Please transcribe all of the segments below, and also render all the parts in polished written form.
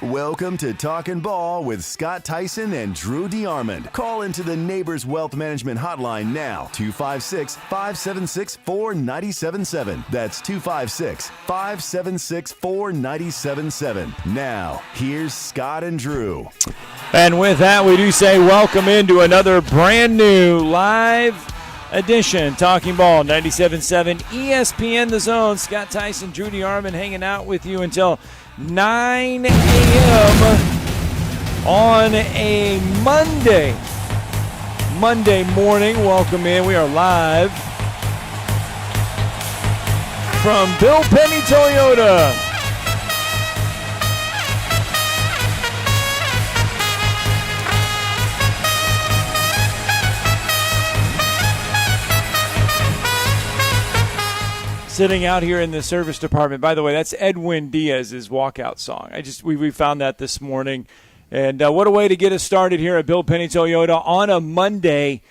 Welcome to Talkin' Ball with Scott Theisen and Drew DeArmond. Call into the Neighbors Wealth Management Hotline now, 256-576-4977. That's 256-576-4977. Now, here's Scott and Drew. And with that, we do say welcome into another brand new live edition, Talking Ball, 97.7 ESPN The Zone. Scott Theisen, Drew DeArmond hanging out with you until 9 a.m. on a Monday morning. Welcome in. We are live from Bill Penny Toyota. Sitting out here in the service department. By the way, that's Edwin Diaz's walkout song. We found that this morning. And what a way to get us started here at Bill Penny Toyota on a Monday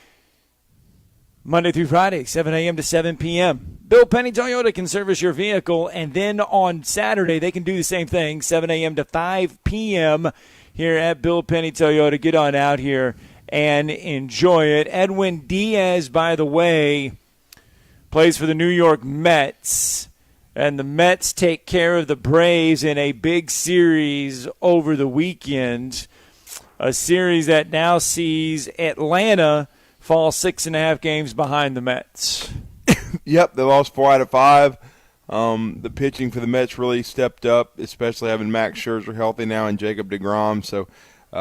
through Friday, 7 a.m. to 7 p.m. Bill Penny Toyota can service your vehicle, and then on Saturday they can do the same thing, 7 a.m. to 5 p.m. here at Bill Penny Toyota. Get on out here and enjoy it. Edwin Diaz, by the way, plays for the New York Mets, and the Mets take care of the Braves in a big series over the weekend, a series that now sees Atlanta fall 6.5 games behind the Mets. Yep, they lost 4 out of 5. The pitching for the Mets really stepped up, especially having Max Scherzer healthy now and Jacob deGrom, so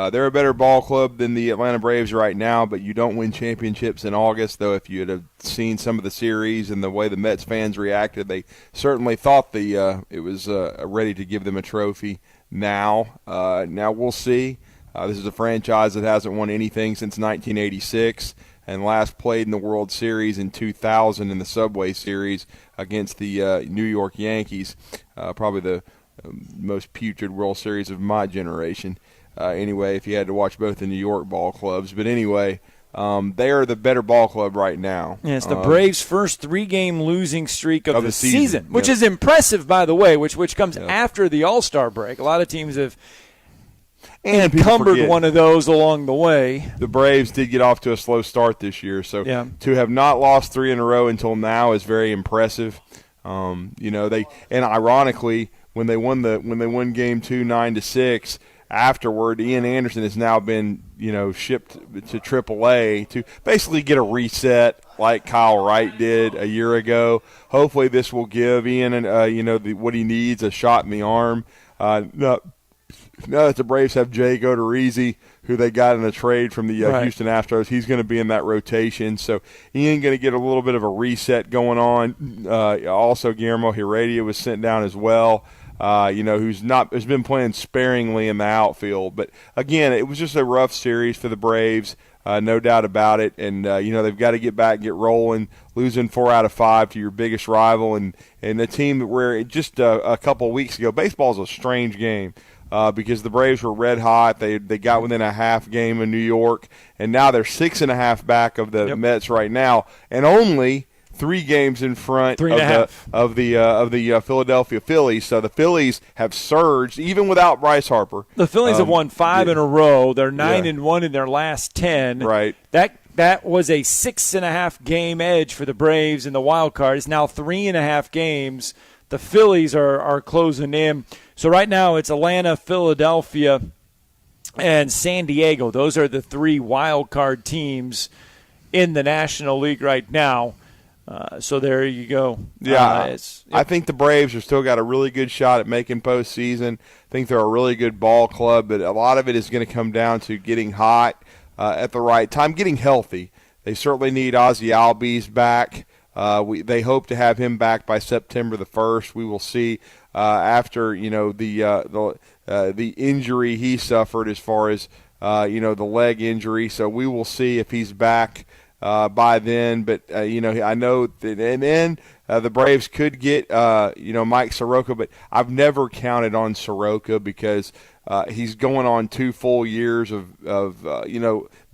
they're a better ball club than the Atlanta Braves right now, but you don't win championships in August, though if you had have seen some of the series and the way the Mets fans reacted, they certainly thought it was ready to give them a trophy now. Now we'll see. This is a franchise that hasn't won anything since 1986 and last played in the World Series in 2000 in the Subway Series against the New York Yankees, probably the most putrid World Series of my generation. Anyway, if you had to watch both the New York ball clubs. But anyway, they are the better ball club right now. Yeah, it's the Braves' first 3-game losing streak of the season, which yep. is impressive, by the way, which comes after the All-Star break. A lot of teams have encumbered one of those along the way. The Braves did get off to a slow start this year, so to have not lost 3 in a row until now is very impressive. Ironically, when they won Game 2 9-6. Afterward, Ian Anderson has now been, shipped to AAA to basically get a reset like Kyle Wright did a year ago. Hopefully this will give Ian, what he needs, a shot in the arm. Now that the Braves have Jay Odorizzi, who they got in a trade from the Houston Astros, he's going to be in that rotation. So Ian going to get a little bit of a reset going on. Also, Guillermo Heredia was sent down as well. Who's been playing sparingly in the outfield. But, again, it was just a rough series for the Braves, no doubt about it. And, they've got to get back, get rolling, losing 4 out of 5 to your biggest rival. And the team where just a couple of weeks ago, baseball is a strange game because the Braves were red hot. They got within a half game of New York, and now they're 6.5 back of the Mets right now, and only 3 games in front of the Philadelphia Phillies. So the Phillies have surged, even without Bryce Harper. The Phillies have won 5 in a row. They're 9-1 in their last 10. Right. That was a 6.5 game edge for the Braves in the wild card. It's now 3.5 games. The Phillies are closing in. So right now it's Atlanta, Philadelphia, and San Diego. Those are the 3 wild card teams in the National League right now. So there you go. Yeah, I think the Braves have still got a really good shot at making postseason. I think they're a really good ball club, but a lot of it is going to come down to getting hot at the right time, getting healthy. They certainly need Ozzie Albies back. They hope to have him back by September the 1st. We will see after the injury he suffered as far as the leg injury. So we will see if he's back by then, but I know that, and then the Braves could get Mike Soroka, but I've never counted on Soroka because he's going on 2 full years of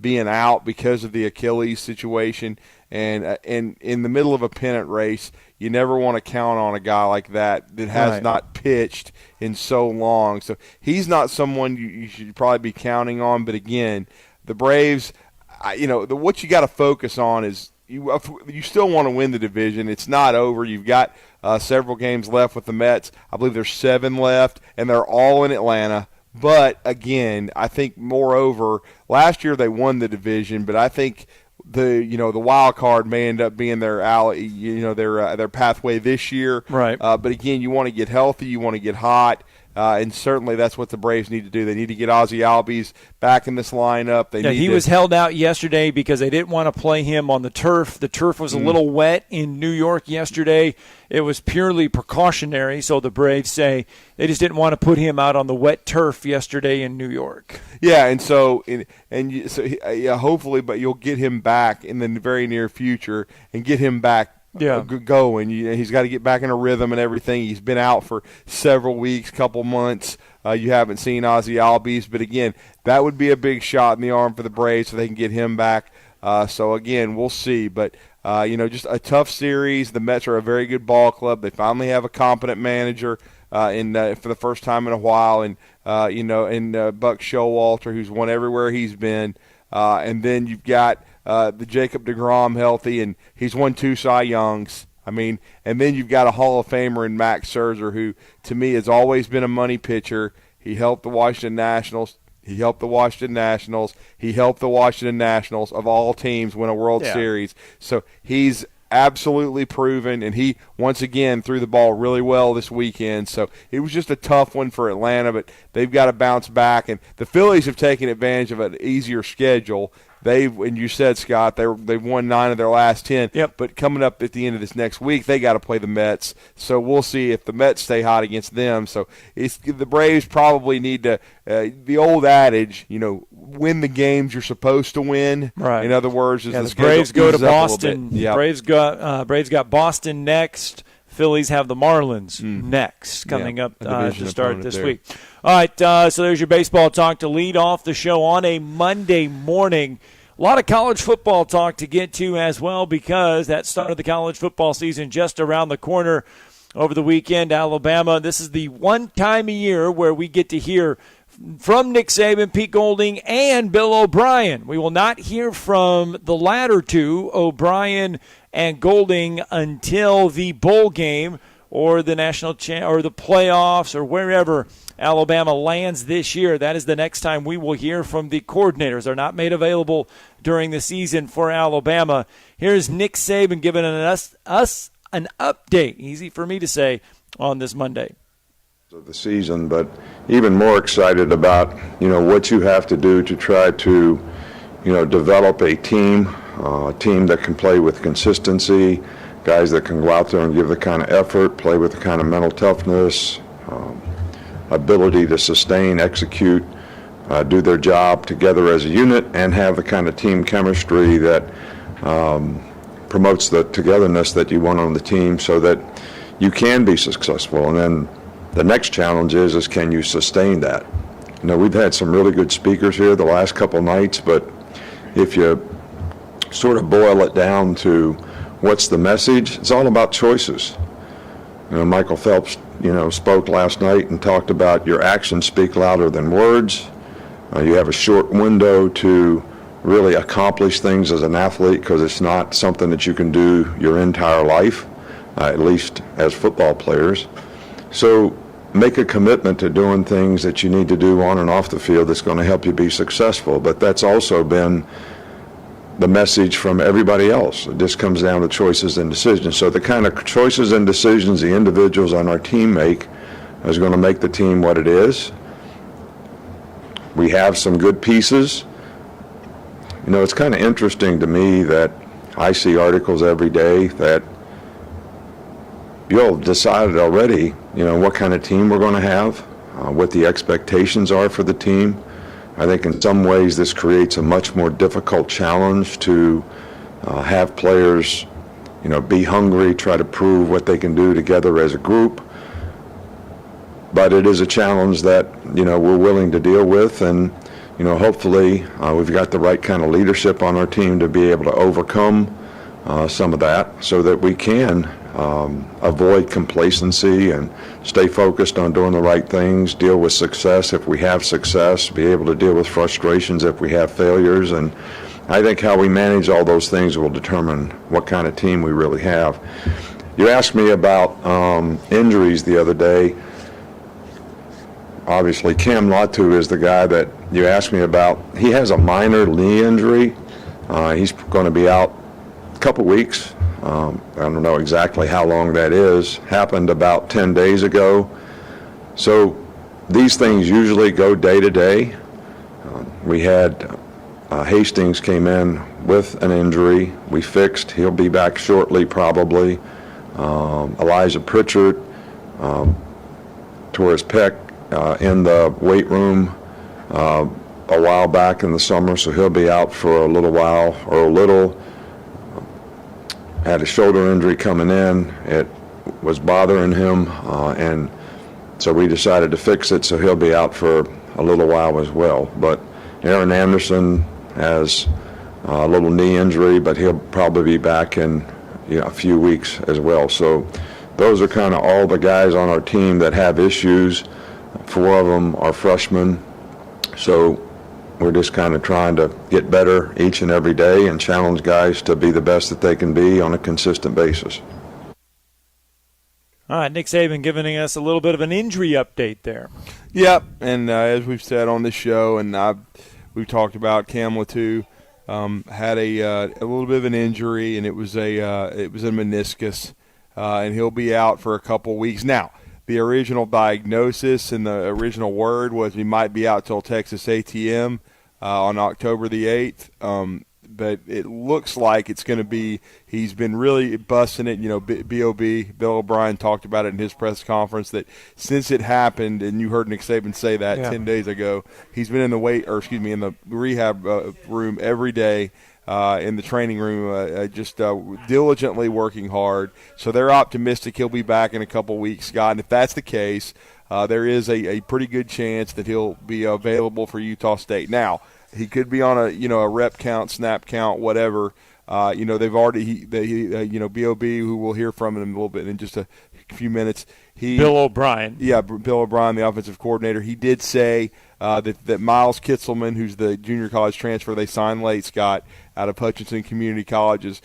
being out because of the Achilles situation, and in the middle of a pennant race, you never want to count on a guy like that has not pitched in so long. So he's not someone you should probably be counting on. But again, the Braves, what you got to focus on is you still want to win the division. It's not over. You've got several games left with the Mets. I believe there's 7 left, and they're all in Atlanta. But again, I think moreover, last year they won the division, but I think the wild card may end up being their their pathway this year. Right. But again, you want to get healthy, you want to get hot. And certainly that's what the Braves need to do. They need to get Ozzie Albies back in this lineup. He was held out yesterday because they didn't want to play him on the turf. The turf was a little wet in New York yesterday. It was purely precautionary, so the Braves say they just didn't want to put him out on the wet turf yesterday in New York. Yeah, and so hopefully, but you'll get him back in the very near future and get him back. Going. He's got to get back in a rhythm and everything. He's been out for several weeks, couple months. You haven't seen Ozzie Albies, but again, that would be a big shot in the arm for the Braves so they can get him back. So again, we'll see. But just a tough series. The Mets are a very good ball club. They finally have a competent manager for the first time in a while, and Buck Showalter, who's won everywhere he's been. And then you've got the Jacob deGrom healthy, and he's won 2 Cy Youngs. And then you've got a Hall of Famer in Max Scherzer, who to me has always been a money pitcher. He helped the Washington Nationals. He helped the Washington Nationals of all teams win a World Series. So he's absolutely proven, and he once again threw the ball really well this weekend. So it was just a tough one for Atlanta, but they've got to bounce back. And the Phillies have taken advantage of an easier schedule. And you said, Scott, they've won 9 of their last 10. Yep. But coming up at the end of this next week, they got to play the Mets. So we'll see if the Mets stay hot against them. So the Braves probably need to the old adage, win the games you're supposed to win. Right. In other words, the Braves go to Boston. Yep. Braves got Boston next. Phillies have the Marlins next coming up to start this week. All right, so there's your baseball talk to lead off the show on a Monday morning. A lot of college football talk to get to as well, because that start of the college football season just around the corner over the weekend. Alabama, this is the one time a year where we get to hear from Nick Saban, Pete Golding, and Bill O'Brien. We will not hear from the latter two, O'Brien and Golding, until the bowl game or the national or the playoffs or wherever Alabama lands this year. That is the next time we will hear from the coordinators. They're not made available during the season for Alabama. Here's Nick Saban giving us an update, easy for me to say, on this Monday. Of the season, but even more excited about what you have to do to try to develop a team that can play with consistency, guys that can go out there and give the kind of effort, play with the kind of mental toughness, ability to sustain, execute, do their job together as a unit, and have the kind of team chemistry that promotes the togetherness that you want on the team so that you can be successful. And then the next challenge is can you sustain that? We've had some really good speakers here the last couple nights, but if you sort of boil it down to what's the message, it's all about choices. Michael Phelps, spoke last night and talked about your actions speak louder than words. You have a short window to really accomplish things as an athlete, because it's not something that you can do your entire life, at least as football players. So make a commitment to doing things that you need to do on and off the field that's going to help you be successful. But that's also been the message from everybody else. It just comes down to choices and decisions. So the kind of choices and decisions the individuals on our team make is going to make the team what it is. We have some good pieces. It's kind of interesting to me that I see articles every day that you all decided already, what kind of team we're going to have, what the expectations are for the team. I think in some ways this creates a much more difficult challenge to have players, be hungry, try to prove what they can do together as a group. but it is a challenge that, we're willing to deal with, and, hopefully we've got the right kind of leadership on our team to be able to overcome some of that so that we can avoid complacency and stay focused on doing the right things, deal with success if we have success, be able to deal with frustrations if we have failures. And I think how we manage all those things will determine what kind of team we really have. You asked me about injuries the other day. Obviously, Cam Latu is the guy that you asked me about. He has a minor knee injury. He's going to be out a couple weeks. I don't know exactly how long that is. Happened about 10 days ago. So these things usually go day to day. We had Hastings came in with an injury. We fixed. He'll be back shortly probably. Elijah Pritchard tore his pec in the weight room a while back in the summer, so he'll be out for a little while, had a shoulder injury coming in. It was bothering him, and so we decided to fix it, so he'll be out for a little while as well. But Aaron Anderson has a little knee injury, but he'll probably be back in a few weeks as well. So those are kind of all the guys on our team that have issues. 4 of them are freshmen, so we're just kind of trying to get better each and every day and challenge guys to be the best that they can be on a consistent basis. All right, Nick Saban giving us a little bit of an injury update there. Yep, and as we've said on this show, and we've talked about Cam Latu, had a little bit of an injury, and it was a meniscus, and he'll be out for a couple weeks. Now, the original diagnosis and the original word was he might be out till Texas A&M on October the 8th. But it looks like it's going to be – he's been really busting it. B.O.B., Bill O'Brien talked about it in his press conference that since it happened, and you heard Nick Saban say that 10 days ago, he's been in the rehab room every day. In the training room, just diligently working hard. So they're optimistic he'll be back in a couple weeks, Scott. And if that's the case, there is a pretty good chance that he'll be available for Utah State. Now, he could be on a rep count, snap count, whatever. They've already B.O.B., who we'll hear from in a little bit in just a few minutes. Bill O'Brien. Yeah, Bill O'Brien, the offensive coordinator. He did say that Miles Kitzelman, who's the junior college transfer they signed late, Scott, out of Hutchinson Community Colleges,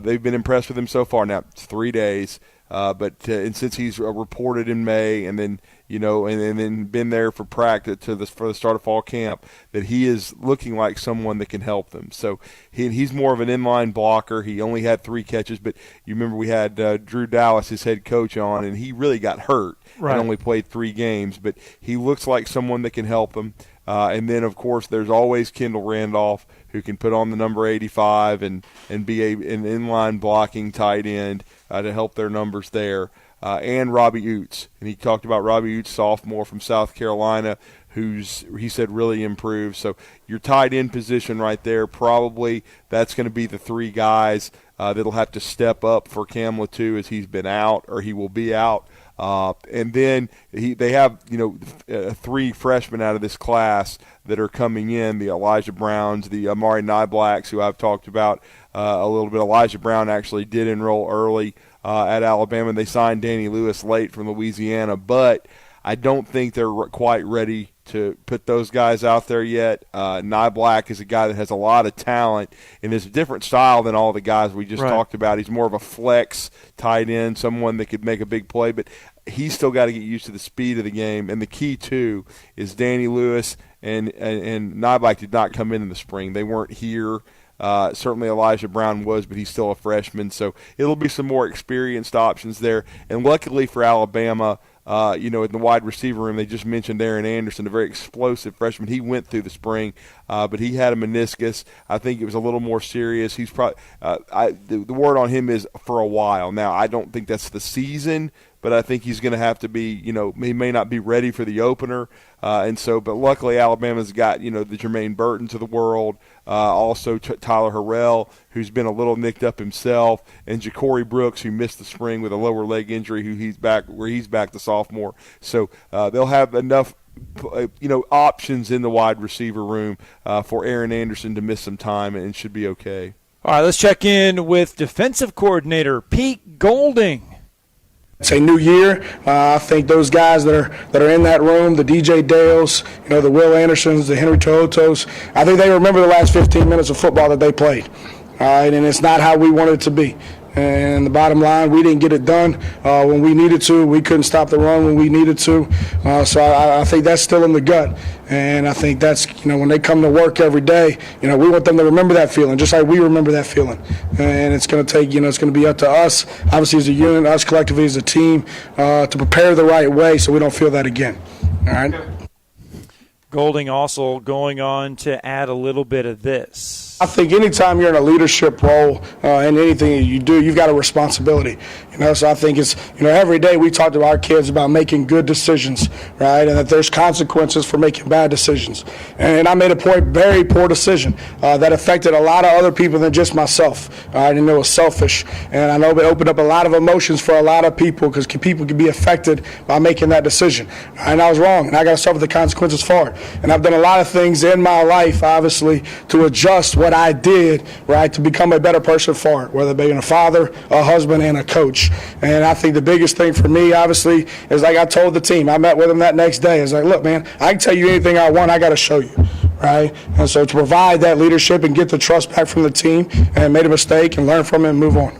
they've been impressed with him so far. Now, it's 3 days, but since he's reported in May and then and then been there for practice for the start of fall camp, that he is looking like someone that can help them. So he's more of an inline blocker. He only had 3 catches, but you remember we had Drew Dallas, his head coach, on, and he really got hurt and only played 3 games. But he looks like someone that can help them. And then, of course, there's always Kendall Randolph, who can put on the number 85 and be an inline blocking tight end to help their numbers there. And Robbie Oots. And he talked about Robbie Oots, sophomore from South Carolina, who's, he said, really improved. So your tight end position right there, probably that's going to be the 3 guys that'll have to step up for Cam Latu as he's been out, or he will be out. And then they have 3 freshmen out of this class that are coming in, the Elijah Browns, the Amari Nyblacks, who I've talked about a little bit. Elijah Brown actually did enroll early at Alabama. They signed Danny Lewis late from Louisiana, but I don't think they're quite ready to put those guys out there yet. Nyblack is a guy that has a lot of talent and is a different style than all the guys we just talked about. He's more of a flex tight end, someone that could make a big play, but he's still got to get used to the speed of the game. And the key, too, is Danny Lewis and Nyblack did not come in the spring. They weren't here. Certainly Elijah Brown was, but he's still a freshman. So it'll be some more experienced options there. And luckily for Alabama, in the wide receiver room, they just mentioned Aaron Anderson, a very explosive freshman. He went through the spring, but he had a meniscus. I think it was a little more serious. He's probably the word on him is for a while. Now, I don't think that's the season, but I think he's going to have to be, he may not be ready for the opener. But luckily Alabama's got, the Jermaine Burtons of the world, also Tyler Harrell, who's been a little nicked up himself, and Ja'Cory Brooks, who missed the spring with a lower leg injury, he's back the sophomore. So they'll have enough options in the wide receiver room for Aaron Anderson to miss some time and should be okay. All right, let's check in with defensive coordinator Pete Golding. It's a new year. I think those guys that are in that room, the DJ Dales, the Will Andersons, the Henry Tohotos, I think they remember the last 15 minutes of football that they played. All right, and it's not how we wanted it to be. And the bottom line, we didn't get it done when we needed to. We couldn't stop the run when we needed to. So I think that's still in the gut. And I think that's, when they come to work every day, we want them to remember that feeling, just like we remember that feeling. And it's going to take, it's going to be up to us, obviously as a unit, us collectively as a team, to prepare the right way so we don't feel that again. All right? Golding also going on to add a little bit of this. I think anytime you're in a leadership role in anything that you do, you've got a responsibility. So I think it's, every day we talk to our kids about making good decisions, right, and that there's consequences for making bad decisions. And I made a very poor decision that affected a lot of other people than just myself. I didn't know it was selfish, and I know it opened up a lot of emotions for a lot of people because people can be affected by making that decision. And I was wrong, and I got to suffer the consequences for it. And I've done a lot of things in my life, obviously, to adjust what I did, right, to become a better person for it, whether being a father, a husband, and a coach. And I think the biggest thing for me, obviously, is like I told the team. I met with them that next day. I was like, look, man, I can tell you anything I want. I got to show you, right? And so to provide that leadership and get the trust back from the team and made a mistake and learn from it and move on.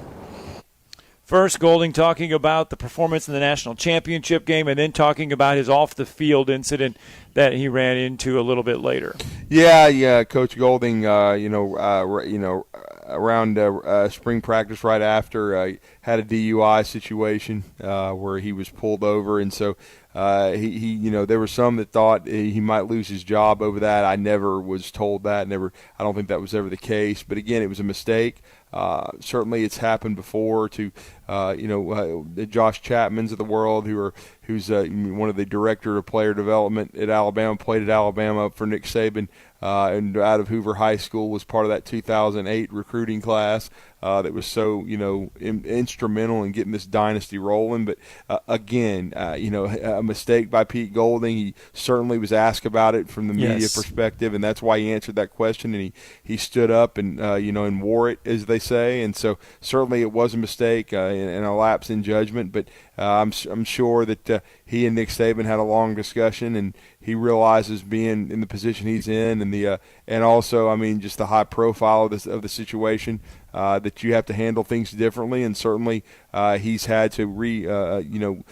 First, Golding talking about the performance in the national championship game and then talking about his off-the-field incident that he ran into a little bit later. Yeah, Coach Golding, around spring practice right after, had a DUI situation where he was pulled over, and so he there were some that thought he might lose his job over that. I never was told that. I don't think that was ever the case. But again, it was a mistake. Certainly, it's happened before to the Josh Chapmans of the world, who's one of the director of player development at Alabama, played at Alabama for Nick Saban, and out of Hoover High School, was part of that 2008 recruiting class that was so instrumental in getting this dynasty rolling. But again, a mistake by Pete Golding. He certainly was asked about it from the media perspective, and that's why he answered that question. And he stood up and and wore it, as they say. And so certainly it was a mistake and a lapse in judgment. But I'm sure that he and Nick Saban had a long discussion, and he realizes being in the position he's in, and also, just the high profile of the situation, that you have to handle things differently, and certainly he's had to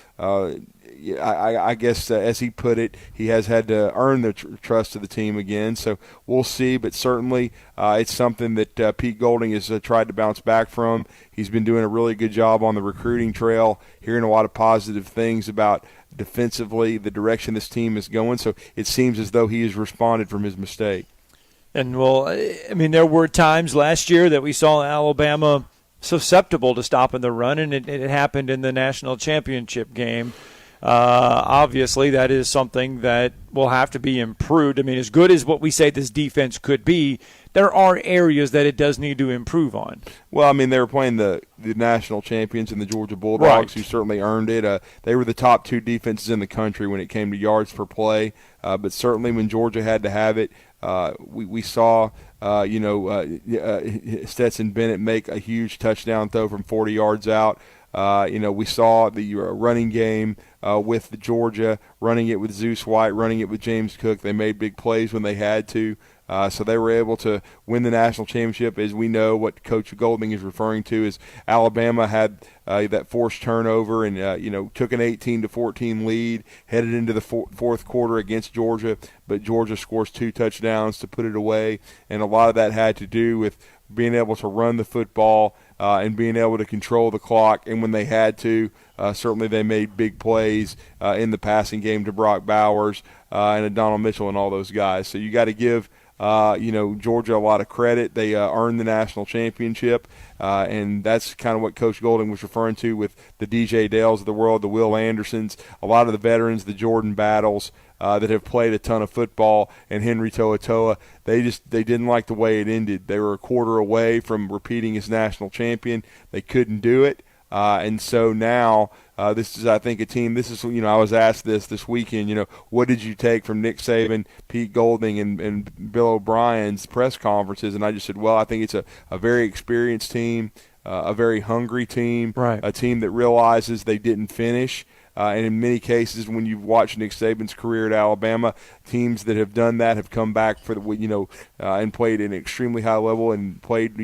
I guess as he put it, he has had to earn the trust of the team again. So we'll see, but certainly it's something that Pete Golding has tried to bounce back from. He's been doing a really good job on the recruiting trail, hearing a lot of positive things about defensively the direction this team is going. So it seems as though he has responded from his mistake. And, there were times last year that we saw Alabama susceptible to stopping the run, and it happened in the national championship game. Obviously, that is something that will have to be improved. As good as what we say this defense could be, there are areas that it does need to improve on. Well, they were playing the national champions and the Georgia Bulldogs, who certainly earned it. They were the top two defenses in the country when it came to yards per play. But certainly when Georgia had to have it, we saw Stetson Bennett make a huge touchdown throw from 40 yards out. We saw the running game with the Georgia, running it with Zeus White, running it with James Cook. They made big plays when they had to. So they were able to win the national championship. As we know, what Coach Golding is referring to is Alabama had that forced turnover and, took an 18-14 lead, headed into the fourth quarter against Georgia, but Georgia scores 2 touchdowns to put it away. And a lot of that had to do with being able to run the football and being able to control the clock. And when they had to, certainly they made big plays in the passing game to Brock Bowers and to Donald Mitchell and all those guys. So you got to give Georgia a lot of credit. They earned the national championship, and that's kind of what Coach Golding was referring to with the DJ Dales of the world, the Will Andersons, a lot of the veterans, the Jordan Battles that have played a ton of football, and Henry To'oTo'o. They didn't like the way it ended. They were a quarter away from repeating as national champion. They couldn't do it. And so now this is, I think, a team. This is, I was asked this weekend, what did you take from Nick Saban, Pete Golding, and Bill O'Brien's press conferences? And I just said, well, I think it's a very experienced team, a very hungry team, right. A team that realizes they didn't finish. And in many cases, when you've watched Nick Saban's career at Alabama, teams that have done that have come back for and played at an extremely high level and played,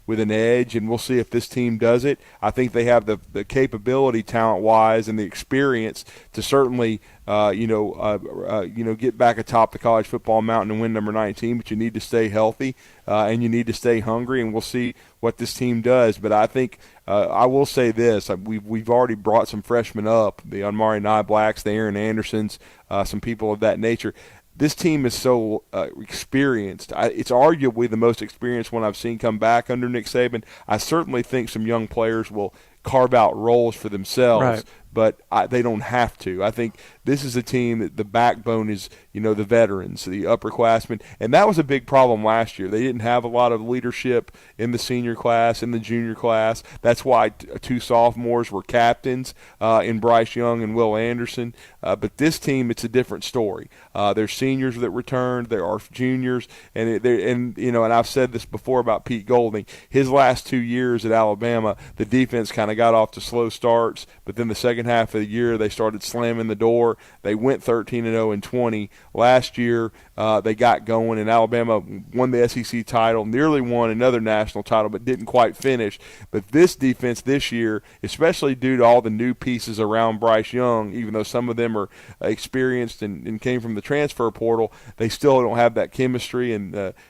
with an edge. And we'll see if this team does it. I think they have the capability, talent-wise, and the experience to certainly, get back atop the college football mountain and win number 19. But you need to stay healthy and you need to stay hungry. And we'll see what this team does. But I think I will say this: we've already brought some freshmen up, the Amari Nyblacks, the Aaron Andersons, some people of that nature. This team is so experienced. It's arguably the most experienced one I've seen come back under Nick Saban. I certainly think some young players will carve out roles for themselves, right. But they don't have to. I think this is a team that the backbone is, the veterans, the upperclassmen, and that was a big problem last year. They didn't have a lot of leadership in the senior class, in the junior class. That's why two sophomores were captains in Bryce Young and Will Anderson. But this team, it's a different story. There's seniors that returned. There are juniors, and I've said this before about Pete Golding. His last 2 years at Alabama, the defense kind of got off to slow starts, but then the second half of the year they started slamming the door. They went 13-0 and 20. Last year they got going, and Alabama won the SEC title, nearly won another national title, but didn't quite finish. But this defense this year, especially due to all the new pieces around Bryce Young, even though some of them are experienced and came from the transfer portal, they still don't have that chemistry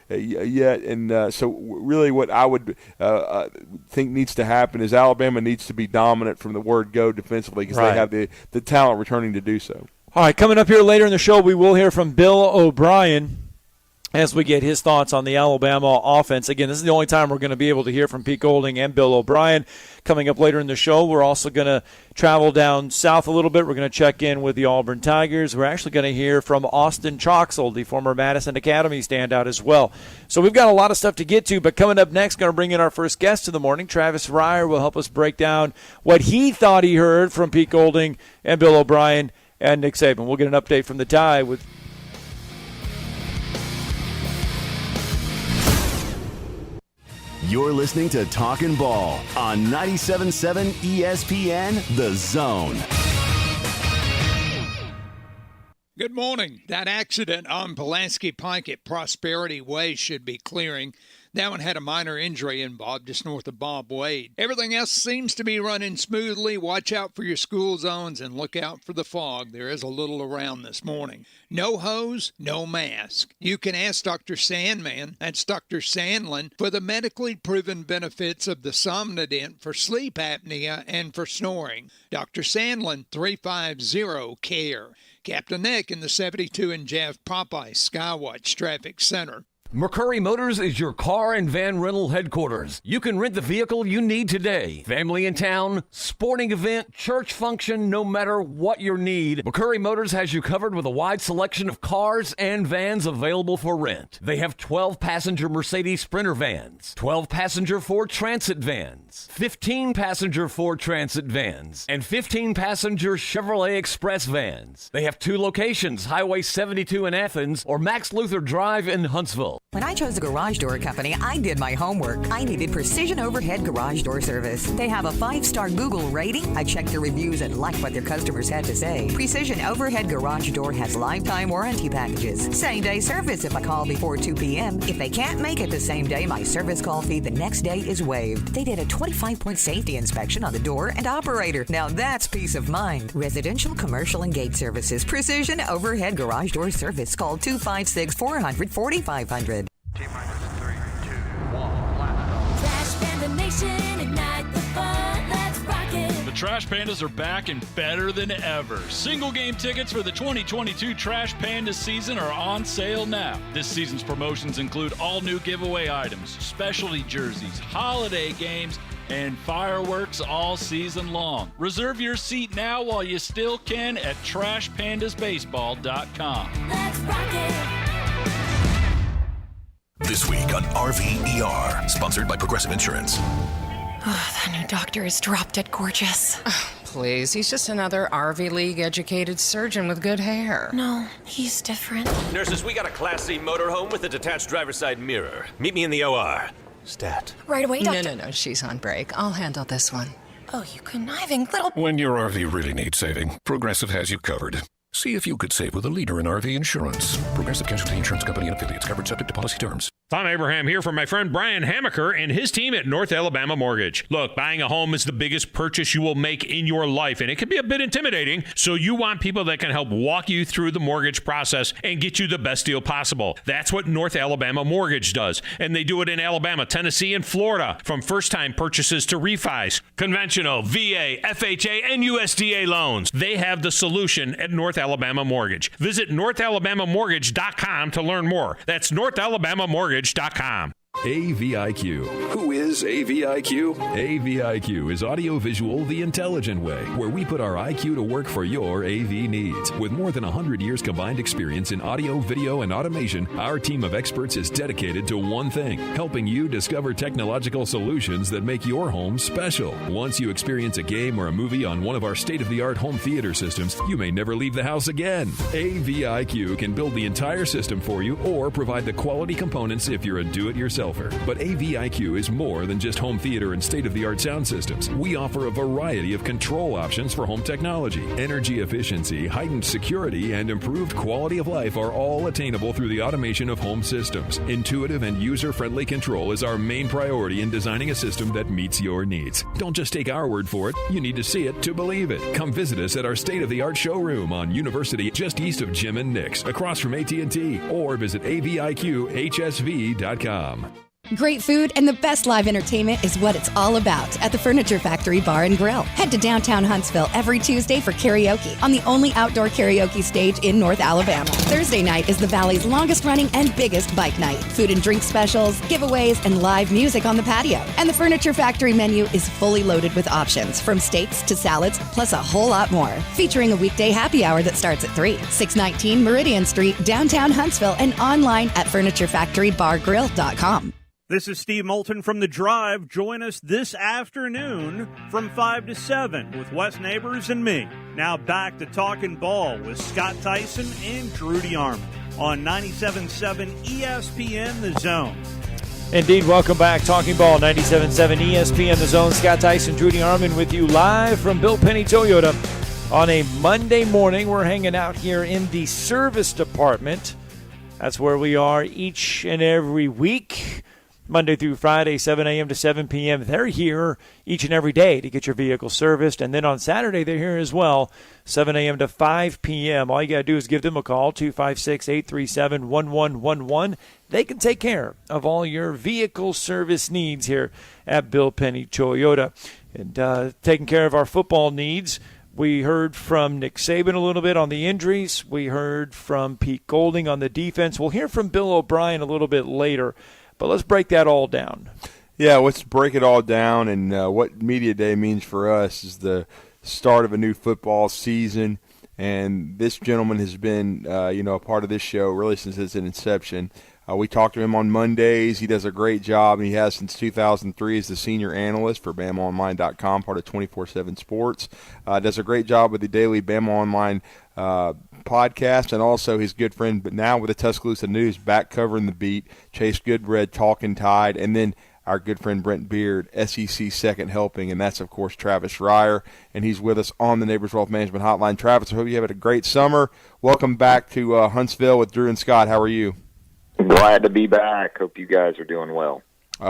yet. And so really what I would think needs to happen is Alabama needs to be dominant from the word go defensively because right. They have the talent returning to do so. All right, coming up here later in the show, we will hear from Bill O'Brien as we get his thoughts on the Alabama offense. Again, this is the only time we're going to be able to hear from Pete Golding and Bill O'Brien. Coming up later in the show, we're also going to travel down south a little bit. We're going to check in with the Auburn Tigers. We're actually going to hear from Austin Troxell, the former Madison Academy standout as well. So we've got a lot of stuff to get to, but coming up next, going to bring in our first guest of the morning. Travis Reier will help us break down what he thought he heard from Pete Golding and Bill O'Brien and Nick Saban. We'll get an update from the Tide with You're listening to Talkin' Ball on 97.7 ESPN, The Zone. Good morning. That accident on Pulaski Pike at Prosperity Way should be clearing. That one had a minor injury involved just north of Bob Wade. Everything else seems to be running smoothly. Watch out for your school zones and look out for the fog. There is a little around this morning. No hose, no mask. You can ask Dr. Sandman, that's Dr. Sandlin, for the medically proven benefits of the Somnodent for sleep apnea and for snoring. Dr. Sandlin, 350-CARE. Captain Nick in the 72 and Jeff Popeye Skywatch Traffic Center. McCurry Motors is your car and van rental headquarters. You can rent the vehicle you need today. Family in town, sporting event, church function, no matter what your need, McCurry Motors has you covered with a wide selection of cars and vans available for rent. They have 12-passenger Mercedes Sprinter vans, 12-passenger Ford Transit vans, 15-passenger Ford Transit vans, and 15-passenger Chevrolet Express vans. They have 2 locations, Highway 72 in Athens or Max Luther Drive in Huntsville. When I chose a garage door company, I did my homework. I needed Precision Overhead Garage Door Service. They have a 5-star Google rating. I checked their reviews and liked what their customers had to say. Precision Overhead Garage Door has lifetime warranty packages. Same-day service if I call before 2 p.m. If they can't make it the same day, my service call fee the next day is waived. They did a 25-point safety inspection on the door and operator. Now that's peace of mind. Residential, commercial, and gate services. Precision Overhead Garage Door Service. Call 256-400-4500. T-minus 3, 2, 1, blast off. Flash Band the Nation, ignite the fun, let's rock it. The Trash Pandas are back and better than ever. Single game tickets for the 2022 Trash Pandas season are on sale now. This season's promotions include all new giveaway items, specialty jerseys, holiday games, and fireworks all season long. Reserve your seat now while you still can at trashpandasbaseball.com. Let's rock it. This week on RVER, sponsored by Progressive Insurance. That new doctor is drop dead gorgeous. Oh, please, he's just another RV League educated surgeon with good hair. No, he's different. Nurses, we got a Class C motorhome with a detached driver's side mirror. Meet me in the OR. Stat. Right away, doctor. No, she's on break. I'll handle this one. Oh, you conniving little... When your RV really needs saving, Progressive has you covered. See if you could save with a leader in RV insurance. Progressive Casualty Insurance Company and affiliates, covered subject to policy terms. Tom Abraham here from my friend Brian Hamaker and his team at North Alabama Mortgage. Look, buying a home is the biggest purchase you will make in your life, and it can be a bit intimidating, so you want people that can help walk you through the mortgage process and get you the best deal possible. That's what North Alabama Mortgage does, and they do it in Alabama, Tennessee, and Florida, from first-time purchases to refis, conventional, VA, FHA, and USDA loans. They have the solution at North Alabama Mortgage. Visit NorthAlabamaMortgage.com to learn more. That's NorthAlabamaMortgage.com. AVIQ. Who is AVIQ? AVIQ is audiovisual the intelligent way, where we put our IQ to work for your AV needs. With more than 100 years combined experience in audio, video, and automation, our team of experts is dedicated to one thing, helping you discover technological solutions that make your home special. Once you experience a game or a movie on one of our state-of-the-art home theater systems, you may never leave the house again. AVIQ can build the entire system for you or provide the quality components if you're a do-it-yourselfer. But AVIQ is more than just home theater and state-of-the-art sound systems. We offer a variety of control options for home technology. Energy efficiency, heightened security, and improved quality of life are all attainable through the automation of home systems. Intuitive and user-friendly control is our main priority in designing a system that meets your needs. Don't just take our word for it. You need to see it to believe it. Come visit us at our state-of-the-art showroom on University, just east of Jim and Nick's, across from AT&T, or visit aviqhsv.com. Great food and the best live entertainment is what it's all about at the Furniture Factory Bar and Grill. Head to downtown Huntsville every Tuesday for karaoke on the only outdoor karaoke stage in North Alabama. Thursday night is the Valley's longest running and biggest bike night. Food and drink specials, giveaways, and live music on the patio. And the Furniture Factory menu is fully loaded with options, from steaks to salads, plus a whole lot more. Featuring a weekday happy hour that starts at 3. 619 Meridian Street, downtown Huntsville, and online at FurnitureFactoryBarGrill.com. This is Steve Moulton from The Drive. Join us this afternoon from 5 to 7 with Wes Neighbors and me. Now back to Talkin' Ball with Scott Tyson and Drew DeArmond on 97.7 ESPN The Zone. Indeed, welcome back. Talking Ball, 97.7 ESPN The Zone. Scott Tyson, Drew DeArmond with you live from Bill Penny Toyota on a Monday morning. We're hanging out here in the service department. That's where we are each and every week. Monday through Friday, 7 a.m. to 7 p.m. They're here each and every day to get your vehicle serviced. And then on Saturday, they're here as well, 7 a.m. to 5 p.m. All you got to do is give them a call, 256-837-1111. They can take care of all your vehicle service needs here at Bill Penny Toyota. And taking care of our football needs, we heard from Nick Saban a little bit on the injuries. We heard from Pete Golding on the defense. We'll hear from Bill O'Brien a little bit later. But let's break that all down. Yeah, let's break it all down. And what Media Day means for us is the start of a new football season. And this gentleman has been, a part of this show really since its inception. We talk to him on Mondays. He does a great job, and he has since 2003 as the senior analyst for BamaOnline.com, part of 24/7 Sports. Does a great job with the daily Bama Online podcast, and also his good friend, but now with the Tuscaloosa News, back covering the beat, Chase Goodbread, Talkin' Tide, and then our good friend Brent Beard, SEC second helping, and that's, of course, Travis Reier, and he's with us on the Neighbors Wealth Management Hotline. Travis, I hope you have a great summer. Welcome back to Huntsville with Drew and Scott. How are you? Glad to be back. Hope you guys are doing well.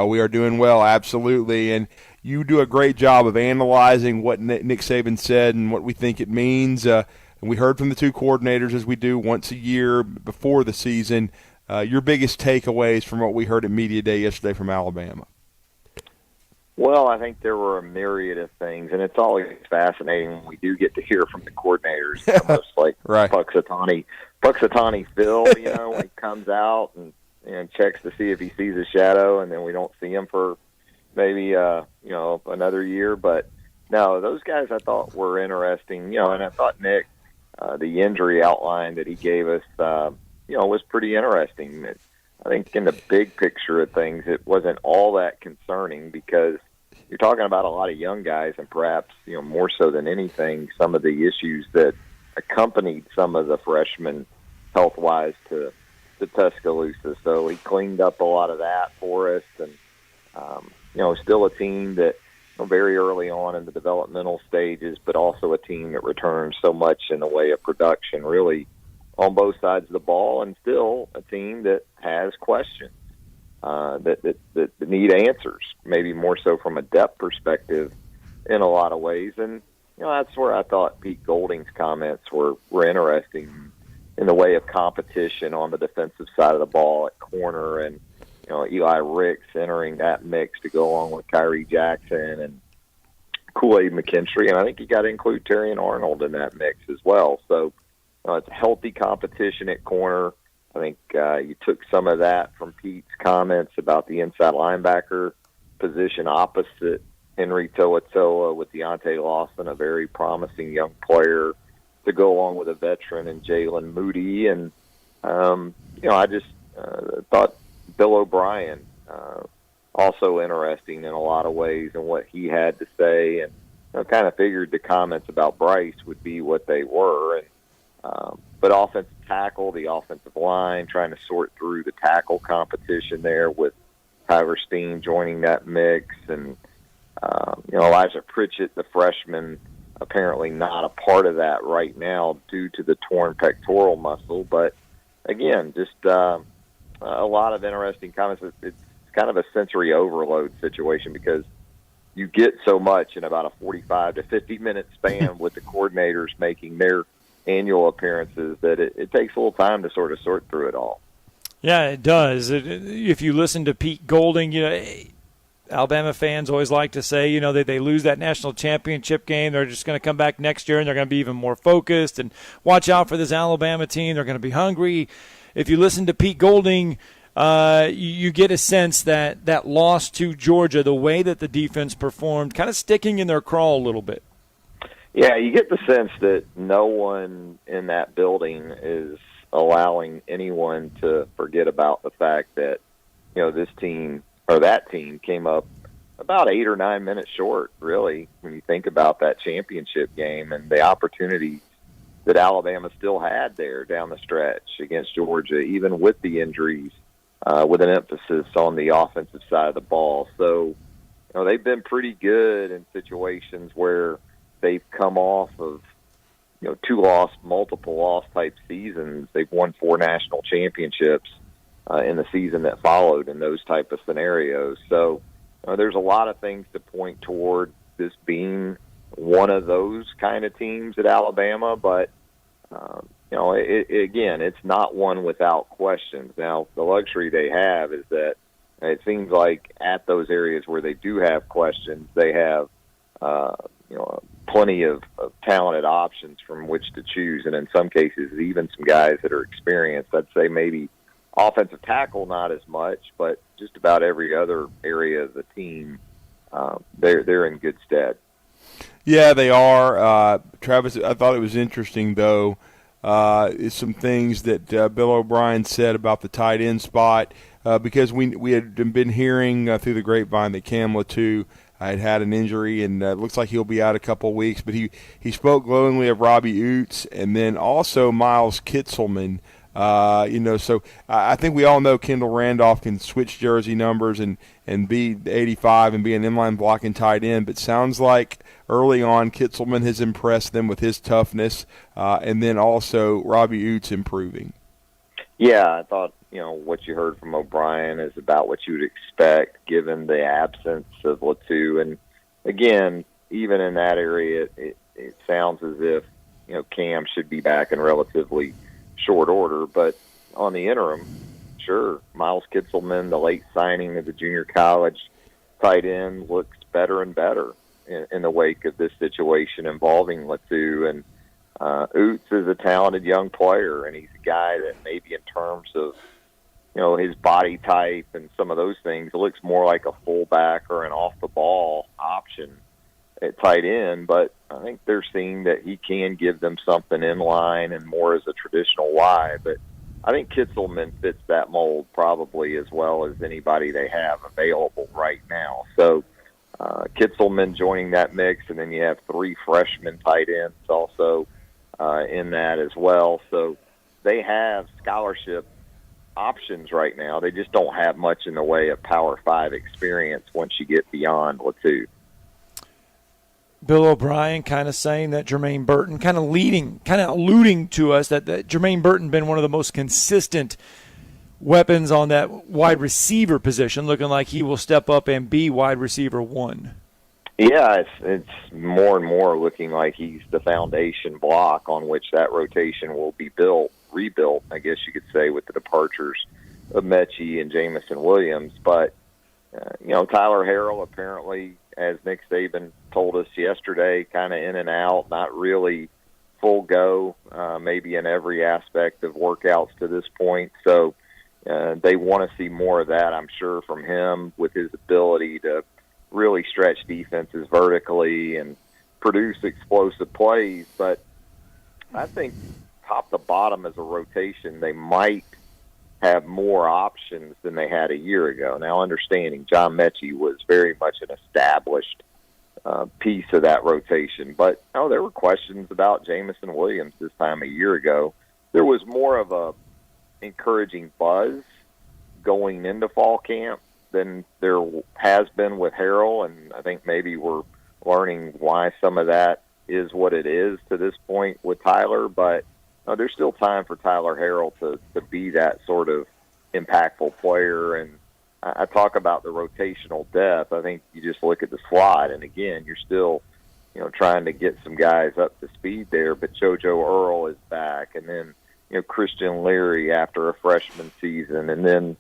We are doing well, absolutely, and you do a great job of analyzing what Nick Saban said and what we think it means. And we heard from the two coordinators, as we do once a year before the season, your biggest takeaways from what we heard at Media Day yesterday from Alabama. Well, I think there were a myriad of things, and it's always fascinating when we do get to hear from the coordinators, almost like right. Puxatawny Phil, when he comes out and checks to see if he sees a shadow, and then we don't see him for maybe another year. But no, those guys I thought were interesting, and I thought Nick, the injury outline that he gave us, was pretty interesting. I think in the big picture of things, it wasn't all that concerning because you're talking about a lot of young guys, and perhaps more so than anything, some of the issues that accompanied some of the freshmen health-wise to Tuscaloosa. So he cleaned up a lot of that for us, and still a team that very early on in the developmental stages, but also a team that returns so much in the way of production, really on both sides of the ball, and still a team that has questions that need answers, maybe more so from a depth perspective in a lot of ways. And that's where I thought Pete Golding's comments were interesting in the way of competition on the defensive side of the ball at corner, and Eli Ricks entering that mix to go along with Kyrie Jackson and Kool-Aid McKinstry, and I think you got to include Terry and Arnold in that mix as well. So it's a healthy competition at corner. I think you took some of that from Pete's comments about the inside linebacker position opposite Henry To'oTo'o with Deontay Lawson, a very promising young player, to go along with a veteran in Jalen Moody. And, I just thought Bill O'Brien, also interesting in a lot of ways and what he had to say. And kind of figured the comments about Bryce would be what they were. But offensive tackle, the offensive line, trying to sort through the tackle competition there with Tyler Steen joining that mix. And, Elijah Pritchett, the freshman, apparently not a part of that right now due to the torn pectoral muscle. But, again, just a lot of interesting comments. It's kind of a sensory overload situation because you get so much in about a 45 to 50-minute span with the coordinators making their annual appearances that it takes a little time to sort of sort through it all. Yeah, it does. If you listen to Pete Golding, Alabama fans always like to say, that they lose that national championship game, they're just going to come back next year and they're going to be even more focused and watch out for this Alabama team. They're going to be hungry. If you listen to Pete Golding, you get a sense that loss to Georgia, the way that the defense performed, kind of sticking in their craw a little bit. Yeah, you get the sense that no one in that building is allowing anyone to forget about the fact that, this team or that team came up about 8 or 9 minutes short, really, when you think about that championship game and the opportunities that Alabama still had there down the stretch against Georgia, even with the injuries, with an emphasis on the offensive side of the ball. So, they've been pretty good in situations where they've come off of, 2-loss, multiple-loss type seasons. They've won 4 national championships in the season that followed in those type of scenarios. So there's a lot of things to point toward this being one of those kind of teams at Alabama, but again, it's not one without questions. Now, the luxury they have is that it seems like at those areas where they do have questions, they have plenty of talented options from which to choose, and in some cases, even some guys that are experienced. I'd say maybe offensive tackle not as much, but just about every other area of the team, they're in good stead. Yeah, they are. Travis, I thought it was interesting, though, is some things that Bill O'Brien said about the tight end spot, because we had been hearing through the grapevine that Cam Latu had an injury, and it looks like he'll be out a couple of weeks. But he spoke glowingly of Robbie Oots and then also Miles Kitselman. So I think we all know Kendall Randolph can switch jersey numbers and be 85 and be an inline blocking tight end. But sounds like early on Kitselman has impressed them with his toughness, and then also Robbie Oots improving. Yeah, I thought, what you heard from O'Brien is about what you would expect given the absence of Latu. And, again, even in that area, it sounds as if, Cam should be back in relatively short order. But on the interim, sure, Miles Kitselman, the late signing of the junior college tight end, looks better and better in the wake of this situation involving Latu. And Oots is a talented young player, and he's a guy that maybe in terms of, his body type and some of those things, it looks more like a fullback or an off-the-ball option at tight end. But I think they're seeing that he can give them something in line and more as a traditional Y. But I think Kitzelman fits that mold probably as well as anybody they have available right now. So Kitzelman joining that mix, and then you have 3 freshman tight ends also in that as well. So they have scholarship options right now. They just don't have much in the way of Power 5 experience once you get beyond Latu. Bill O'Brien kind of saying that Jermaine Burton, kind of alluding to us that Jermaine Burton been one of the most consistent weapons on that wide receiver position, looking like he will step up and be wide receiver 1. Yeah, it's more and more looking like he's the foundation block on which that rotation will be rebuilt, I guess you could say, with the departures of Mechie and Jamison Williams. But, Tyler Harrell apparently, as Nick Saban told us yesterday, kind of in and out, not really full go, maybe in every aspect of workouts to this point. So they want to see more of that, I'm sure, from him with his ability to really stretch defenses vertically and produce explosive plays. But I think top to bottom as a rotation, they might have more options than they had a year ago. Now, understanding John Mechie was very much an established piece of that rotation. But there were questions about Jamison Williams this time a year ago. There was more of a encouraging buzz going into fall camp than there has been with Harrell, and I think maybe we're learning why some of that is what it is to this point with Tyler. But there's still time for Tyler Harrell to be that sort of impactful player. And I talk about the rotational depth. I think you just look at the slot, and again, you're still trying to get some guys up to speed there. But JoJo Earl is back, and then Christian Leary after a freshman season, and then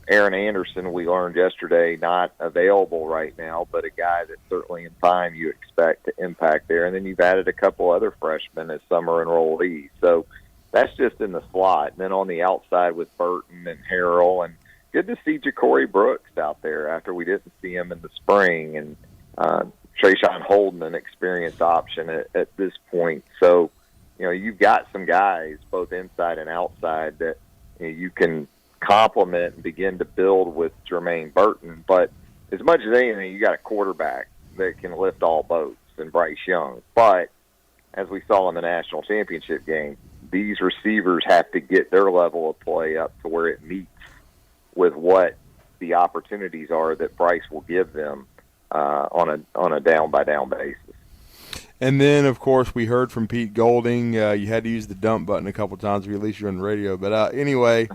Aaron Anderson, we learned yesterday, not available right now, but a guy that certainly in time you expect to impact there. And then you've added a couple other freshmen as summer enrollees. So that's just in the slot. And then on the outside with Burton and Harrell, and good to see Ja'Cory Brooks out there after we didn't see him in the spring, and Trayshawn Holden, an experienced option at this point. So, you've got some guys both inside and outside that you can complement and begin to build with Jermaine Burton. But as much as anything, you got a quarterback that can lift all boats in Bryce Young. But as we saw in the national championship game, these receivers have to get their level of play up to where it meets with what the opportunities are that Bryce will give them on a down-by-down basis. And then, of course, we heard from Pete Golding. You had to use the dump button a couple times, at least you're on the radio. But anyway,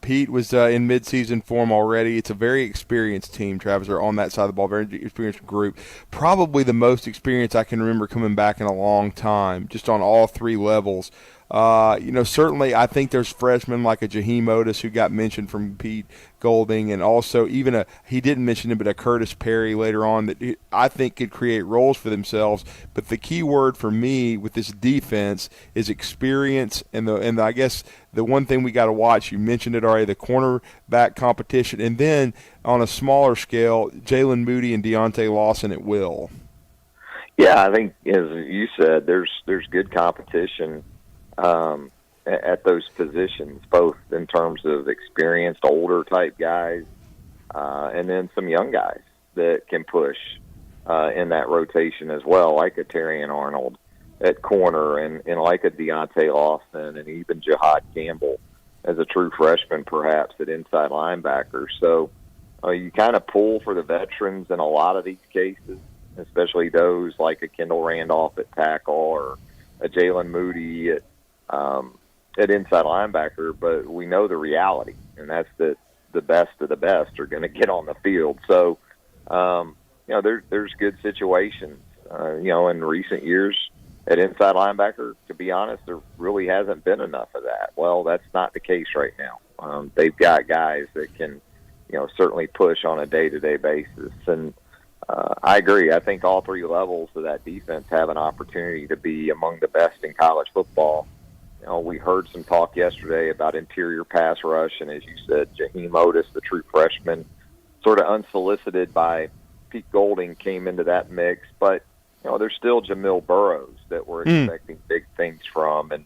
Pete was in midseason form already. It's a very experienced team, Travis, are on that side of the ball, very experienced group. Probably the most experience I can remember coming back in a long time, just on all 3 levels. Certainly I think there's freshmen like a Jaheim Otis who got mentioned from Pete Golding, and also even he didn't mention him, but a Curtis Perry later on that I think could create roles for themselves. But the key word for me with this defense is experience, and I guess the one thing we got to watch, you mentioned it already, the cornerback competition, and then on a smaller scale, Jalen Moody and Deontay Lawson at will. Yeah, I think as you said, there's good competition at those positions, both in terms of experienced, older type guys, and then some young guys that can push in that rotation as well, like a Terrion Arnold at corner, and like a Deontay Lawson, and even Jihad Campbell as a true freshman, perhaps at inside linebacker. So you kind of pull for the veterans in a lot of these cases, especially those like a Kendall Randolph at tackle or a Jalen Moody at inside linebacker. But we know the reality, and that's that the best of the best are going to get on the field. So, there's good situations. In recent years at inside linebacker, to be honest, there really hasn't been enough of that. Well, that's not the case right now. They've got guys that can certainly push on a day-to-day basis. And I agree. I think all three levels of that defense have an opportunity to be among the best in college football. We heard some talk yesterday about interior pass rush, and as you said, Jaheim Otis, the true freshman, sort of unsolicited by Pete Golding, came into that mix. But, there's still Jamil Burrows that we're expecting big things from. And,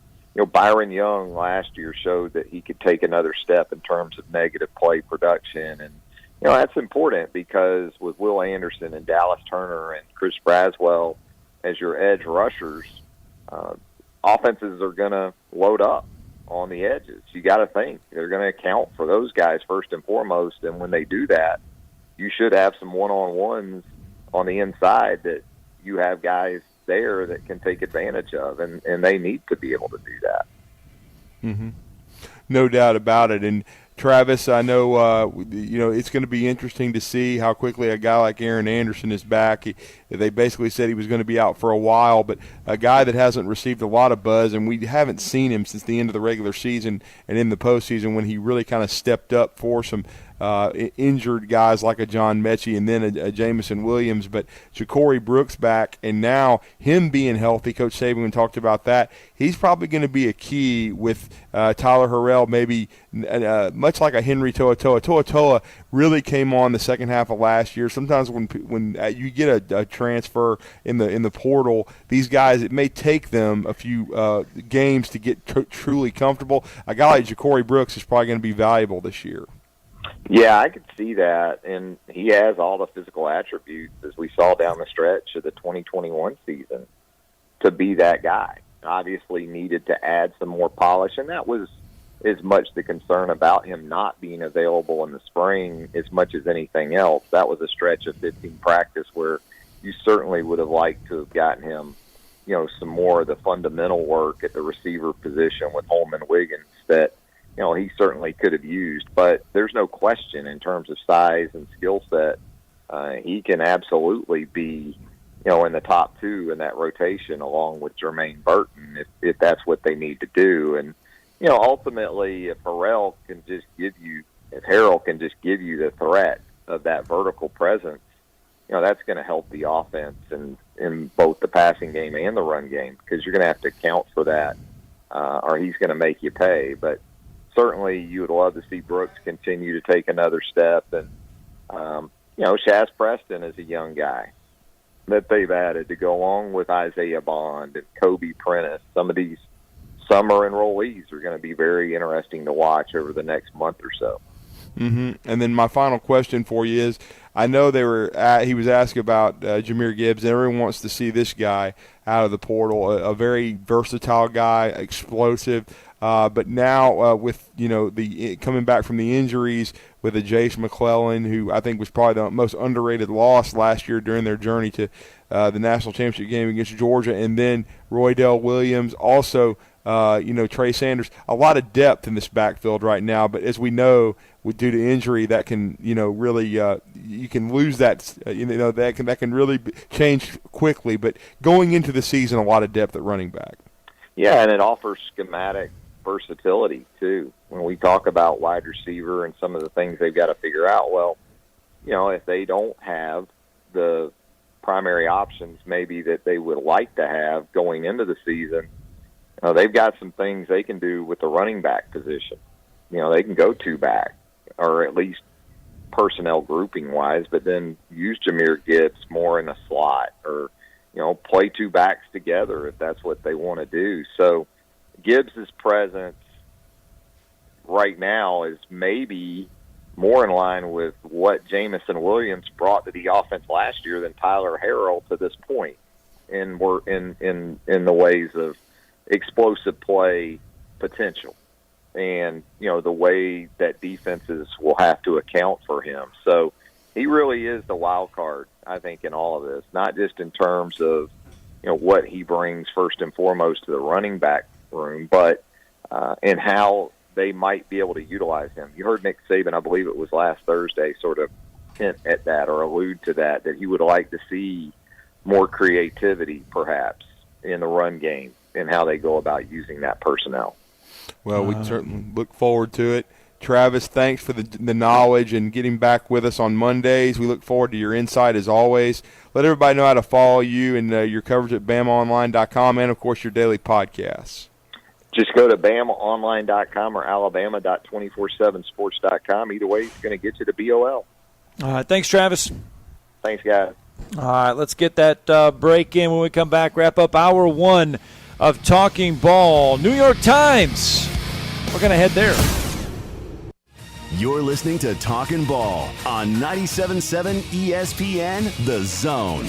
Byron Young last year showed that he could take another step in terms of negative play production. And, that's important because with Will Anderson and Dallas Turner and Chris Braswell as your edge rushers, offenses are going to load up on the edges. You got to think they're going to account for those guys first and foremost. And when they do that, you should have some one-on-ones on the inside that you have guys there that can take advantage of, and they need to be able to do that. Mm-hmm. No doubt about it. And Travis, I know it's going to be interesting to see how quickly a guy like Aaron Anderson is back. They basically said he was going to be out for a while, but a guy that hasn't received a lot of buzz, and we haven't seen him since the end of the regular season and in the postseason when he really kind of stepped up for some injured guys like a John Mechie and then a Jamison Williams. But Ja'Cory Brooks back, and now him being healthy, Coach Saban talked about that. He's probably going to be a key with Tyler Harrell, maybe much like a Henry To'oTo'o. To'oTo'o really came on the second half of last year. Sometimes when you get a transfer in the portal, these guys, it may take them a few games to get truly comfortable. A guy like Ja'Cory Brooks is probably going to be valuable this year. Yeah, I could see that, and he has all the physical attributes, as we saw down the stretch of the 2021 season, to be that guy. Obviously needed to add some more polish, and that was as much the concern about him not being available in the spring as much as anything else. That was a stretch of 15 practice where you certainly would have liked to have gotten him, some more of the fundamental work at the receiver position with Holman Wiggins that, he certainly could have used. But there's no question in terms of size and skill set, he can absolutely be, in the top two in that rotation along with Jermaine Burton if that's what they need to do. And, ultimately if Harrell can just give you the threat of that vertical presence, that's going to help the offense in both the passing game and the run game, because you're going to have to account for that or he's going to make you pay. But certainly you would love to see Brooks continue to take another step. And, Shaz Preston is a young guy that they've added to go along with Isaiah Bond and Kobe Prentice. Some of these summer enrollees are going to be very interesting to watch over the next month or so. Mm-hmm. And then my final question for you is, I know he was asked about Jahmyr Gibbs, and everyone wants to see this guy out of the portal, a very versatile guy, explosive. But now with the coming back from the injuries with a Jace McClellan, who I think was probably the most underrated loss last year during their journey to the national championship game against Georgia, and then Roydell Williams, also Trey Sanders, a lot of depth in this backfield right now. But as we know, due to injury, that can really you can lose that that can really change quickly. But going into the season, a lot of depth at running back. Yeah, and it offers schematic versatility too. When we talk about wide receiver and some of the things they've got to figure out, well, if they don't have the primary options maybe that they would like to have going into the season, they've got some things they can do with the running back position. They can go two back, or at least personnel grouping wise, but then use Jahmyr Gibbs more in a slot, or play two backs together if that's what they want to do. So Gibbs' presence right now is maybe more in line with what Jamison Williams brought to the offense last year than Tyler Harrell to this point, and we're in the ways of explosive play potential, and the way that defenses will have to account for him. So he really is the wild card, I think, in all of this, not just in terms of what he brings first and foremost to the running back room, but in how they might be able to utilize him. You heard Nick Saban, I believe it was last Thursday, sort of hint at that or allude to that he would like to see more creativity perhaps in the run game and how they go about using that personnel. Well, we certainly look forward to it. Travis, thanks for the knowledge and getting back with us on Mondays. We look forward to your insight as always. Let everybody know how to follow you and your coverage at BamaOnline.com and, of course, your daily podcasts. Just go to BamaOnline.com or Alabama.247sports.com. Either way, it's going to get you to BOL. All right, thanks, Travis. Thanks, guys. All right, let's get that break in. When we come back, wrap up hour one of Talking Ball. New York Times. We're going to head there. You're listening to Talkin' Ball on 97.7 ESPN, The Zone.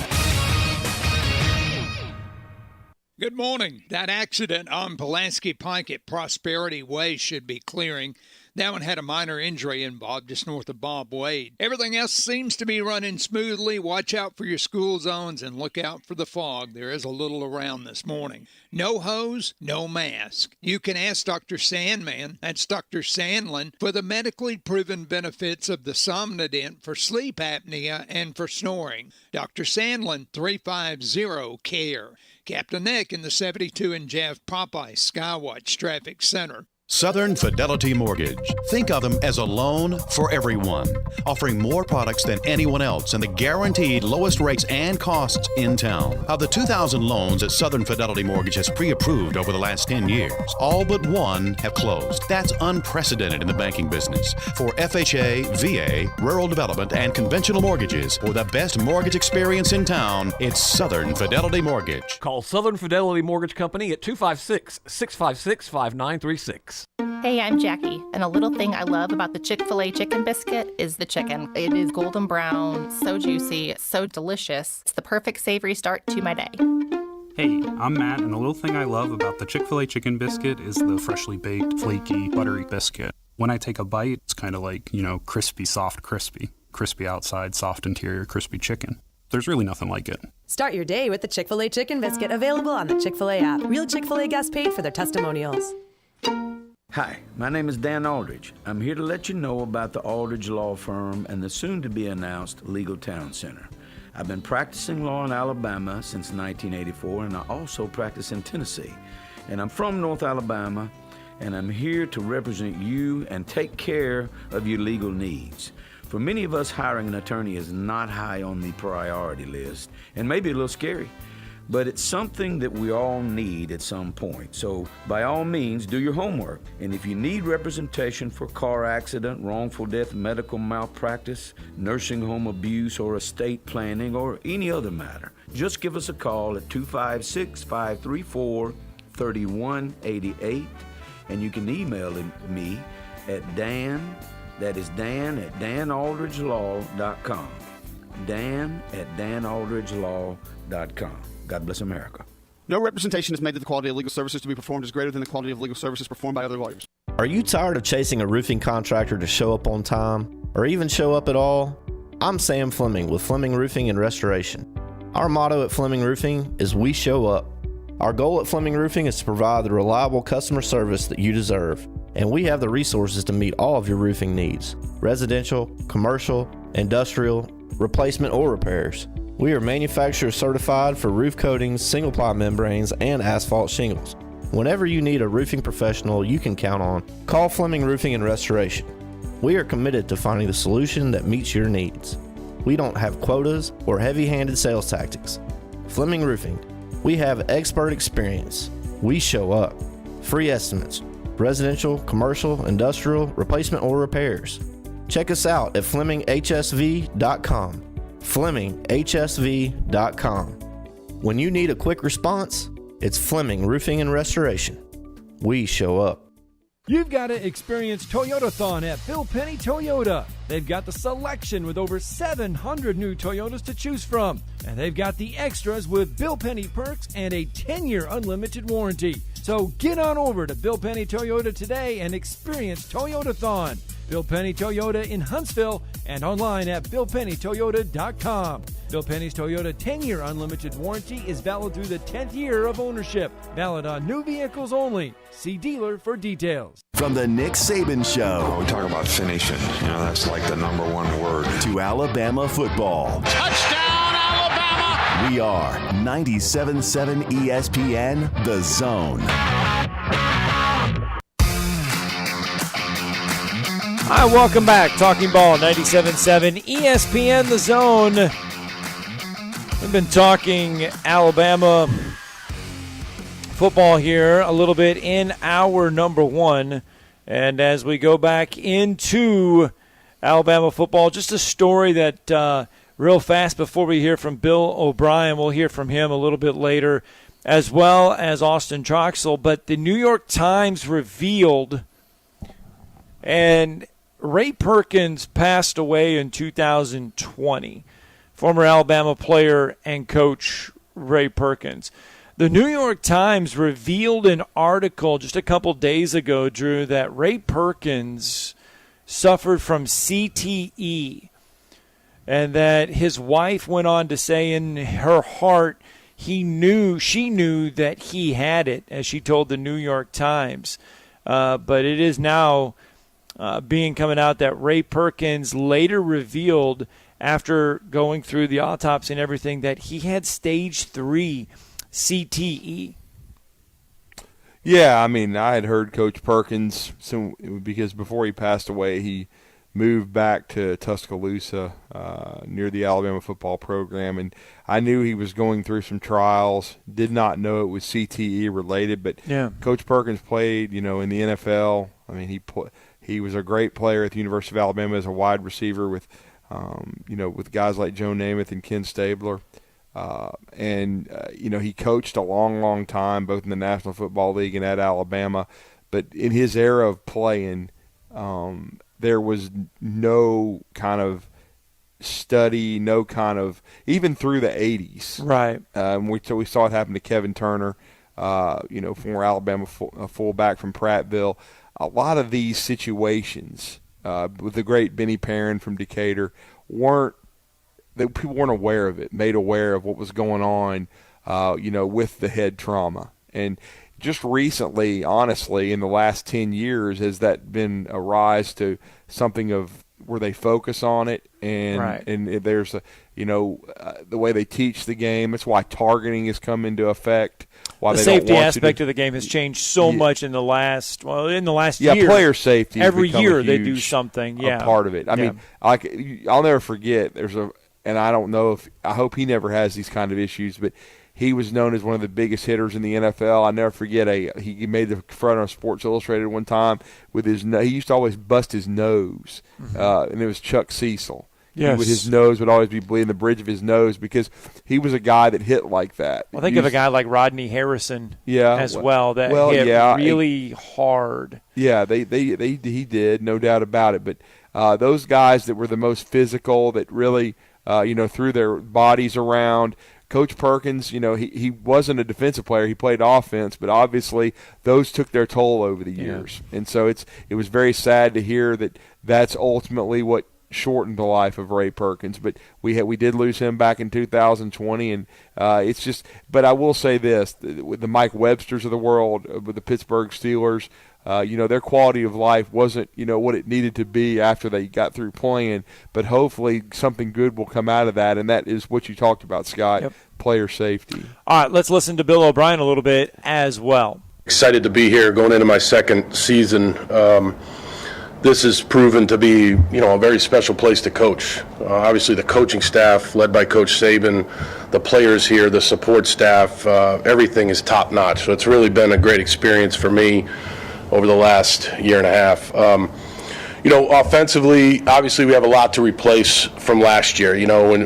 Good morning. That accident on Pulaski Pike at Prosperity Way should be clearing. That one had a minor injury involved just north of Bob Wade. Everything else seems to be running smoothly. Watch out for your school zones and look out for the fog. There is a little around this morning. No hose, no mask. You can ask Dr. Sandman, that's Dr. Sandlin, for the medically proven benefits of the Somnodent for sleep apnea and for snoring. Dr. Sandlin, 350-CARE. Captain Nick in the 72 and Jeff Popeye Skywatch Traffic Center. Southern Fidelity Mortgage. Think of them as a loan for everyone, offering more products than anyone else and the guaranteed lowest rates and costs in town. Of the 2,000 loans that Southern Fidelity Mortgage has pre-approved over the last 10 years, all but one have closed. That's unprecedented in the banking business. For FHA, VA, rural development, and conventional mortgages, for the best mortgage experience in town, it's Southern Fidelity Mortgage. Call Southern Fidelity Mortgage Company at 256-656-5936. Hey, I'm Jackie, and a little thing I love about the Chick-fil-A chicken biscuit is the chicken. It is golden brown, so juicy, so delicious. It's the perfect savory start to my day. Hey, I'm Matt, and the little thing I love about the Chick-fil-A chicken biscuit is the freshly baked, flaky, buttery biscuit. When I take a bite, it's kind of like, crispy, soft, crispy. Crispy outside, soft interior, crispy chicken. There's really nothing like it. Start your day with the Chick-fil-A chicken biscuit, available on the Chick-fil-A app. Real Chick-fil-A guests paid for their testimonials. Hi, my name is Dan Aldridge. I'm here to let you know about the Aldridge Law Firm and the soon-to-be-announced Legal Town Center. I've been practicing law in Alabama since 1984, and I also practice in Tennessee. And I'm from North Alabama, and I'm here to represent you and take care of your legal needs. For many of us, hiring an attorney is not high on the priority list, and maybe a little scary. But it's something that we all need at some point. So by all means, do your homework. And if you need representation for car accident, wrongful death, medical malpractice, nursing home abuse, or estate planning, or any other matter, just give us a call at 256-534-3188. And you can email me at Dan, that is Dan at danaldridgelaw.com. Dan at danaldridgelaw.com. God bless America. No representation is made that the quality of legal services to be performed is greater than the quality of legal services performed by other lawyers. Are you tired of chasing a roofing contractor to show up on time, or even show up at all? I'm Sam Fleming with Fleming Roofing and Restoration. Our motto at Fleming Roofing is we show up. Our goal at Fleming Roofing is to provide the reliable customer service that you deserve, and we have the resources to meet all of your roofing needs: residential, commercial, industrial, replacement, or repairs. We are manufacturer certified for roof coatings, single-ply membranes, and asphalt shingles. Whenever you need a roofing professional you can count on, call Fleming Roofing and Restoration. We are committed to finding the solution that meets your needs. We don't have quotas or heavy-handed sales tactics. Fleming Roofing, we have expert experience. We show up. Free estimates, residential, commercial, industrial, replacement, or repairs. Check us out at FlemingHSV.com. FlemingHSV.com. When you need a quick response, it's Fleming Roofing and Restoration. We show up. You've got to experience Toyotathon at Bill Penny Toyota. They've got the selection with over 700 new Toyotas to choose from. And they've got the extras with Bill Penny perks and a 10-year unlimited warranty. So get on over to Bill Penny Toyota today and experience Toyotathon. Bill Penny Toyota in Huntsville and online at BillPennyToyota.com. Bill Penny's Toyota 10-year unlimited warranty is valid through the 10th year of ownership. Valid on new vehicles only. See dealer for details. From the Nick Saban Show. We talk about finishing. That's like the number one word. To Alabama football. Touchdown, Alabama! We are 97.7 ESPN, The Zone. Hi, welcome back. Talking Ball, 97.7 ESPN The Zone. We've been talking Alabama football here a little bit in hour number one. And as we go back into Alabama football, just a story that real fast before we hear from Bill O'Brien, we'll hear from him a little bit later, as well as Austin Troxell. But the New York Times revealed, and Ray Perkins passed away in 2020, former Alabama player and coach Ray Perkins. The New York Times revealed an article just a couple days ago, Drew, that Ray Perkins suffered from CTE, and that his wife went on to say in her heart she knew that he had it, as she told the New York Times. But it is now coming out that Ray Perkins later revealed, after going through the autopsy and everything, that he had stage 3 CTE. Yeah, I mean, I had heard Coach Perkins, because before he passed away, he moved back to Tuscaloosa near the Alabama football program, and I knew he was going through some trials. Did not know it was CTE related, but yeah. Coach Perkins played, in the NFL. I mean, he was a great player at the University of Alabama as a wide receiver with, with guys like Joe Namath and Ken Stabler. He coached a long, long time, both in the National Football League and at Alabama. But in his era of playing, there was no kind of study, no kind of, even through the 80s. Right. We saw it happen to Kevin Turner, former Alabama fullback from Prattville. A lot of these situations with the great Benny Perrin from Decatur people weren't aware of it, made aware of what was going on, with the head trauma. And just recently, honestly, in the last 10 years, has that been a rise to something of where they focus on it, and right. and there's the way they teach the game. That's why targeting has come into effect. Why the they safety don't want aspect of the game has changed so much in the last year. Yeah, player safety. Every year they do something. Yeah, a part of it. I mean, I'll never forget. And I don't know I hope he never has these kind of issues, but he was known as one of the biggest hitters in the NFL. I'll never forget he made the front of Sports Illustrated one time with his nose. He used to always bust his nose, and it was Chuck Cecil. Yes. His nose would always be bleeding, the bridge of his nose, because he was a guy that hit like that. Well, think of a guy like Rodney Harrison hit really hard. Yeah, he did, no doubt about it. But those guys that were the most physical, that really threw their bodies around. Coach Perkins, he wasn't a defensive player. He played offense, but obviously those took their toll over the years. And so it was very sad to hear that that's ultimately what shortened the life of Ray Perkins. But we did lose him back in 2020, and it's just. But I will say this: with the Mike Websters of the world, with the Pittsburgh Steelers. Their quality of life wasn't, what it needed to be after they got through playing. But hopefully something good will come out of that, and that is what you talked about, Scott, player safety. All right, let's listen to Bill O'Brien a little bit as well. Excited to be here going into my second season. This has proven to be, a very special place to coach. Obviously the coaching staff led by Coach Saban, the players here, the support staff, everything is top notch. So it's really been a great experience for me over the last year and a half. Offensively, obviously we have a lot to replace from last year.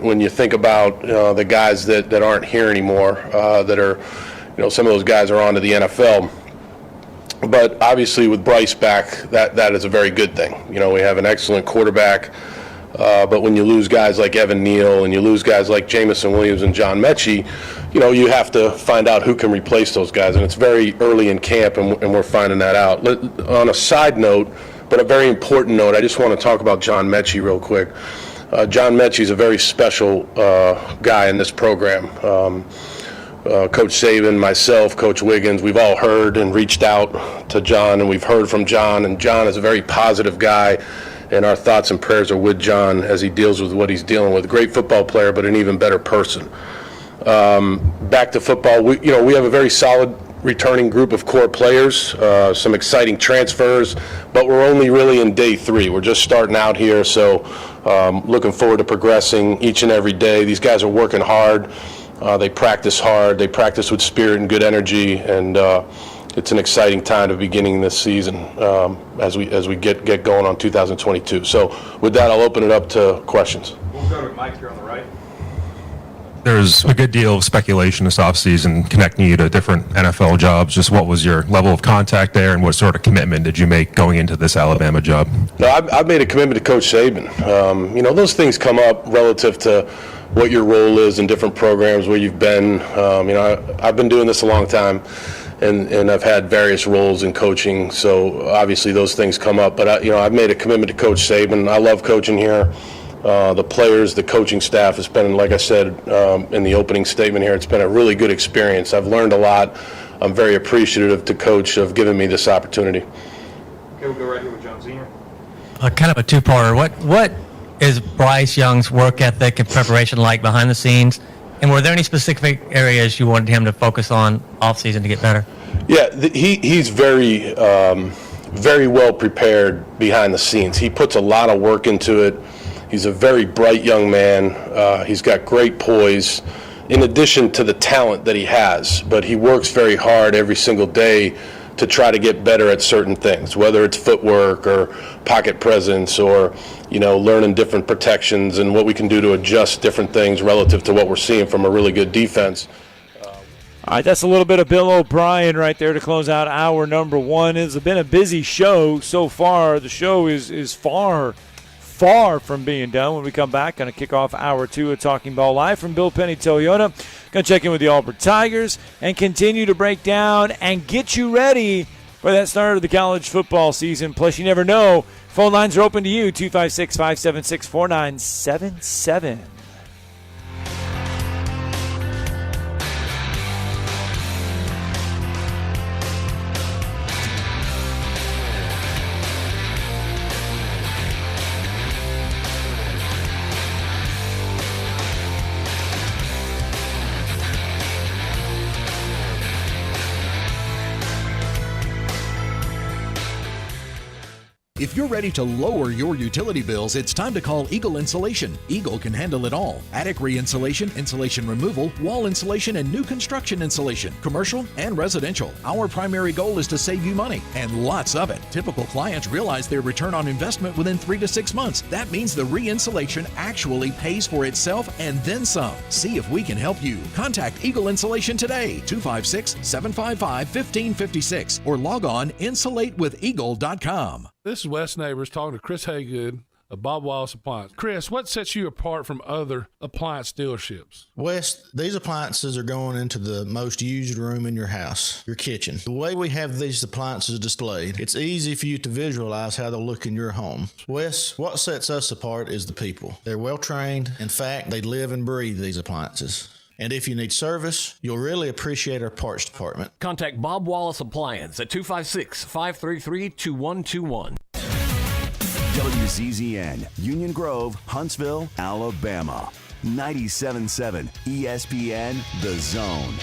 When you think about the guys that aren't here anymore, that are, some of those guys are on to the NFL. But obviously with Bryce back, that is a very good thing. We have an excellent quarterback. But when you lose guys like Evan Neal and you lose guys like Jamison Williams and John Mechie, you have to find out who can replace those guys. And it's very early in camp, and we're finding that out. On a side note, but a very important note, I just want to talk about John Mechie real quick. John Mechie is a very special guy in this program. Coach Saban, myself, Coach Wiggins, we've all heard and reached out to John, and we've heard from John. And John is a very positive guy. And our thoughts and prayers are with John as he deals with what he's dealing with. Great football player, but an even better person. Back to football, we have a very solid returning group of core players, some exciting transfers, but we're only really in day 3. We're just starting out here, so looking forward to progressing each and every day. These guys are working hard. They practice hard. They practice with spirit and good energy, and it's an exciting time to beginning this season as we get going on 2022. So with that, I'll open it up to questions. We'll go to Mike here on the right. There's a good deal of speculation this offseason connecting you to different NFL jobs. Just what was your level of contact there, and what sort of commitment did you make going into this Alabama job? No, I've made a commitment to Coach Saban. Those things come up relative to what your role is in different programs, where you've been. I've been doing this a long time, and I've had various roles in coaching. So obviously those things come up. But I've made a commitment to Coach Saban. I love coaching here. The players, the coaching staff, has been, like I said in the opening statement here, it's been a really good experience. I've learned a lot. I'm very appreciative to Coach of giving me this opportunity. Okay, we'll go right here with John Senior. Kind of a two-parter. What is Bryce Young's work ethic and preparation like behind the scenes? And were there any specific areas you wanted him to focus on off-season to get better? Yeah, he's very, very well prepared behind the scenes. He puts a lot of work into it. He's a very bright young man. He's got great poise, in addition to the talent that he has. But he works very hard every single day to try to get better at certain things, whether it's footwork or pocket presence or, learning different protections and what we can do to adjust different things relative to what we're seeing from a really good defense. All right, that's a little bit of Bill O'Brien right there to close out hour number 1. It's been a busy show so far. The show is far from being done. When we come back, going to kick off hour 2 of Talking Ball Live from Bill Penny Toyota. Going to check in with the Auburn Tigers and continue to break down and get you ready for that start of the college football season. Plus, you never know. Phone lines are open to you, 256-576-4977. If you're ready to lower your utility bills, it's time to call Eagle Insulation. Eagle can handle it all. Attic re-insulation, insulation removal, wall insulation, and new construction insulation, commercial and residential. Our primary goal is to save you money, and lots of it. Typical clients realize their return on investment within 3 to 6 months. That means the re-insulation actually pays for itself and then some. See if we can help you. Contact Eagle Insulation today, 256-755-1556, or log on insulatewitheagle.com. This is Wes Neighbors talking to Chris Haygood of Bob Wallace Appliance. Chris, what sets you apart from other appliance dealerships? Wes, these appliances are going into the most used room in your house, your kitchen. The way we have these appliances displayed, it's easy for you to visualize how they'll look in your home. Wes, what sets us apart is the people. They're well trained. In fact, they live and breathe these appliances. And if you need service, you'll really appreciate our parts department. Contact Bob Wallace Appliance at 256-533-2121. WCZN, Union Grove, Huntsville, Alabama. 97.7 ESPN, The Zone.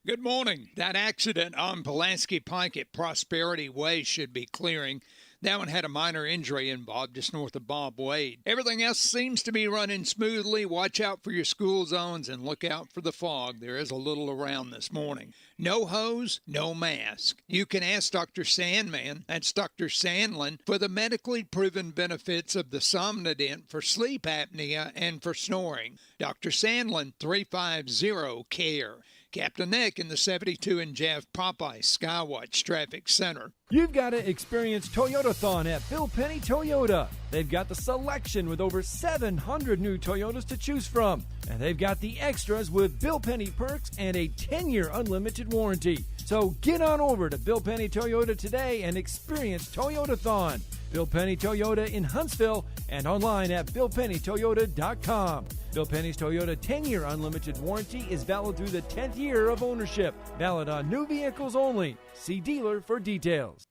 Good morning. That accident on Pulaski Pike at Prosperity Way should be clearing. That one had a minor injury involved just north of Bob Wade. Everything else seems to be running smoothly. Watch out for your school zones and look out for the fog. There is a little around this morning. No hose, no mask. You can ask Dr. Sandman, that's Dr. Sandlin, for the medically proven benefits of the Somnodent for sleep apnea and for snoring. Dr. Sandlin, 350-CARE. Captain Nick in the 72 and Jeff Popeye Skywatch Traffic Center. You've got to experience Toyotathon at Bill Penny Toyota. They've got the selection with over 700 new Toyotas to choose from. And they've got the extras with Bill Penny perks and a 10-year unlimited warranty. So get on over to Bill Penny Toyota today and experience Toyotathon. Bill Penny Toyota in Huntsville and online at BillPennyToyota.com. Bill Penny's Toyota 10-year unlimited warranty is valid through the 10th year of ownership. Valid on new vehicles only. See dealer for details.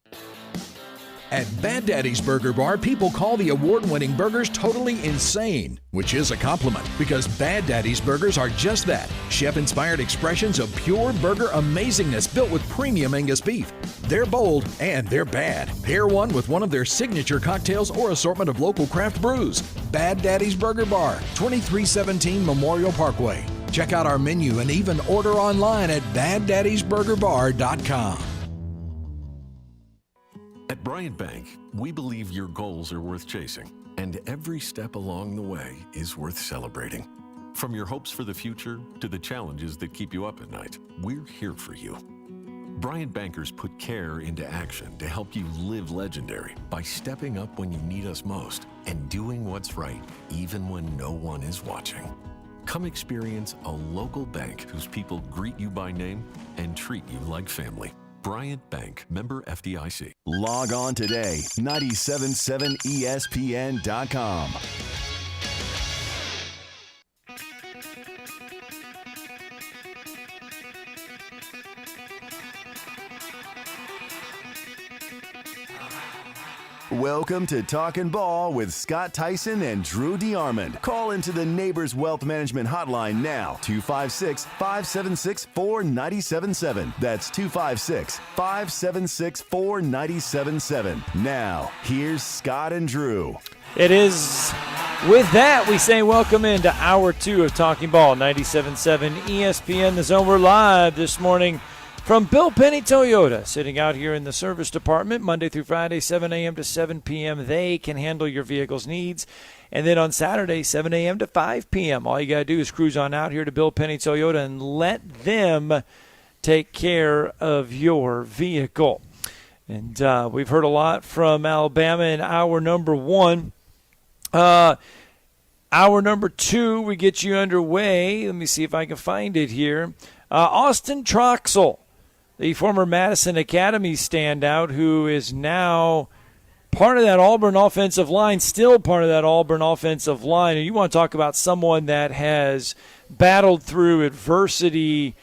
At Bad Daddy's Burger Bar, people call the award-winning burgers totally insane, which is a compliment because Bad Daddy's Burgers are just that, chef-inspired expressions of pure burger amazingness built with premium Angus beef. They're bold and they're bad. Pair one with one of their signature cocktails or assortment of local craft brews. Bad Daddy's Burger Bar, 2317 Memorial Parkway. Check out our menu and even order online at BadDaddy'sBurgerBar.com. At Bryant Bank, we believe your goals are worth chasing, and every step along the way is worth celebrating. From your hopes for the future to the challenges that keep you up at night, we're here for you. Bryant bankers put care into action to help you live legendary by stepping up when you need us most and doing what's right even when no one is watching. Come experience a local bank whose people greet you by name and treat you like family. Bryant Bank, member FDIC. Log on today, 977ESPN.com. Welcome to Talkin' Ball with Scott Tyson and Drew DeArmond. Call into the Neighbors Wealth Management Hotline now, 256-576-4977. That's 256-576-4977. Now, here's Scott and Drew. It is. With that, we say welcome into Hour 2 of Talking Ball, 97.7 ESPN The Zone. We're live this morning from Bill Penny Toyota, sitting out here in the service department Monday through Friday, 7 a.m. to 7 p.m. They can handle your vehicle's needs. And then on Saturday, 7 a.m. to 5 p.m. All you got to do is cruise on out here to Bill Penny Toyota and let them take care of your vehicle. And we've heard a lot from Alabama in hour number 1. Hour number 2, we get you underway. Let me see if I can find it here. Austin Troxell, the former Madison Academy standout, who is now part of that Auburn offensive line, still part of that Auburn offensive line. And you want to talk about someone that has battled through adversity,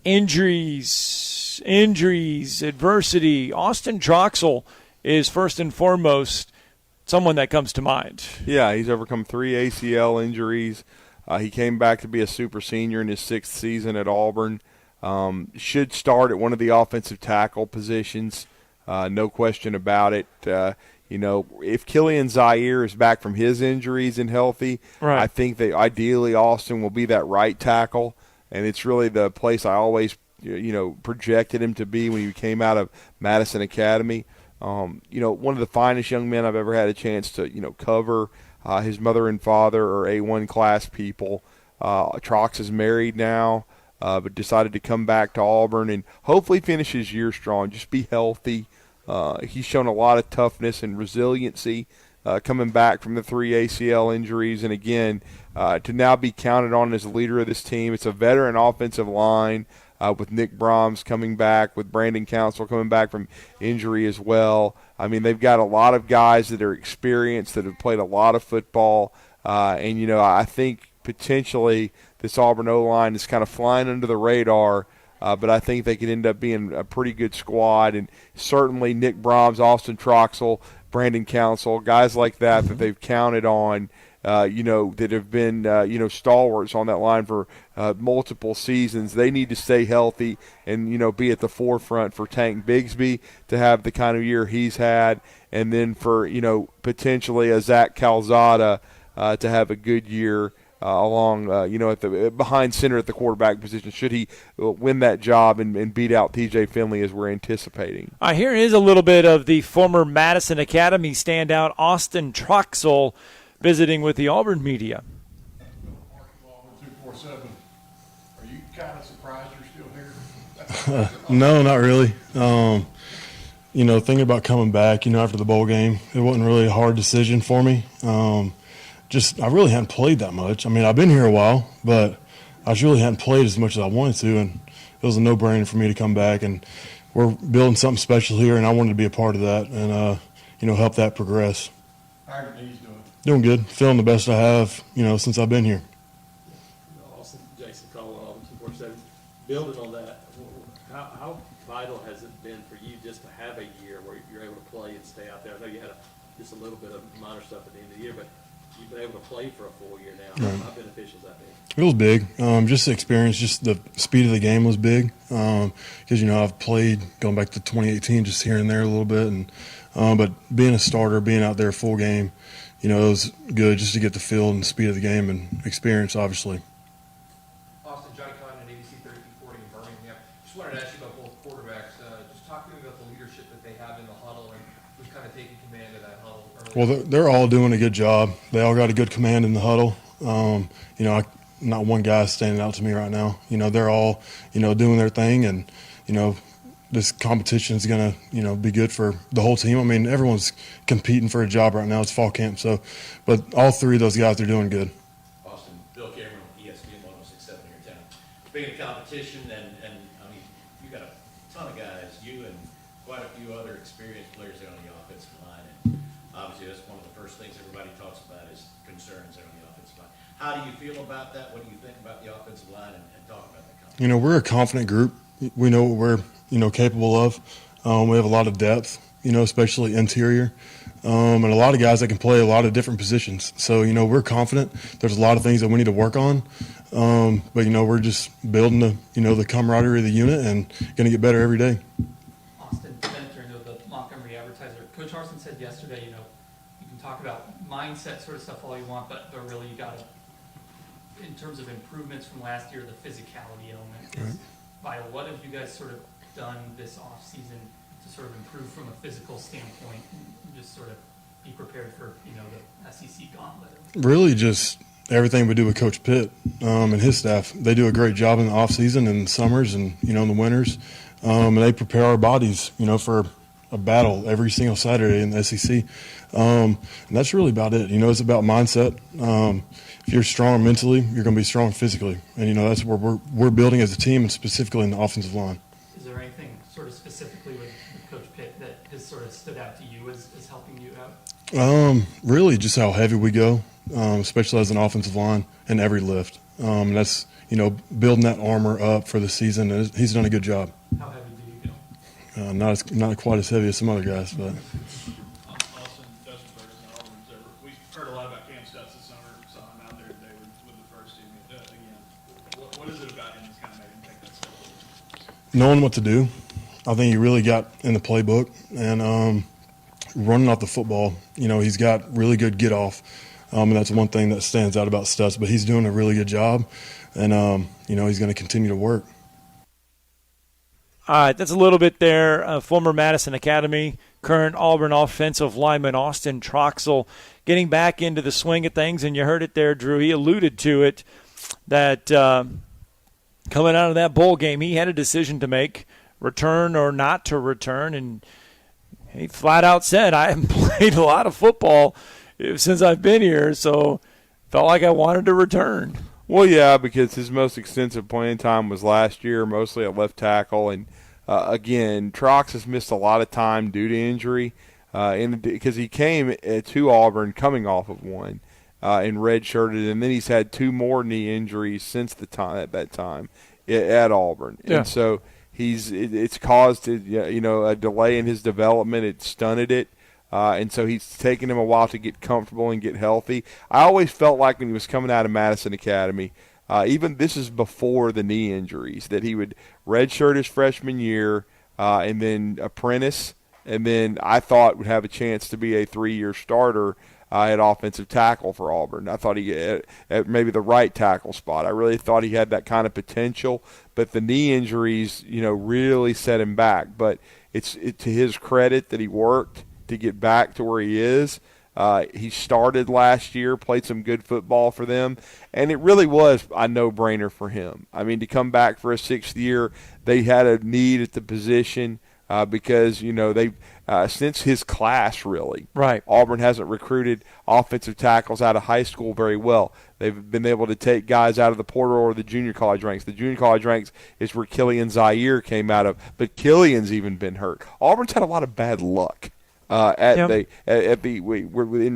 injuries, adversity. Austin Troxell is first and foremost someone that comes to mind. Yeah, he's overcome 3 ACL injuries. He came back to be a super senior in his 6th season at Auburn. Should start at one of the offensive tackle positions, no question about it. If Killian Zaire is back from his injuries and healthy, right, I think that ideally Austin will be that right tackle, and it's really the place I always projected him to be when he came out of Madison Academy. One of the finest young men I've ever had a chance to cover. His mother and father are A1 class people. Trox is married now, but decided to come back to Auburn and hopefully finish his year strong. Just be healthy. He's shown a lot of toughness and resiliency coming back from the 3 ACL injuries. And again, to now be counted on as a leader of this team. It's a veteran offensive line with Nick Brahms coming back, with Brandon Council coming back from injury as well. I mean, they've got a lot of guys that are experienced, that have played a lot of football. And I think potentially this Auburn O-line is kind of flying under the radar, but I think they could end up being a pretty good squad. And certainly Nick Brahms, Austin Troxell, Brandon Council, guys like that they've counted on, that have been, stalwarts on that line for multiple seasons. They need to stay healthy and, be at the forefront for Tank Bigsby to have the kind of year he's had, and then for, potentially a Zach Calzada to have a good year along, at the behind center at the quarterback position, should he win that job and beat out TJ Finley as we're anticipating. Here is a little bit of the former Madison Academy standout Austin Troxell visiting with the Auburn media. 247. Are you kind of surprised you're still here? No, not really. Thinking about coming back, after the bowl game, it wasn't really a hard decision for me. I really hadn't played that much. I mean, I've been here a while, but I really hadn't played as much as I wanted to, and it was a no-brainer for me to come back. And we're building something special here, and I wanted to be a part of that and, help that progress. How are your knees doing? Doing good. Feeling the best I have, since I've been here. Austin, Jason Cole, 247. building on that, how vital has it been for you just to have a year where you're able to play and stay out there? I know you had just a little bit of minor stuff at the end of the year, but you've been able to play for a full year now. Right. How beneficial has that been? It was big. Just the experience, just the speed of the game was big. Because I've played going back to 2018, just here and there a little bit, and but being a starter, being out there full game, it was good just to get the feel and the speed of the game and experience, obviously. Austin, Johnny Conn and ABC 3240 in Birmingham. Just wanted to ask you about both quarterbacks. Just talk to me about the leadership that they have in the huddle and who's kind of taking command of that huddle early. Well, they're all doing a good job. They all got a good command in the huddle. Not one guy standing out to me right now. They're all, doing their thing, and, this competition is going to, be good for the whole team. I mean, everyone's competing for a job right now. It's fall camp, but all three of those guys are doing good. Austin, Bill Cameron, ESPN 106.7 in your town. Speaking of competition, and I mean, you got a ton of guys, you and quite a few other experienced players there on the offensive line, and obviously that's one of the first things everybody talks about is concerns there on the offensive line. How do you feel about that? What do you think about the offensive line, and talk about that competition? We're a confident group. We know what we're, capable of. We have a lot of depth, especially interior, and a lot of guys that can play a lot of different positions. So, we're confident. There's a lot of things that we need to work on, but, we're just building the camaraderie of the unit and going to get better every day. Austin Bennett, the Montgomery Advertiser. Coach Harsin said yesterday, you can talk about mindset sort of stuff all you want, but really you got to, in terms of improvements from last year, the physicality element is vital. What have you guys sort of done this off season to sort of improve from a physical standpoint and just sort of be prepared for the SEC gauntlet? Really, just everything we do with Coach Pitt and his staff. They do a great job in the off season and the summers and in the winters, and they prepare our bodies, for a battle every single Saturday in the SEC. And that's really about it. It's about mindset. If you're strong mentally, you're going to be strong physically, and that's where we're building as a team, and specifically in the offensive line. Is there anything sort of specifically with Coach Pitt that has sort of stood out to you as helping you out? Really, just how heavy we go, especially as an offensive line, and every lift. That's building that armor up for the season. And he's done a good job. How heavy do you go? Not quite as heavy as some other guys, but. We've heard a lot about Cam Stutz this summer. Saw him out there today with the first team again. What is it about him that's kind of made him take that step? Knowing what to do. I think he really got in the playbook and running off the football. He's got really good get off, and that's one thing that stands out about Stutz. But he's doing a really good job, and he's going to continue to work. All right, that's a little bit there. Former Madison Academy, current Auburn offensive lineman Austin Troxell getting back into the swing of things, and you heard it there, Drew. He alluded to it, that coming out of that bowl game, he had a decision to make, return or not to return, and he flat out said, I haven't played a lot of football since I've been here, so felt like I wanted to return. Well, yeah, because his most extensive playing time was last year, mostly at left tackle. And, again, Trox has missed a lot of time due to injury because he came to Auburn coming off of one and redshirted, and then he's had two more knee injuries since at that time at Auburn. Yeah. And so it's caused a delay in his development. It stunted it. And so he's taken him a while to get comfortable and get healthy. I always felt like when he was coming out of Madison Academy, even this is before the knee injuries, that he would redshirt his freshman year and then apprentice, and then I thought would have a chance to be a 3-year starter at offensive tackle for Auburn. I thought he at maybe the right tackle spot. I really thought he had that kind of potential, but the knee injuries, really set him back. But it's to his credit that he worked to get back to where he is. He started last year, played some good football for them, and it really was a no-brainer for him. I mean, to come back for a 6th year, they had a need at the position because, they since his class, really, right, Auburn hasn't recruited offensive tackles out of high school very well. They've been able to take guys out of the portal or the junior college ranks. The junior college ranks is where Killian Zaire came out of, but Killian's even been hurt. Auburn's had a lot of bad luck. In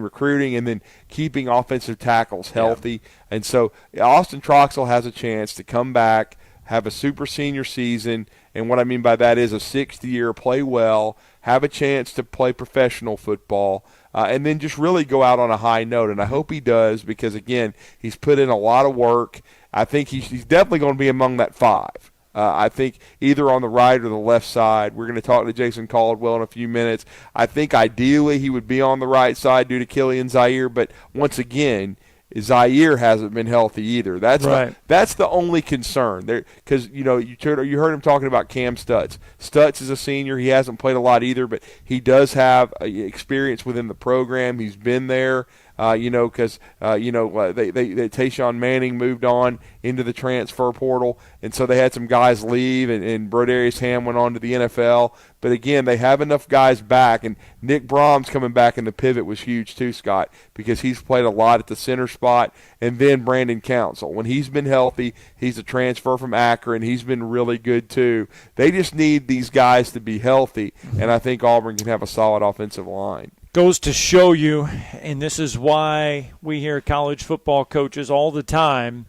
recruiting and then keeping offensive tackles healthy. And so Austin Troxell has a chance to come back, have a super senior season, and what I mean by that is a sixth year, play well, have a chance to play professional football, and then just really go out on a high note. And I hope he does because, again, he's put in a lot of work. I think he's definitely going to be among that 5. I think either on the right or the left side. We're going to talk to Jason Caldwell in a few minutes. I think ideally he would be on the right side due to Killian Zaire, but once again, Zaire hasn't been healthy either. That's right. That's the only concern there, because you heard him talking about Cam Stutz. Stutz is a senior. He hasn't played a lot either, but he does have experience within the program. He's been there. Because Tayshawn Manning moved on into the transfer portal, and so they had some guys leave, and Brodarius Ham went on to the NFL. But again, they have enough guys back, and Nick Brahms coming back in the pivot was huge too, Scott, because he's played a lot at the center spot. And then Brandon Council, when he's been healthy, he's a transfer from Akron. He's been really good too. They just need these guys to be healthy, and I think Auburn can have a solid offensive line. Goes to show you, and this is why we hear college football coaches all the time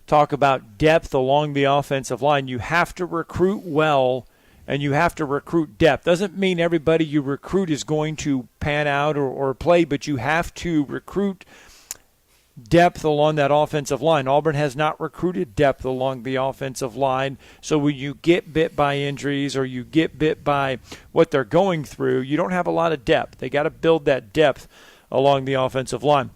talk about depth along the offensive line. You have to recruit well, and you have to recruit depth. Doesn't mean everybody you recruit is going to pan out or play, but you have to recruit depth along that offensive line. Auburn has not recruited depth along the offensive line, so when you get bit by injuries or you get bit by what they're going through, you don't have a lot of depth. They got to build that depth along the offensive line.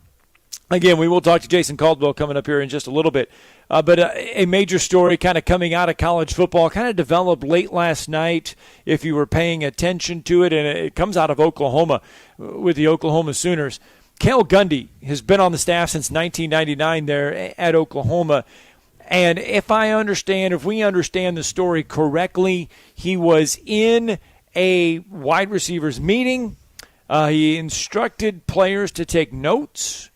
Again, we will talk to Jason Caldwell coming up here in just a little bit. But a major story kind of coming out of college football kind of developed late last night if you were paying attention to it, and it comes out of Oklahoma with the Oklahoma Sooners. Cale Gundy has been on the staff since 1999 there at Oklahoma. And if we understand the story correctly, he was in a wide receivers meeting. He instructed players to take notes,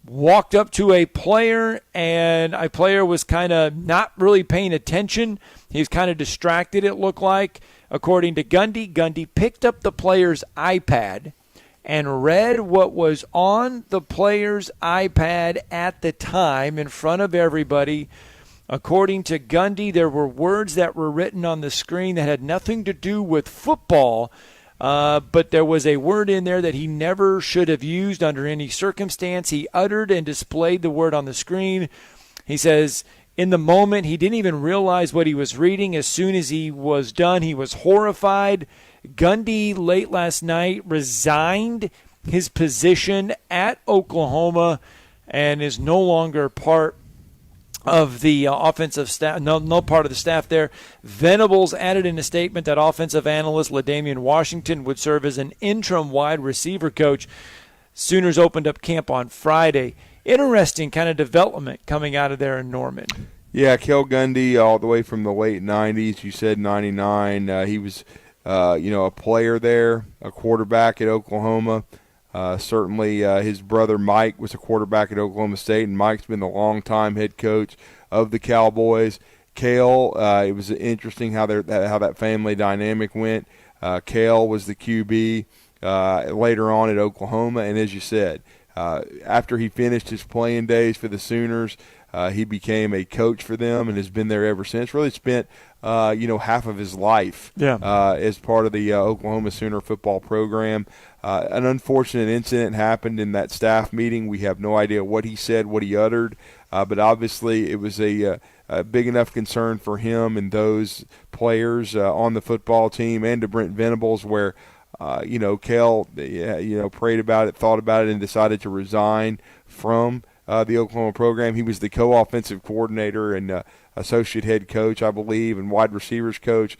walked up to a player, and a player was kind of not really paying attention. He was kind of distracted, it looked like. According to Gundy, Gundy picked up the player's iPad and read what was on the player's iPad at the time in front of everybody. According to Gundy, there were words that were written on the screen that had nothing to do with football, but there was a word in there that he never should have used under any circumstance. He uttered and displayed the word on the screen. He says, in the moment, he didn't even realize what he was reading. As soon as he was done, he was horrified. Gundy, late last night, resigned his position at Oklahoma and is no longer part of the offensive staff, no part of the staff there. Venables added in a statement that offensive analyst LaDamian Washington would serve as an interim wide receiver coach. Sooners opened up camp on Friday. Interesting kind of development coming out of there in Norman. Yeah, Cale Gundy, all the way from the late 90s. You said 99. He was a player there, a quarterback at Oklahoma. Certainly his brother Mike was a quarterback at Oklahoma State, and Mike's been the longtime head coach of the Cowboys. Cale, it was interesting how that family dynamic went. Cale was the QB later on at Oklahoma, and as you said, after he finished his playing days for the Sooners, he became a coach for them and has been there ever since. Really spent half of his life as part of the Oklahoma Sooner football program. An unfortunate incident happened in that staff meeting. We have no idea what he said, what he uttered, but obviously it was a big enough concern for him and those players on the football team and to Brent Venables where Cale prayed about it, thought about it, and decided to resign from the Oklahoma program. He was the co-offensive coordinator and associate head coach, I believe, and wide receivers coach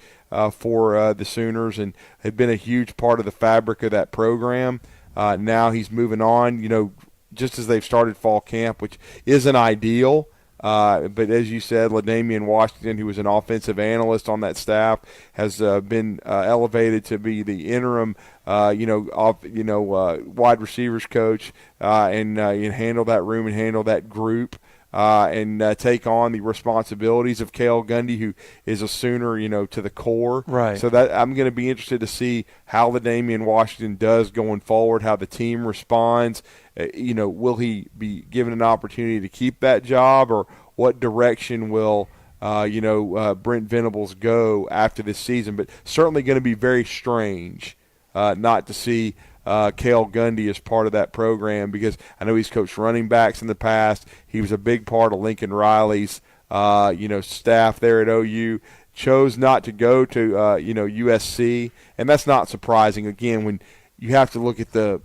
for the Sooners, and had been a huge part of the fabric of that program. Now he's moving on, just as they've started fall camp, which isn't ideal. But as you said, LaDamian Washington, who was an offensive analyst on that staff, has been elevated to be the interim, wide receivers coach, and handle that room and handle that group, and take on the responsibilities of Cale Gundy, who is a Sooner, to the core. Right. So that I'm going to be interested to see how LaDamian Washington does going forward, how the team responds. Will he be given an opportunity to keep that job, what direction will Brent Venables go after this season. But certainly going to be very strange not to see Cale Gundy as part of that program, because I know he's coached running backs in the past. He was a big part of Lincoln Riley's staff there at OU. Chose not to go to USC, and that's not surprising. Again, when you have to look at the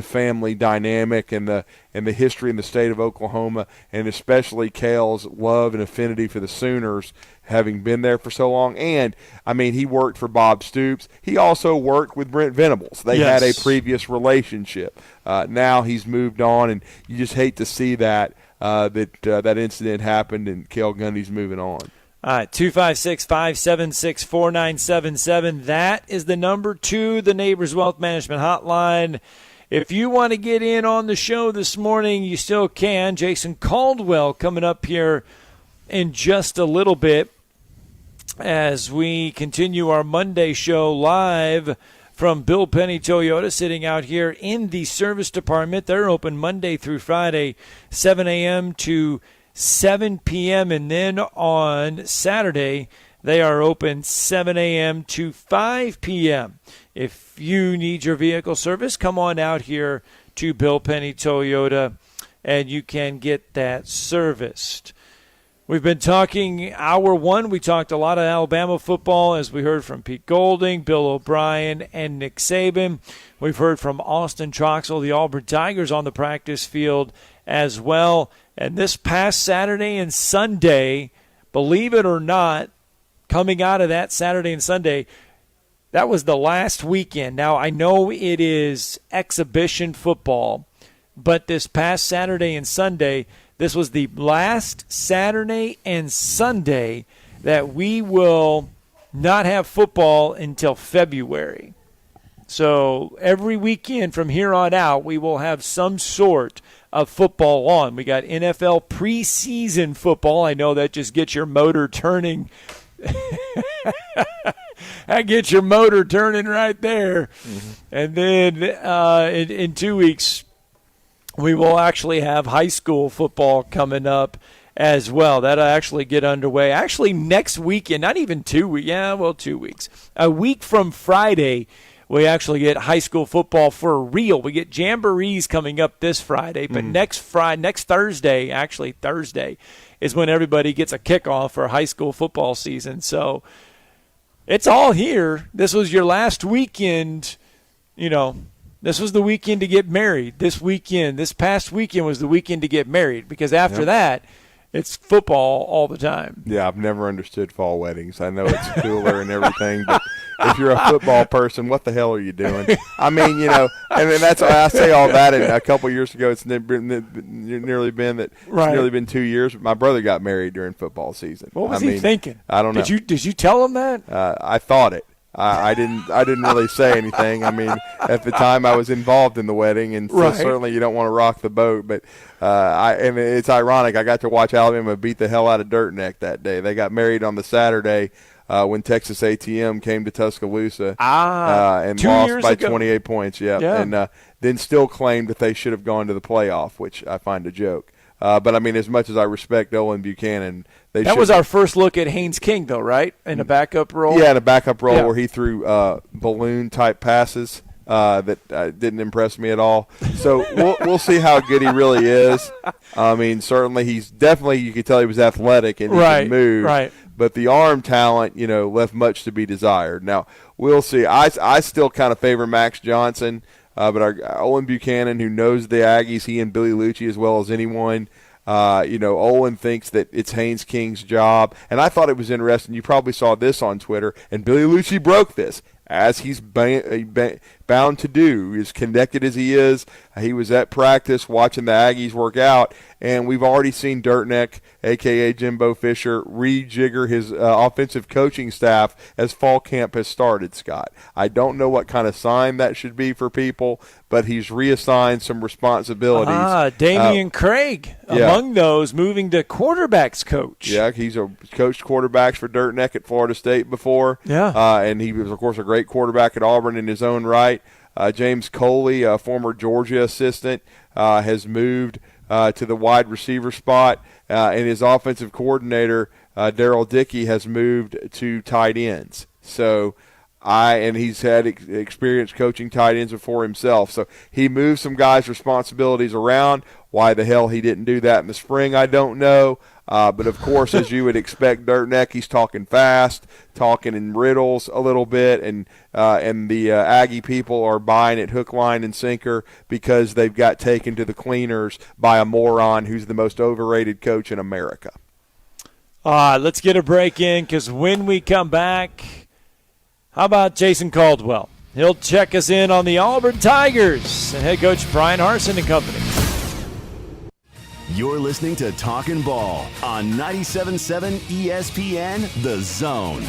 family dynamic and the history in the state of Oklahoma, and especially Cale's love and affinity for the Sooners, having been there for so long. And I mean, he worked for Bob Stoops. He also worked with Brent Venables. They had a previous relationship. Now he's moved on, and you just hate to see that incident happened, and Cale Gundy's moving on. All right, 256-576-4977. That is the number to the Neighbors Wealth Management Hotline. If you want to get in on the show this morning, you still can. Jason Caldwell coming up here in just a little bit as we continue our Monday show live from Bill Penny Toyota, sitting out here in the service department. They're open Monday through Friday, 7 a.m. to 7 p.m. And then on Saturday, they are open 7 a.m. to 5 p.m. If you need your vehicle service, come on out here to Bill Penny Toyota, and you can get that serviced. We've been talking hour one. We talked a lot of Alabama football, as we heard from Pete Golding, Bill O'Brien, and Nick Saban. We've heard from Austin Troxell, the Auburn Tigers, on the practice field as well. And this past Saturday and Sunday, believe it or not, coming out of that Saturday and Sunday, that was the last weekend. Now, I know it is exhibition football, but this past Saturday and Sunday, this was the last Saturday and Sunday that we will not have football until February. So every weekend from here on out, we will have some sort of football on. We got NFL preseason football. I know that just gets your motor turning. That gets your motor turning right there. Mm-hmm. And then in 2 weeks, we will actually have high school football coming up as well. That'll actually get underway. Actually, next weekend, not even 2 weeks. Yeah, well, 2 weeks. A week from Friday, we actually get high school football for real. We get jamborees coming up this Friday, but next Thursday, actually Thursday, is when everybody gets a kickoff for high school football season. So it's all here. This was your last weekend, This was the weekend to get married. This past weekend was the weekend to get married, because after that, it's football all the time. Yeah, I've never understood fall weddings. I know it's cooler and everything, but if you're a football person, what the hell are you doing? I mean, and that's why I say all that. And a couple years ago, it's nearly been 2 years. My brother got married during football season. What was he thinking? I don't know. Did you tell him that? I thought it. I didn't really say anything. I mean, at the time I was involved in the wedding, and so certainly you don't want to rock the boat. But and it's ironic. I got to watch Alabama beat the hell out of Dirt Neck that day. They got married on the Saturday when Texas A&M came to Tuscaloosa and lost by 28 points. Yeah. And then still claimed that they should have gone to the playoff, which I find a joke. But, I mean, as much as I respect Owen Buchanan, that was our first look at Haynes King, though, right? In a backup role? Yeah, in a backup role where he threw balloon-type passes that didn't impress me at all. So we'll see how good he really is. I mean, certainly he's definitely, you could tell he was athletic and he could move. Right. But the arm talent, left much to be desired. Now, we'll see. I still kind of favor Max Johnson. But our Owen Buchanan, who knows the Aggies, he and Billy Lucci as well as anyone, Owen thinks that it's Haynes King's job. And I thought it was interesting. You probably saw this on Twitter, and Billy Lucci broke this, as he's bound to do, as connected as he is. He was at practice watching the Aggies work out, and we've already seen Dirtneck, a.k.a. Jimbo Fisher, rejigger his offensive coaching staff as fall camp has started, Scott. I don't know what kind of sign that should be for people, but he's reassigned some responsibilities. Damian Craig, among those, moving to quarterbacks coach. Yeah, he's coached quarterbacks for Dirtneck at Florida State before. Yeah. And he was, of course, a great quarterback at Auburn in his own right. James Coley, a former Georgia assistant, has moved to the wide receiver spot, and his offensive coordinator, Darryl Dickey, has moved to tight ends. So and he's had experience coaching tight ends before himself. So he moved some guys' responsibilities around. Why the hell he didn't do that in the spring, I don't know. But, of course, as you would expect, Dirt Neck, he's talking fast, talking in riddles a little bit, and the Aggie people are buying it hook, line, and sinker because they've got taken to the cleaners by a moron who's the most overrated coach in America. Let's get a break in, because when we come back, how about Jason Caldwell? He'll check us in on the Auburn Tigers and head coach Brian Harsin and company. You're listening to Talkin' Ball on 97.7 ESPN, The Zone.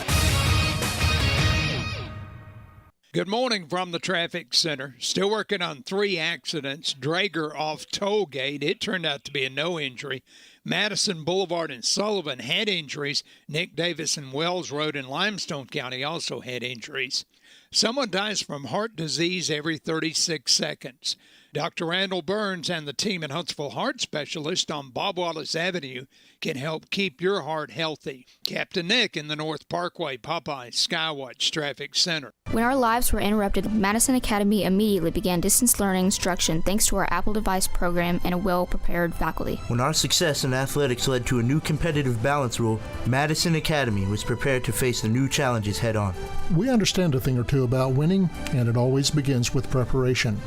Good morning from the traffic center. Still working on 3 accidents. Drager off toll gate. It turned out to be a no injury. Madison Boulevard and Sullivan had injuries. Nick Davis and Wells Road in Limestone County also had injuries. Someone dies from heart disease every 36 seconds. Dr. Randall Burns and the team at Huntsville Heart Specialist on Bob Wallace Avenue can help keep your heart healthy. Captain Nick in the North Parkway Popeye Skywatch Traffic Center. When our lives were interrupted, Madison Academy immediately began distance learning instruction thanks to our Apple device program and a well-prepared faculty. When our success in athletics led to a new competitive balance rule, Madison Academy was prepared to face the new challenges head-on. We understand a thing or two about winning, and it always begins with preparation.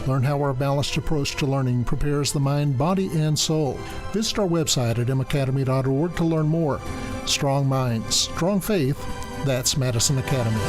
Learn how our balanced approach to learning prepares the mind, body, and soul. Visit our website at macademy.org to learn more. Strong minds, strong faith, that's Madison Academy.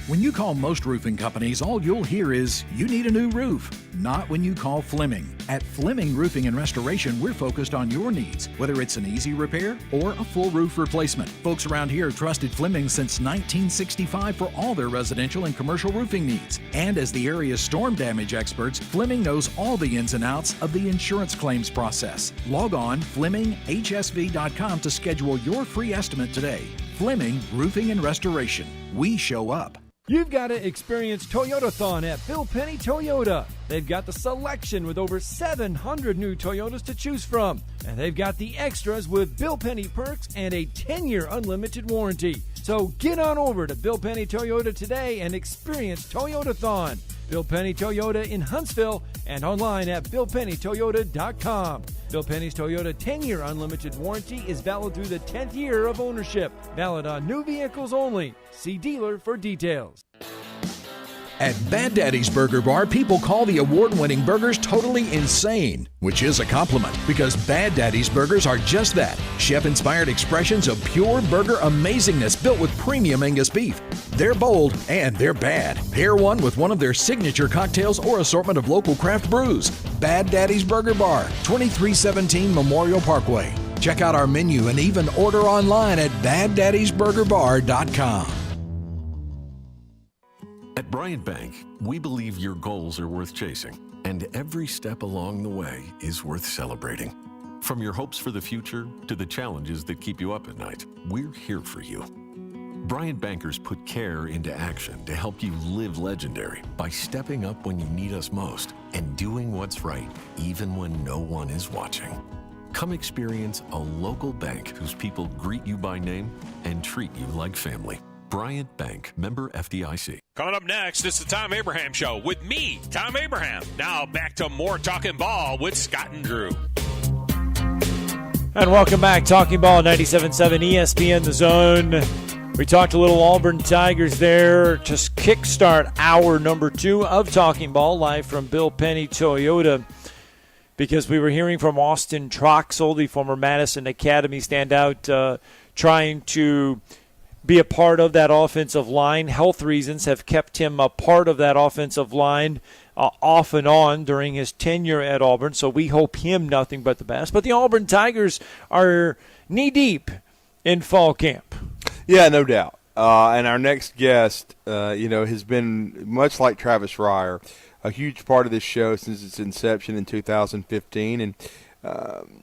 When you call most roofing companies, all you'll hear is, you need a new roof. Not when you call Fleming. At Fleming Roofing and Restoration, we're focused on your needs, whether it's an easy repair or a full roof replacement. Folks around here have trusted Fleming since 1965 for all their residential and commercial roofing needs. And as the area's storm damage experts, Fleming knows all the ins and outs of the insurance claims process. Log on FlemingHSV.com to schedule your free estimate today. Fleming Roofing and Restoration. We show up. You've got to experience Toyotathon at Bill Penny Toyota. They've got the selection with over 700 new Toyotas to choose from. And they've got the extras with Bill Penny perks and a 10-year unlimited warranty. So get on over to Bill Penny Toyota today and experience Toyotathon. Bill Penny Toyota in Huntsville and online at BillPennyToyota.com. Bill Penny's Toyota 10-year unlimited warranty is valid through the 10th year of ownership. Valid on new vehicles only. See dealer for details. At Bad Daddy's Burger Bar, people call the award-winning burgers totally insane, which is a compliment because Bad Daddy's burgers are just that, chef-inspired expressions of pure burger amazingness built with premium Angus beef. They're bold and they're bad. Pair one with one of their signature cocktails or assortment of local craft brews. Bad Daddy's Burger Bar, 2317 Memorial Parkway. Check out our menu and even order online at BadDaddy'sBurgerBar.com. At Bryant Bank, we believe your goals are worth chasing, and every step along the way is worth celebrating. From your hopes for the future to the challenges that keep you up at night, we're here for you. Bryant bankers put care into action to help you live legendary by stepping up when you need us most and doing what's right even when no one is watching. Come experience a local bank whose people greet you by name and treat you like family. Bryant Bank, member FDIC. Coming up next, it's the Tom Abraham Show with me, Tom Abraham. Now back to more Talking Ball with Scott and Drew. And welcome back. Talking Ball 97.7 ESPN The Zone. We talked a little Auburn Tigers there. Just kickstart hour number 2 of Talking Ball live from Bill Penny Toyota. Because we were hearing from Austin Troxel, the former Madison Academy standout, trying to be a part of that offensive line. Health reasons have kept him a part of that offensive line off and on during his tenure at Auburn, so we hope him nothing but the best. But the Auburn Tigers are knee-deep in fall camp. Yeah, no doubt. And our next guest, has been, much like Travis Reier, a huge part of this show since its inception in 2015. And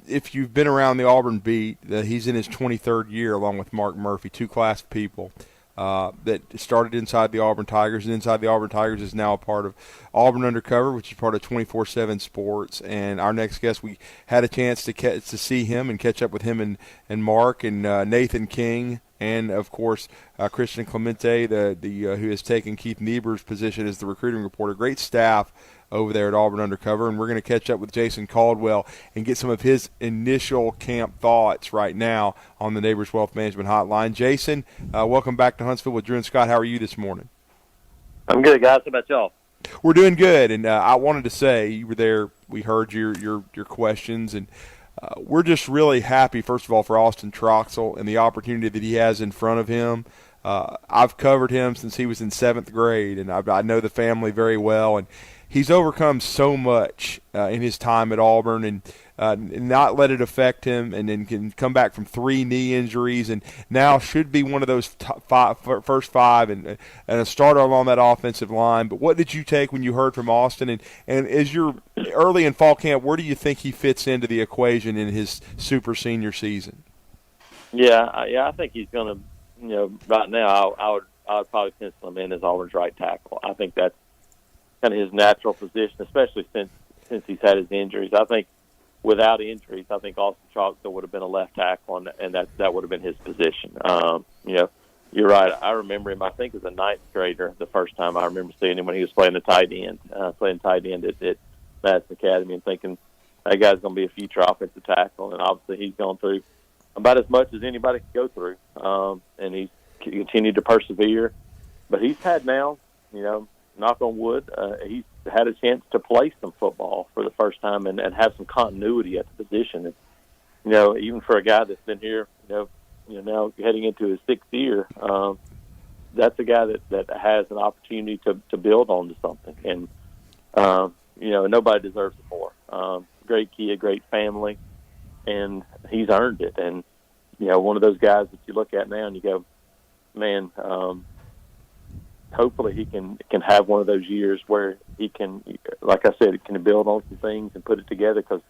if you've been around the Auburn beat, he's in his 23rd year along with Mark Murphy, two class people. that started inside the Auburn Tigers, and inside the Auburn Tigers is now a part of Auburn Undercover, which is part of 24/7 Sports. And our next guest, we had a chance to see him and catch up with him and Mark and Nathan King, and of course Christian Clemente, who has taken Keith Niebuhr's position as the recruiting reporter. Great staff over there at Auburn Undercover, and we're going to catch up with Jason Caldwell and get some of his initial camp thoughts right now on the Neighbors Wealth Management Hotline. Jason, welcome back to Huntsville with Drew and Scott. How are you this morning? I'm good, guys. How about y'all? We're doing good, and I wanted to say you were there. We heard your questions, and we're just really happy, first of all, for Austin Troxell and the opportunity that he has in front of him. I've covered him since he was in 7th grade, and I know the family very well, and he's overcome so much in his time at Auburn, and not let it affect him, and then can come back from 3 knee injuries, and now should be one of those first 5 and a starter along that offensive line. But what did you take when you heard from Austin? And as you're early in fall camp, where do you think he fits into the equation in his super senior season? Yeah, I think he's going to, right now I would probably pencil him in as Auburn's right tackle. I think that's kind of his natural position, especially since he's had his injuries. I think without injuries, I think Austin Troxell would have been a left tackle, and that would have been his position. You're right. I remember him, I think, as a 9th grader the first time I remember seeing him when he was playing the tight end, at Madison Academy, and thinking that guy's going to be a future offensive tackle. And obviously he's gone through about as much as anybody can go through, and he's continued to persevere. But he's had now, knock on wood, he's had a chance to play some football for the first time and have some continuity at the position. And, even for a guy that's been here, now heading into his 6th year, that's a guy that has an opportunity to build on to something. And, nobody deserves it more. Great kid, great family, and he's earned it. And, one of those guys that you look at now and you go, man, hopefully he can have one of those years where he can, like I said, can build on some things and put it together, because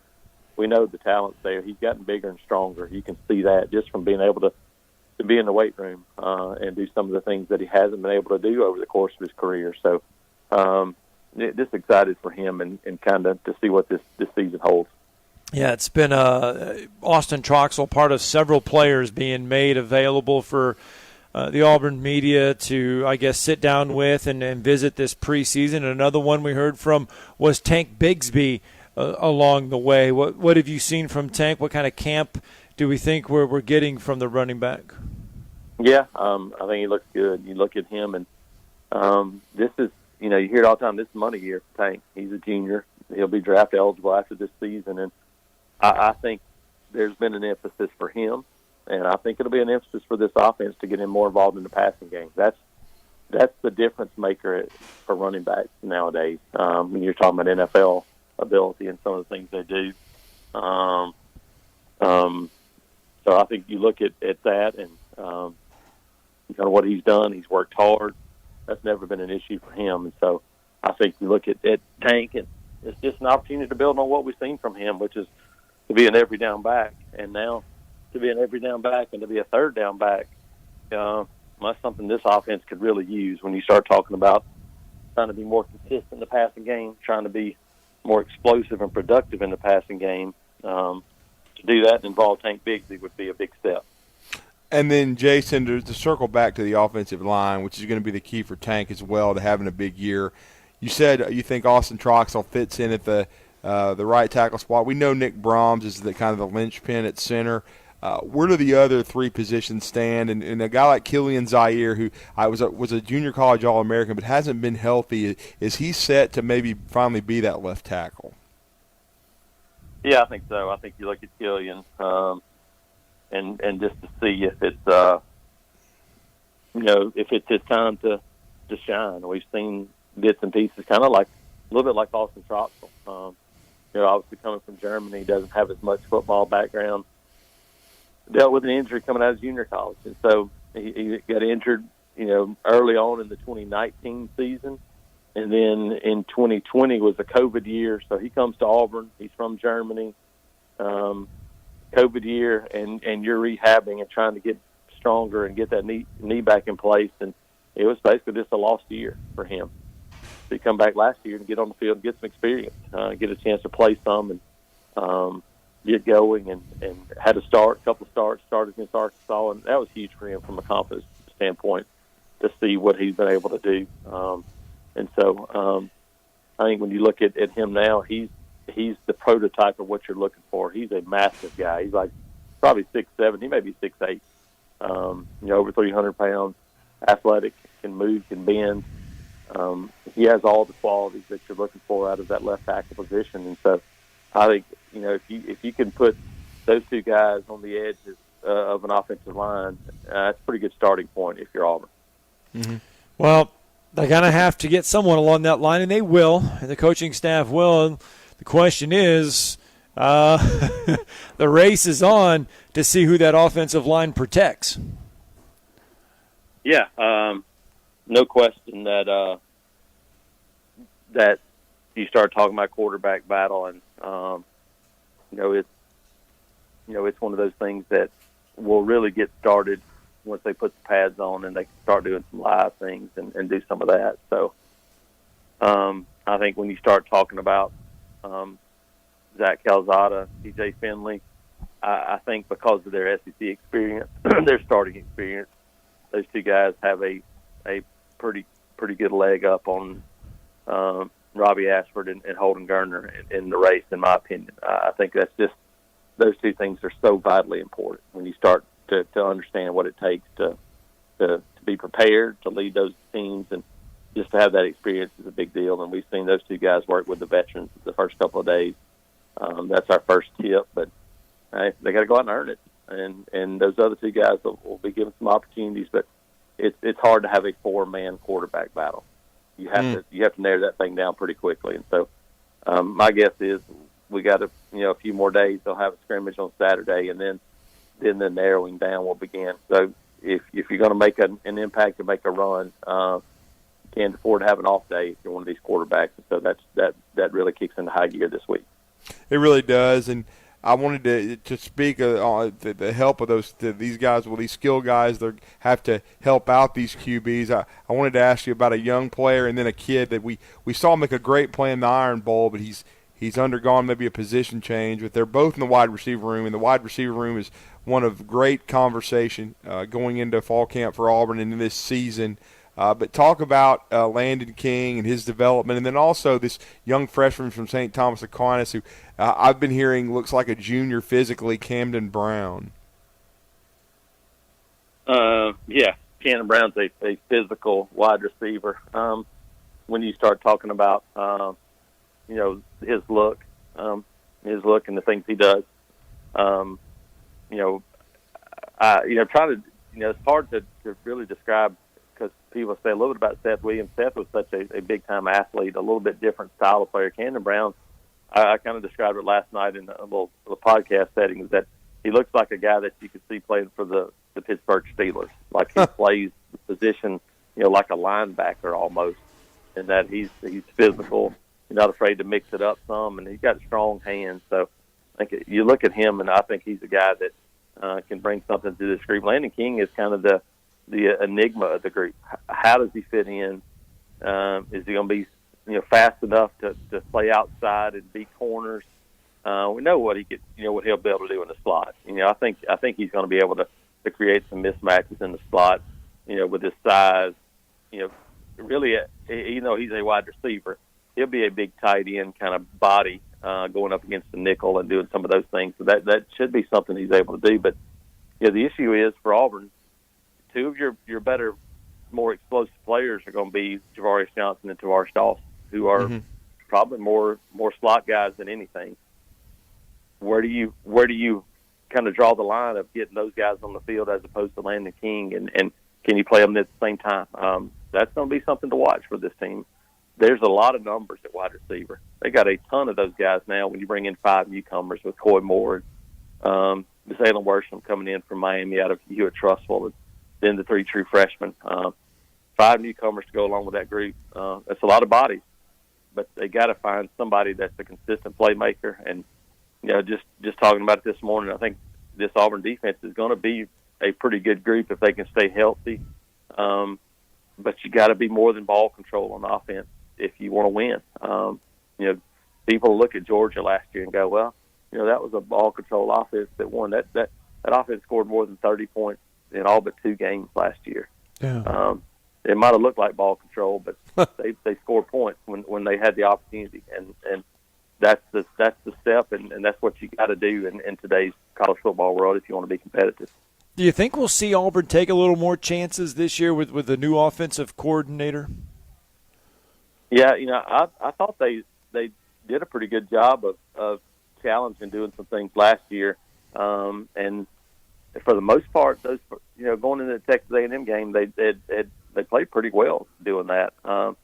we know the talent's there. He's gotten bigger and stronger. You can see that just from being able to be in the weight room and do some of the things that he hasn't been able to do over the course of his career. So just excited for him and kind of to see what this season holds. Yeah, it's been Austin Troxell, part of several players being made available for the Auburn media to, I guess, sit down with and visit this preseason. And another one we heard from was Tank Bigsby along the way. What have you seen from Tank? What kind of camp do we think we're getting from the running back? Yeah, I think he looks good. You look at him, and this is, you hear it all the time, this is money year for Tank. He's a junior. He'll be draft eligible after this season, and I think there's been an emphasis for him. And I think it'll be an emphasis for this offense to get him more involved in the passing game. That's the difference maker for running backs nowadays. When you're talking about NFL ability and some of the things they do. So I think you look at that and kind of what he's done. He's worked hard. That's never been an issue for him. And so I think you look at Tank, and it's just an opportunity to build on what we've seen from him, which is to be an every down back. And now, to be an every down back and to be a third down back, that's something this offense could really use when you start talking about trying to be more consistent in the passing game, trying to be more explosive and productive in the passing game. To do that and involve Tank Bigsby would be a big step. And then, Jason, to circle back to the offensive line, which is going to be the key for Tank as well, to having a big year. You said you think Austin Troxell fits in at the right tackle spot. We know Nick Brahms is the kind of the linchpin at center. Where do the other 3 positions stand? And a guy like Killian Zaire, who was a junior college All-American but hasn't been healthy, is he set to maybe finally be that left tackle? Yeah, I think so. I think you look at Killian and just to see if it's if it's his time to shine. We've seen bits and pieces, kind of like a little bit like Austin Troxell. Obviously coming from Germany, he doesn't have as much football background. Dealt with an injury coming out of junior college, and so he got injured, early on in the 2019 season, and then in 2020 was a COVID year. So he comes to Auburn. He's from Germany. COVID year, and you're rehabbing and trying to get stronger and get that knee back in place. And it was basically just a lost year for him. So he come back last year and get on the field and get some experience, get a chance to play some and get going, and had a couple of starts, started against Arkansas, and that was huge for him from a confidence standpoint to see what he's been able to do. And so I think when you look at him now, he's the prototype of what you're looking for. He's a massive guy. He's like probably 6'7". He may be 6'8". Over 300 pounds, athletic, can move, can bend. He has all the qualities that you're looking for out of that left tackle position. And so I think, if you can put those two guys on the edges of an offensive line, that's a pretty good starting point if you're Auburn. Mm-hmm. Well, they're going to have to get someone along that line, and they will. And the coaching staff will. And the question is, the race is on to see who that offensive line protects. Yeah, no question that you start talking about quarterback battle, and it's one of those things that will really get started once they put the pads on and they can start doing some live things and do some of that. So I think when you start talking about Zach Calzada, TJ Finley, I think because of their SEC experience, their starting experience, those two guys have a pretty good leg up on Robbie Ashford and Holden Gardner in the race, in my opinion. I think that's just, those two things are so vitally important when you start to understand what it takes to be prepared, to lead those teams, and just to have that experience is a big deal. And we've seen those two guys work with the veterans the first couple of days. That's our first tip, but they got to go out and earn it. And those other two guys will be given some opportunities, but it's hard to have a 4-man quarterback battle. You have to narrow that thing down pretty quickly. And so my guess is we got a few more days. They'll have a scrimmage on Saturday, and then the narrowing down will begin. So if you're going to make an impact and make a run, you can't afford to have an off day if you're one of these quarterbacks. And so that really kicks into high gear this week. It really does, and I wanted to speak on the help of these guys. Well, these skilled guys, they have to help out these QBs. I wanted to ask you about a young player and then a kid that we saw make a great play in the Iron Bowl, but he's undergone maybe a position change. But they're both in the wide receiver room, and the wide receiver room is one of great conversation going into fall camp for Auburn in this season. But talk about Landon King and his development, and then also this young freshman from St. Thomas Aquinas who I've been hearing looks like a junior physically, Camden Brown. Yeah, Camden Brown's a physical wide receiver. When you start talking about his look and the things he does, it's hard to really describe, because people say a little bit about Seth Williams. Seth was such a big-time athlete, a little bit different style of player. Camden Brown, I kind of described it last night in a little podcast setting, is that he looks like a guy that you could see playing for the Pittsburgh Steelers. Like he plays the position, like a linebacker almost, and that he's physical, he's not afraid to mix it up some, and he's got strong hands. So I think you look at him, and I think he's a guy that can bring something to this group. Landon King is kind of the enigma of the group. How does he fit in? Is he going to be fast enough to play outside and beat corners? We know what he could, what he'll be able to do in the slot. I think he's going to be able to create some mismatches in the slot. With his size. Really, even though he's a wide receiver, he'll be a big tight end kind of body going up against the nickel and doing some of those things. So that should be something he's able to do. But the issue is for Auburn, two of your better, more explosive players are going to be Javarius Johnson and Tavares Dawson, who are probably more slot guys than anything. Where do you kind of draw the line of getting those guys on the field as opposed to Landon King, and can you play them at the same time? That's going to be something to watch for this team. There's a lot of numbers at wide receiver. They got a ton of those guys now when you bring in 5 newcomers with Coy Moore, Salem Worsham coming in from Miami out of Hewitt Trustful, and then the 3 true freshmen. 5 newcomers to go along with that group. That's a lot of bodies, but they got to find somebody that's a consistent playmaker. And just talking about it this morning, I think this Auburn defense is going to be a pretty good group if they can stay healthy. But you got to be more than ball control on offense if you want to win. People look at Georgia last year and go, well, that was a ball control offense that won. That offense scored more than 30 points in all but 2 games last year. Yeah. It might have looked like ball control, but they scored points when they had the opportunity, and that's the step, and that's what you got to do in today's college football world if you want to be competitive. Do you think we'll see Auburn take a little more chances this year with the new offensive coordinator? Yeah, I thought they did a pretty good job of challenging doing some things last year, and for the most part, those going into the Texas A&M game, they played pretty well doing that, and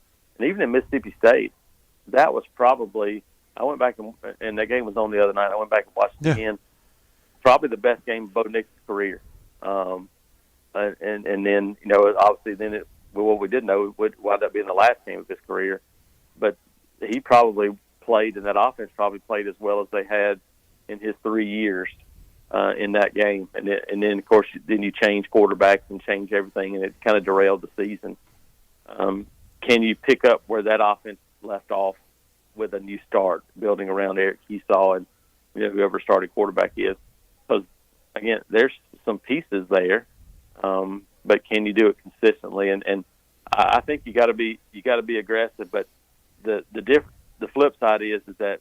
even in Mississippi State, that was probably I went back and that game was on the other night. I went back and watched it again. Probably the best game of Bo Nix's career. And then obviously what we did know would wind up being the last game of his career, but he probably played, and that offense probably played as well as they had in his 3 years in that game. And then of course then you change quarterbacks and change everything, and it kind of derailed the season. Can you pick up where that offense left off with a new start, building around Eric Keesaw and whoever starting quarterback is? Because again, there's some pieces there, but can you do it consistently? And I think you got to be aggressive. But the flip side is that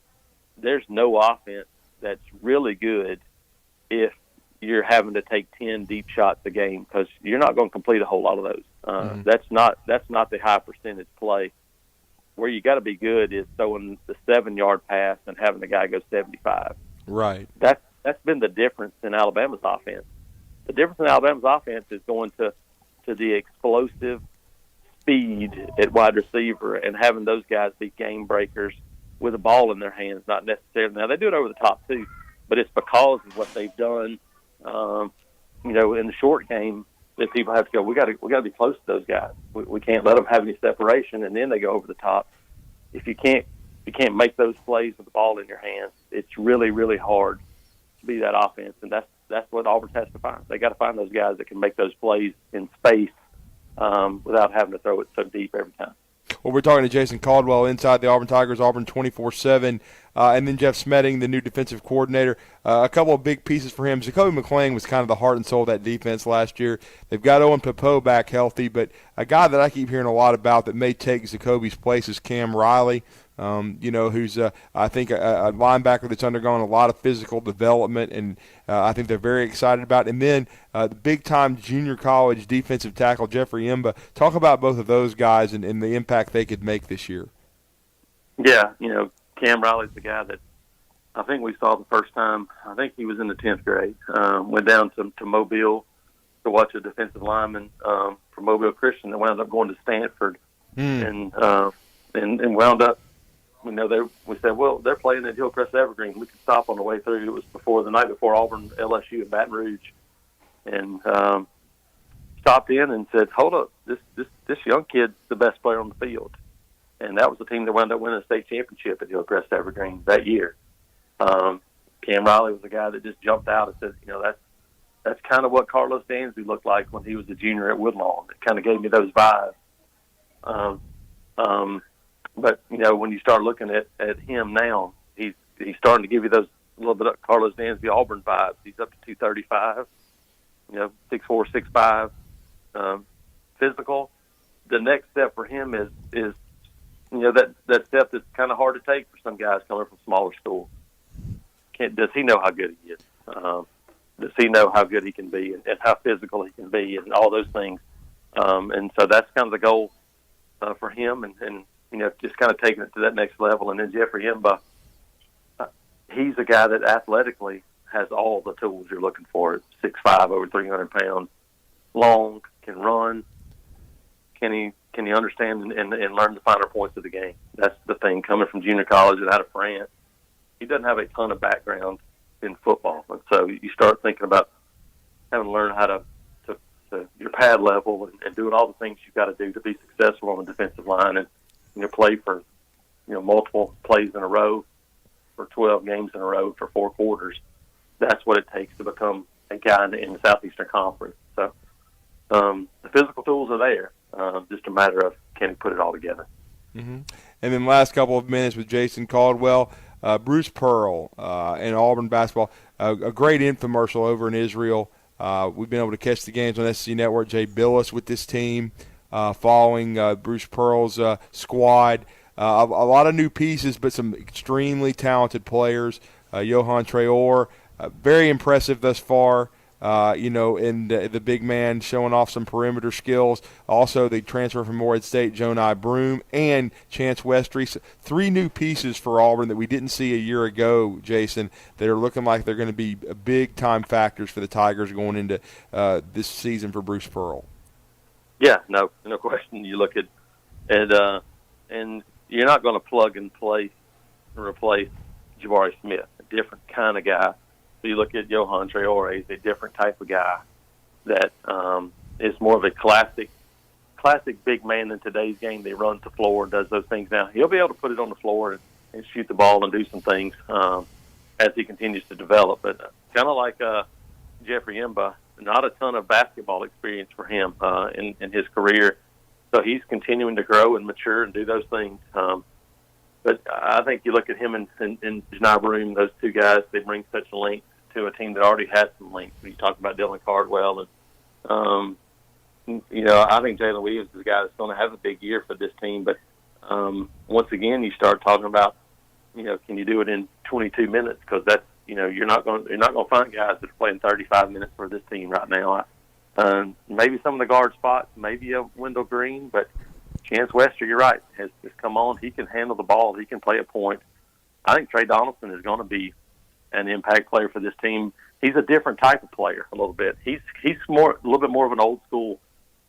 there's no offense that's really good if you're having to take 10 deep shots a game, because you're not going to complete a whole lot of those. That's not the high percentage play. Where you got to be good is throwing the 7-yard pass and having the guy go 75. Right. That's been the difference in Alabama's offense. The difference in Alabama's offense is going to the explosive speed at wide receiver and having those guys be game breakers with a ball in their hands, not necessarily. Now, they do it over the top, too, but it's because of what they've done, in the short game that people have to go, we got to be close to those guys. We can't let them have any separation, and then they go over the top. If you can't make those plays with the ball in your hands, it's really, really hard to be that offense, and that's what Auburn has to find. They got to find those guys that can make those plays in space without having to throw it so deep every time. Well, we're talking to Jason Caldwell inside the Auburn Tigers, Auburn 24/7, and then Jeff Smetting, the new defensive coordinator. A couple of big pieces for him. Jacoby McClain was kind of the heart and soul of that defense last year. They've got Owen Popo back healthy, but a guy that I keep hearing a lot about that may take Jacoby's place is Cam Riley. Who's I think a linebacker that's undergone a lot of physical development, and I think they're very excited about it. And then the big-time junior college defensive tackle, Jeffrey Imba. Talk about both of those guys and the impact they could make this year. Yeah, Cam Riley's the guy that I think we saw the first time. I think he was in the 10th grade. Went down to Mobile to watch a defensive lineman from Mobile Christian that wound up going to Stanford and wound up. We said, well, they're playing at Hillcrest Evergreen. We could stop on the way through. It was the night before Auburn, LSU, and Baton Rouge, and stopped in and said, hold up, this young kid's the best player on the field. And that was the team that wound up winning the state championship at Hillcrest Evergreen that year. Cam Riley was the guy that just jumped out and said, that's kind of what Carlos Dansby looked like when he was a junior at Woodlawn. It kind of gave me those vibes. But when you start looking at him now, he's starting to give you those little bit of Carlos Dansby Auburn vibes. He's up to 235, 6'4", 6'5", physical. The next step for him is that step that's kind of hard to take for some guys coming from smaller schools. Does he know how good he is? Does he know how good he can be and how physical he can be and all those things? And so that's kind of the goal for him, and just kind of taking it to that next level. And then Jeffrey Imba, he's a guy that athletically has all the tools you're looking for. 6'5", over 300 pounds, long, can run. Can he understand and learn the finer points of the game? That's the thing. Coming from junior college and out of France, he doesn't have a ton of background in football, and so you start thinking about having to learn how to your pad level and doing all the things you've got to do to be successful on the defensive line and play for multiple plays in a row for 12 games in a row for 4 quarters. That's what it takes to become guy in the Southeastern Conference. So the physical tools are there. Just a matter of can he put it all together. Mm-hmm. And then last couple of minutes with Jason Caldwell, Bruce Pearl and Auburn basketball, a great infomercial over in Israel. We've been able to catch the games on SC Network. Jay Billis with this team following Bruce Pearl's squad. A lot of new pieces, but some extremely talented players. Johan Traore, very impressive thus far. And the big man showing off some perimeter skills. Also, the transfer from Morehead State, Jonai Broom, and Chance Westry. So 3 new pieces for Auburn that we didn't see a year ago, Jason, that are looking like they're going to be big-time factors for the Tigers going into this season for Bruce Pearl. Yeah, no question. You look at and you're not going to plug and play and replace Jabari Smith, a different kind of guy. So you look at Johan Traore, he's a different type of guy that is more of a classic big man in today's game. They runs the floor and does those things now. He'll be able to put it on the floor and shoot the ball and do some things as he continues to develop. But kind of like Jeffrey Imba, not a ton of basketball experience for him in his career. So he's continuing to grow and mature and do those things. But I think you look at him and Janai Broom, those 2 guys, they bring such length to a team that already has some length. When you talk about Dylan Cardwell, and I think Jalen Williams is a guy that's going to have a big year for this team. But once again, you start talking about, can you do it in 22 minutes? Because that's, you're not going to find guys that are playing 35 minutes for this team right now. Maybe some of the guard spots, maybe a Wendell Green, but Chance Wester, you're right, has come on. He can handle the ball. He can play a point. I think Trey Donaldson is going to be an impact player for this team. He's a different type of player a little bit. He's a little bit more of an old school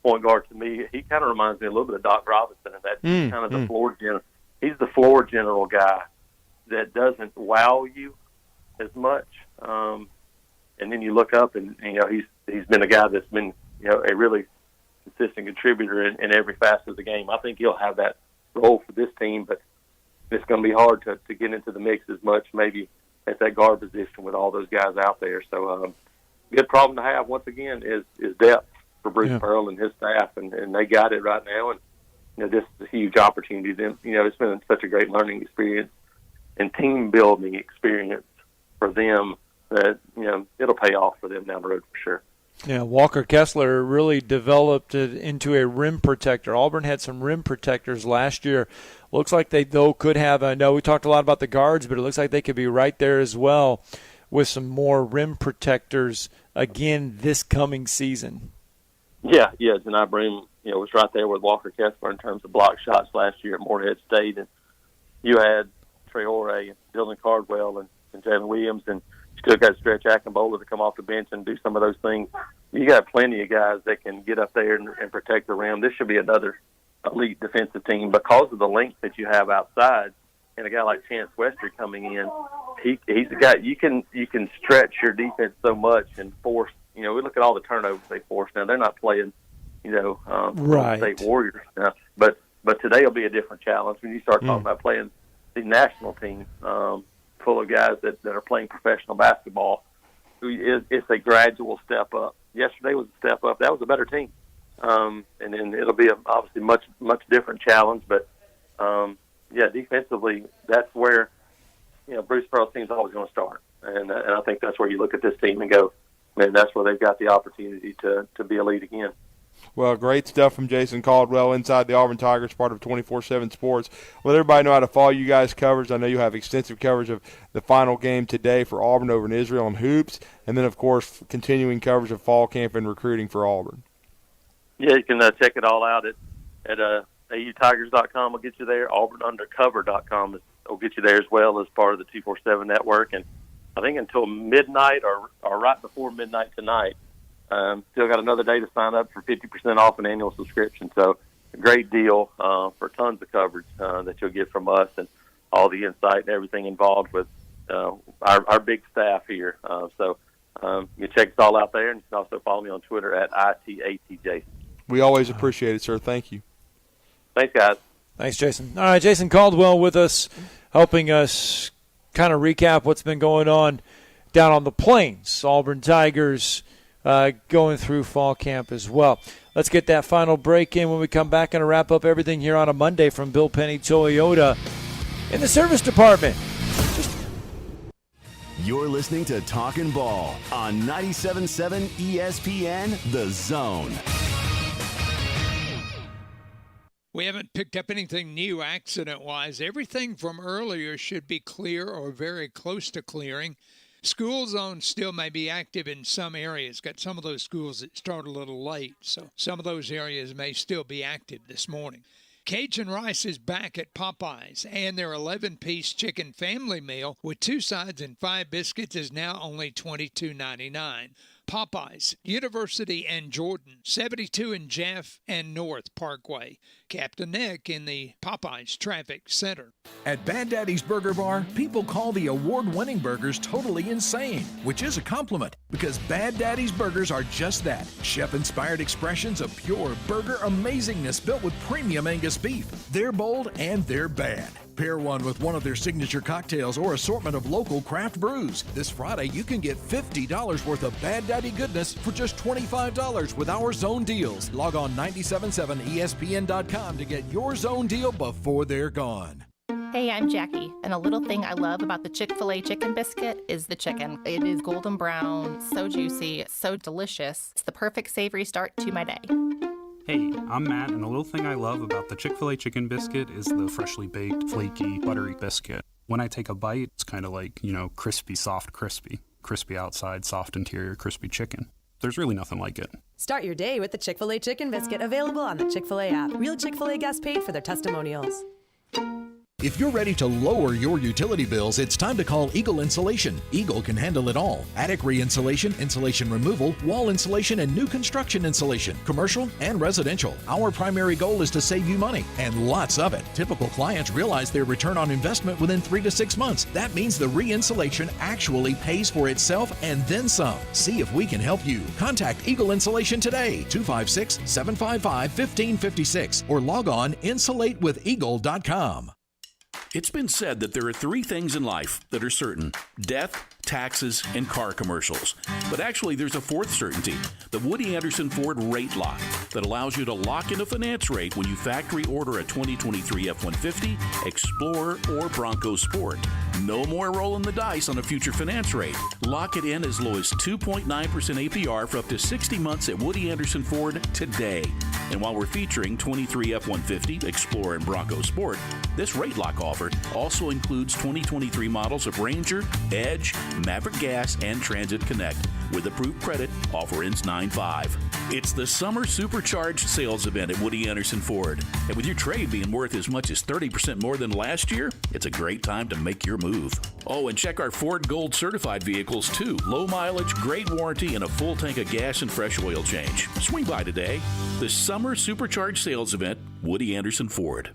point guard to me. He kind of reminds me a little bit of Doc Robinson, and that's kind of the floor general. He's the floor general guy that doesn't wow you as much. And then you look up, and he's been a guy that's been a really consistent contributor in every facet of the game. I think he'll have that role for this team, but it's going to be hard to get into the mix as much maybe at that guard position with all those guys out there. So good problem to have, once again, is depth for Bruce Pearl and his staff, and they got it right now. And this is a huge opportunity. Then it's been such a great learning experience and team building experience for them that it'll pay off for them down the road for sure. Yeah, Walker Kessler really developed it into a rim protector. Auburn had some rim protectors last year. Looks like they, though, could have – I know we talked a lot about the guards, but it looks like they could be right there as well with some more rim protectors again this coming season. Yeah, Janai Broom, was right there with Walker Kessler in terms of block shots last year at Morehead State. And you had Traore and Dylan Cardwell and Jalen Williams, and still got Stretch Akinbola to come off the bench and do some of those things. You got plenty of guys that can get up there and protect the rim. This should be another elite defensive team because of the length that you have outside, and a guy like Chance Westry coming in. He's a guy you can stretch your defense so much and force. We look at all the turnovers they force now. They're not playing, right. State Warriors now, but today will be a different challenge when you start talking about playing the national team. Full of guys that are playing professional basketball. It's a gradual step up. Yesterday was a step up. That was a better team. And then it'll be obviously much different challenge. But, defensively, that's where, Bruce Pearl's team's always going to start. And I think that's where you look at this team and go, man, that's where they've got the opportunity to be elite again. Well, great stuff from Jason Caldwell inside the Auburn Tigers, part of 24/7 Sports. Let everybody know how to follow you guys' coverage. I know you have extensive coverage of the final game today for Auburn over in Israel and hoops, and then, of course, continuing coverage of fall camp and recruiting for Auburn. Yeah, you can check it all out at autigers.com. will get you there. auburnundercover.com will get you there as well as part of the 247 network. And I think until midnight or right before midnight tonight, still got another day to sign up for 50% off an annual subscription. So a great deal for tons of coverage that you'll get from us and all the insight and everything involved with our big staff here. So you check us all out there, and you can also follow me on Twitter at ITATJason. We always appreciate it, sir. Thank you. Thanks, guys. Thanks, Jason. All right, Jason Caldwell with us, helping us kind of recap what's been going on down on the Plains. Auburn Tigers going through fall camp as well. Let's get that final break in. When we come back and wrap up everything here on a Monday from Bill Penny Toyota in the service department. You're listening to Talkin' Ball on 97.7 ESPN, The Zone. We haven't picked up anything new accident-wise. Everything from earlier should be clear or very close to clearing. School zones still may be active in some areas. Got some of those schools that start a little late, so some of those areas may still be active this morning. Cajun Rice is back at Popeyes, and their 11-piece chicken family meal with 2 sides and 5 biscuits is now only $22.99. Popeyes, University and Jordan, 72 in Jeff and North Parkway. Captain Nick in the Popeyes Traffic Center. At Bad Daddy's Burger Bar, people call the award-winning burgers totally insane, which is a compliment because Bad Daddy's burgers are just that. Chef-inspired expressions of pure burger amazingness built with premium Angus beef. They're bold and they're bad. Pair one with one of their signature cocktails or assortment of local craft brews. This Friday, you can get $50 worth of Bad Daddy goodness for just $25 with our zone deals. Log on 977ESPN.com to get your zone deal before they're gone. Hey, I'm Jackie, and a little thing I love about the Chick-fil-A chicken biscuit is the chicken. It is golden brown, so juicy, so delicious. It's the perfect savory start to my day. Hey, I'm Matt, and the little thing I love about the Chick-fil-A chicken biscuit is the freshly baked, flaky, buttery biscuit. When I take a bite, it's kind of like, crispy, soft, crispy. Crispy outside, soft interior, crispy chicken. There's really nothing like it. Start your day with the Chick-fil-A chicken biscuit, available on the Chick-fil-A app. Real Chick-fil-A guests paid for their testimonials. If you're ready to lower your utility bills, it's time to call Eagle Insulation. Eagle can handle it all. Attic re-insulation, insulation removal, wall insulation, and new construction insulation, commercial and residential. Our primary goal is to save you money, and lots of it. Typical clients realize their return on investment within 3 to 6 months. That means the re-insulation actually pays for itself and then some. See if we can help you. Contact Eagle Insulation today, 256-755-1556, or log on insulatewitheagle.com. It's been said that there are 3 things in life that are certain: death, taxes, and car commercials. But actually, there's a 4th certainty, the Woody Anderson Ford Rate Lock, that allows you to lock in a finance rate when you factory order a 2023 F-150, Explorer, or Bronco Sport. No more rolling the dice on a future finance rate. Lock it in as low as 2.9% APR for up to 60 months at Woody Anderson Ford today. And while we're featuring 23 F-150, Explorer, and Bronco Sport, this rate lock offer also includes 2023 models of Ranger, Edge, Maverick Gas, and Transit Connect. With approved credit, offer ends 9/5. It's the Summer Supercharged Sales Event at Woody Anderson Ford. And with your trade being worth as much as 30% more than last year, it's a great time to make your move. Oh, and check our Ford Gold certified vehicles too. Low mileage, great warranty, and a full tank of gas and fresh oil change. Swing by today. The Summer Supercharged Sales Event, Woody Anderson Ford.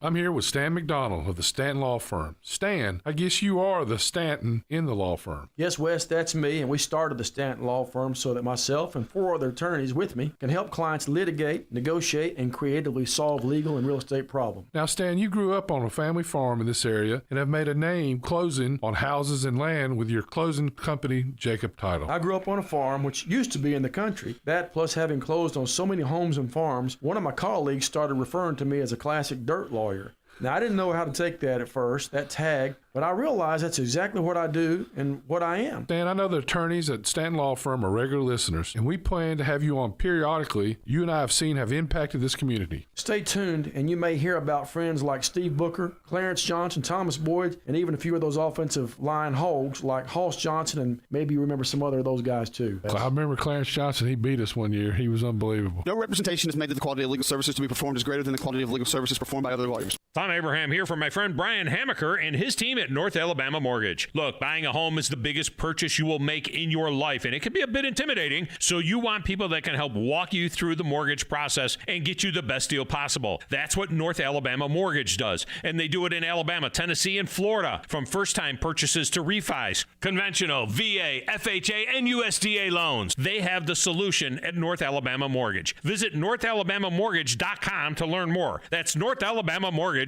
I'm here with Stan McDonald of the Stanton Law Firm. Stan, I guess you are the Stanton in the law firm. Yes, Wes, that's me, and we started the Stanton Law Firm so that myself and 4 other attorneys with me can help clients litigate, negotiate, and creatively solve legal and real estate problems. Now, Stan, you grew up on a family farm in this area and have made a name closing on houses and land with your closing company, Jacob Title. I grew up on a farm which used to be in the country. That, plus having closed on so many homes and farms, one of my colleagues started referring to me as a classic dirt lawyer. Now, I didn't know how to take that at first, that tag, but I realized that's exactly what I do and what I am. Dan, I know the attorneys at Stanton Law Firm are regular listeners, and we plan to have you on periodically. You and I have seen have impacted this community. Stay tuned, and you may hear about friends like Steve Booker, Clarence Johnson, Thomas Boyd, and even a few of those offensive line hogs like Hoss Johnson, and maybe you remember some other of those guys too. I remember Clarence Johnson. He beat us one year. He was unbelievable. No representation is made that the quality of legal services to be performed is greater than the quality of legal services performed by other lawyers. Tom Abraham here for my friend Brian Hamaker and his team at North Alabama Mortgage. Look, buying a home is the biggest purchase you will make in your life, and it can be a bit intimidating, so you want people that can help walk you through the mortgage process and get you the best deal possible. That's what North Alabama Mortgage does, and they do it in Alabama, Tennessee, and Florida, from first-time purchases to refis, conventional, VA, FHA, and USDA loans. They have the solution at North Alabama Mortgage. Visit NorthAlabamaMortgage.com to learn more. That's NorthAlabamaMortgage.com.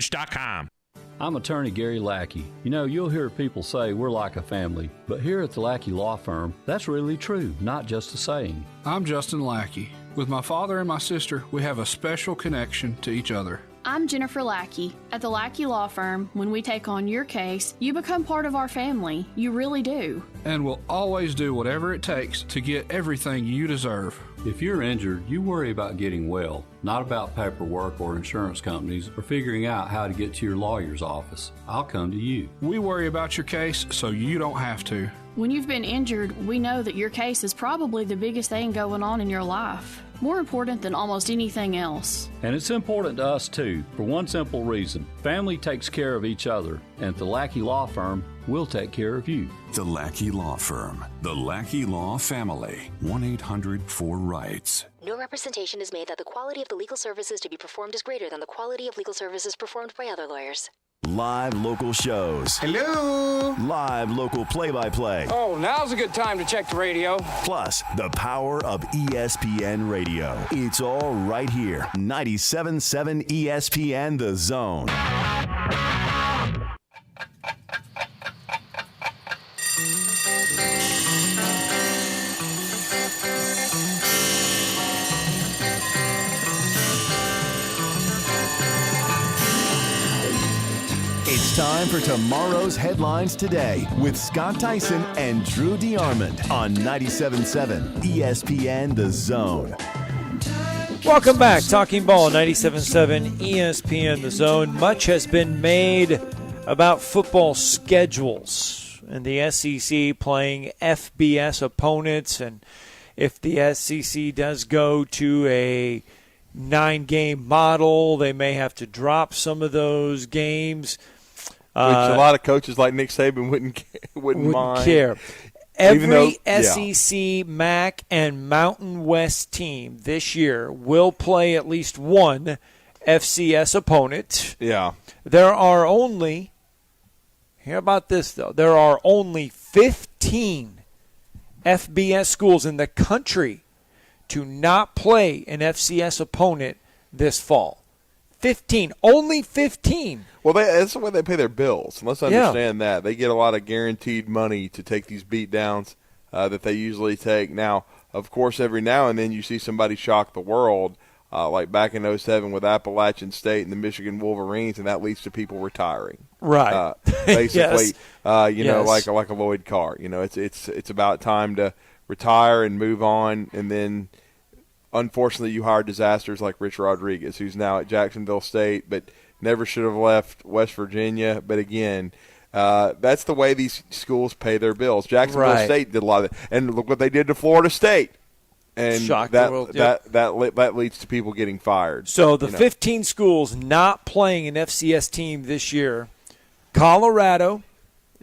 I'm attorney Gary Lackey. You know, you'll hear people say we're like a family, but here at the Lackey Law Firm, that's really true, not just a saying. I'm Justin Lackey. With my father and my sister, we have a special connection to each other. I'm Jennifer Lackey. At the Lackey Law Firm, when we take on your case, you become part of our family. You really do. And we'll always do whatever it takes to get everything you deserve. If you're injured, you worry about getting well, not about paperwork or insurance companies or figuring out how to get to your lawyer's office. I'll come to you. We worry about your case so you don't have to. When you've been injured, we know that your case is probably the biggest thing going on in your life. More important than almost anything else. And it's important to us too, for one simple reason. Family takes care of each other, and at the Lackey Law Firm, we'll take care of you. The Lackey Law Firm. The Lackey Law Family. 1-800-4-RIGHTS. No representation is made that the quality of the legal services to be performed is greater than the quality of legal services performed by other lawyers. Live local shows. Hello. Live local play-by-play. Oh, now's a good time to check the radio. Plus, the power of ESPN Radio. It's all right here. 97.7 ESPN The Zone. It's time for tomorrow's headlines today with Scott Tyson and Drew DeArmond on 97.7 ESPN The Zone. Welcome back. Talking Ball, 97.7 ESPN The Zone. Much has been made about football schedules and the SEC playing FBS opponents, and if the SEC does go to a 9-game model, they may have to drop some of those games. Which a lot of coaches like Nick Saban wouldn't mind. Care. Every SEC, MAC, and Mountain West team this year will play at least one FCS opponent. Yeah. There are only, hear about this though, there are only 15 FBS schools in the country to not play an FCS opponent this fall. 15. Only 15. Well, that's the way they pay their bills. Let's understand that. They get a lot of guaranteed money to take these beat downs that they usually take. Now, of course, every now and then you see somebody shock the world, like back in 2007 with Appalachian State and the Michigan Wolverines, and that leads to people retiring. Right. Basically, yes. you know, like a Lloyd Carr. You know, it's about time to retire and move on, and then unfortunately, you hire disasters like Rich Rodriguez, who's now at Jacksonville State, but never should have left West Virginia. But again, that's the way these schools pay their bills. Jacksonville State did a lot of that, and look what they did to Florida State. And that leads to people getting fired. So the 15 schools not playing an FCS team this year: Colorado,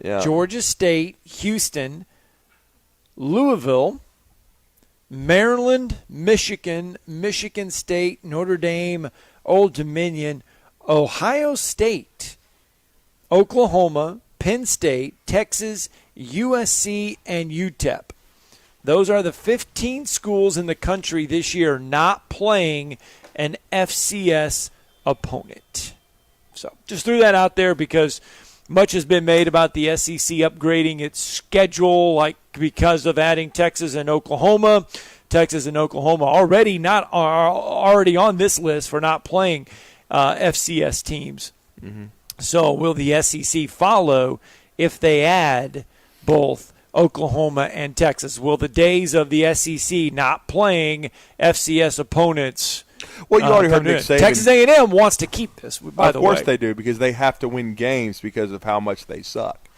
Georgia State, Houston, Louisville, Maryland, Michigan, Michigan State, Notre Dame, Old Dominion, Ohio State, Oklahoma, Penn State, Texas, USC, and UTEP. Those are the 15 schools in the country this year not playing an FCS opponent. So just threw that out there because much has been made about the SEC upgrading its schedule, like because of adding Texas and Oklahoma. Texas and Oklahoma already on this list for not playing FCS teams. Mm-hmm. So will the SEC follow if they add both Oklahoma and Texas? Will the days of the SEC not playing FCS opponents? Well, you already heard Nick Saban. Texas A&M wants to keep this, by the way. Of course they do, because they have to win games because of how much they suck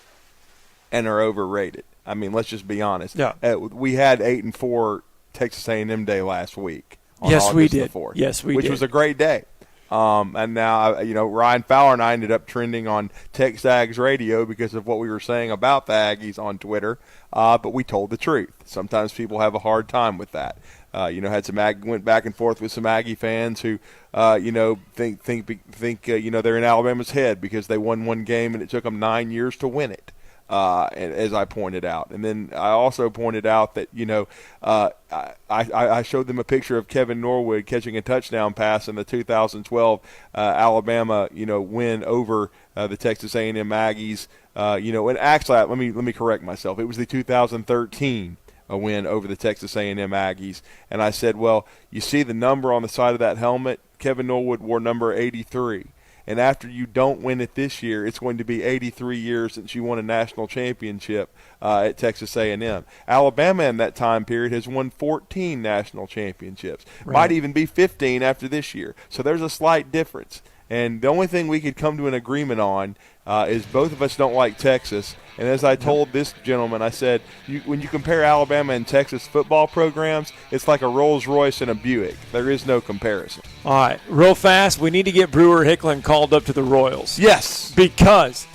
and are overrated. I mean, let's just be honest. Yeah. We had 8-4 Texas A&M Day last week. Yes, August we did. The 4th, yes, we which did. Was a great day. And now, Ryan Fowler and I ended up trending on TexAgs Radio because of what we were saying about the Aggies on Twitter. But we told the truth. Sometimes people have a hard time with that. Had some went back and forth with some Aggie fans who, think they're in Alabama's head because they won one game and it took them 9 years to win it. as I pointed out. And then I also pointed out that, I showed them a picture of Kevin Norwood catching a touchdown pass in the 2012 Alabama, win over the Texas A&M Aggies. And actually, let me correct myself. It was the 2013 win over the Texas A&M Aggies. And I said, well, you see the number on the side of that helmet? Kevin Norwood wore number 83. And after you don't win it this year, it's going to be 83 years since you won a national championship at Texas A&M. Alabama in that time period has won 14 national championships. Right. Might even be 15 after this year. So there's a slight difference. And the only thing we could come to an agreement on is both of us don't like Texas. And as I told this gentleman, I said, when you compare Alabama and Texas football programs, it's like a Rolls-Royce and a Buick. There is no comparison. All right, real fast, we need to get Brewer Hickland called up to the Royals. Yes. Because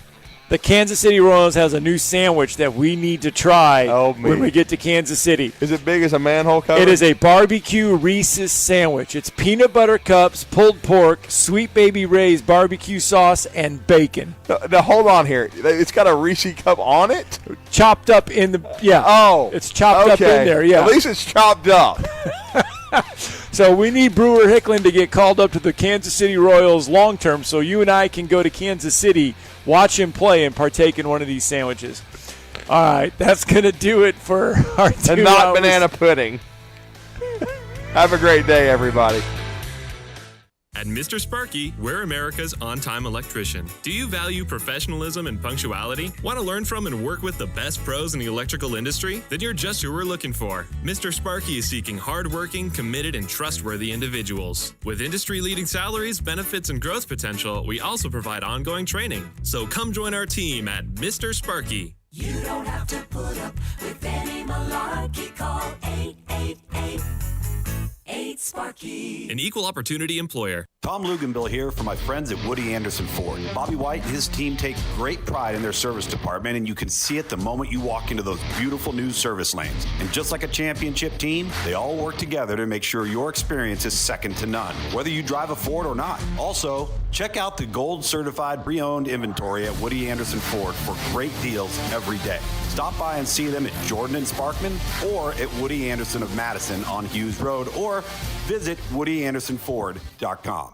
the Kansas City Royals has a new sandwich that we need to try when we get to Kansas City. Is it big as a manhole cover? It is a barbecue Reese's sandwich. It's peanut butter cups, pulled pork, Sweet Baby Ray's barbecue sauce, and bacon. Now hold on here. It's got a Reese cup on it? Chopped up in the – yeah. Oh. It's chopped up in there, yeah. At least it's chopped up. So we need Brewer Hickland to get called up to the Kansas City Royals long term so you and I can go to Kansas City, watch him play, and partake in one of these sandwiches. All right, that's going to do it for our 2 And not hours. banana pudding. Have a great day, everybody. At Mr. Sparky, we're America's on-time electrician. Do you value professionalism and punctuality? Want to learn from and work with the best pros in the electrical industry? Then you're just who we're looking for. Mr. Sparky is seeking hardworking, committed, and trustworthy individuals. With industry-leading salaries, benefits, and growth potential, we also provide ongoing training. So come join our team at Mr. Sparky. You don't have to put up with any malarkey. Call 888-8-SPARKY. An equal opportunity employer. Tom Luganbill here for my friends at Woody Anderson Ford. Bobby White and his team take great pride in their service department, and you can see it the moment you walk into those beautiful new service lanes. And just like a championship team, they all work together to make sure your experience is second to none, whether you drive a Ford or not. Also, check out the gold certified pre-owned inventory at Woody Anderson Ford for great deals every day. Stop by and see them at Jordan and Sparkman or at Woody Anderson of Madison on Hughes Road, or visit WoodyAndersonFord.com.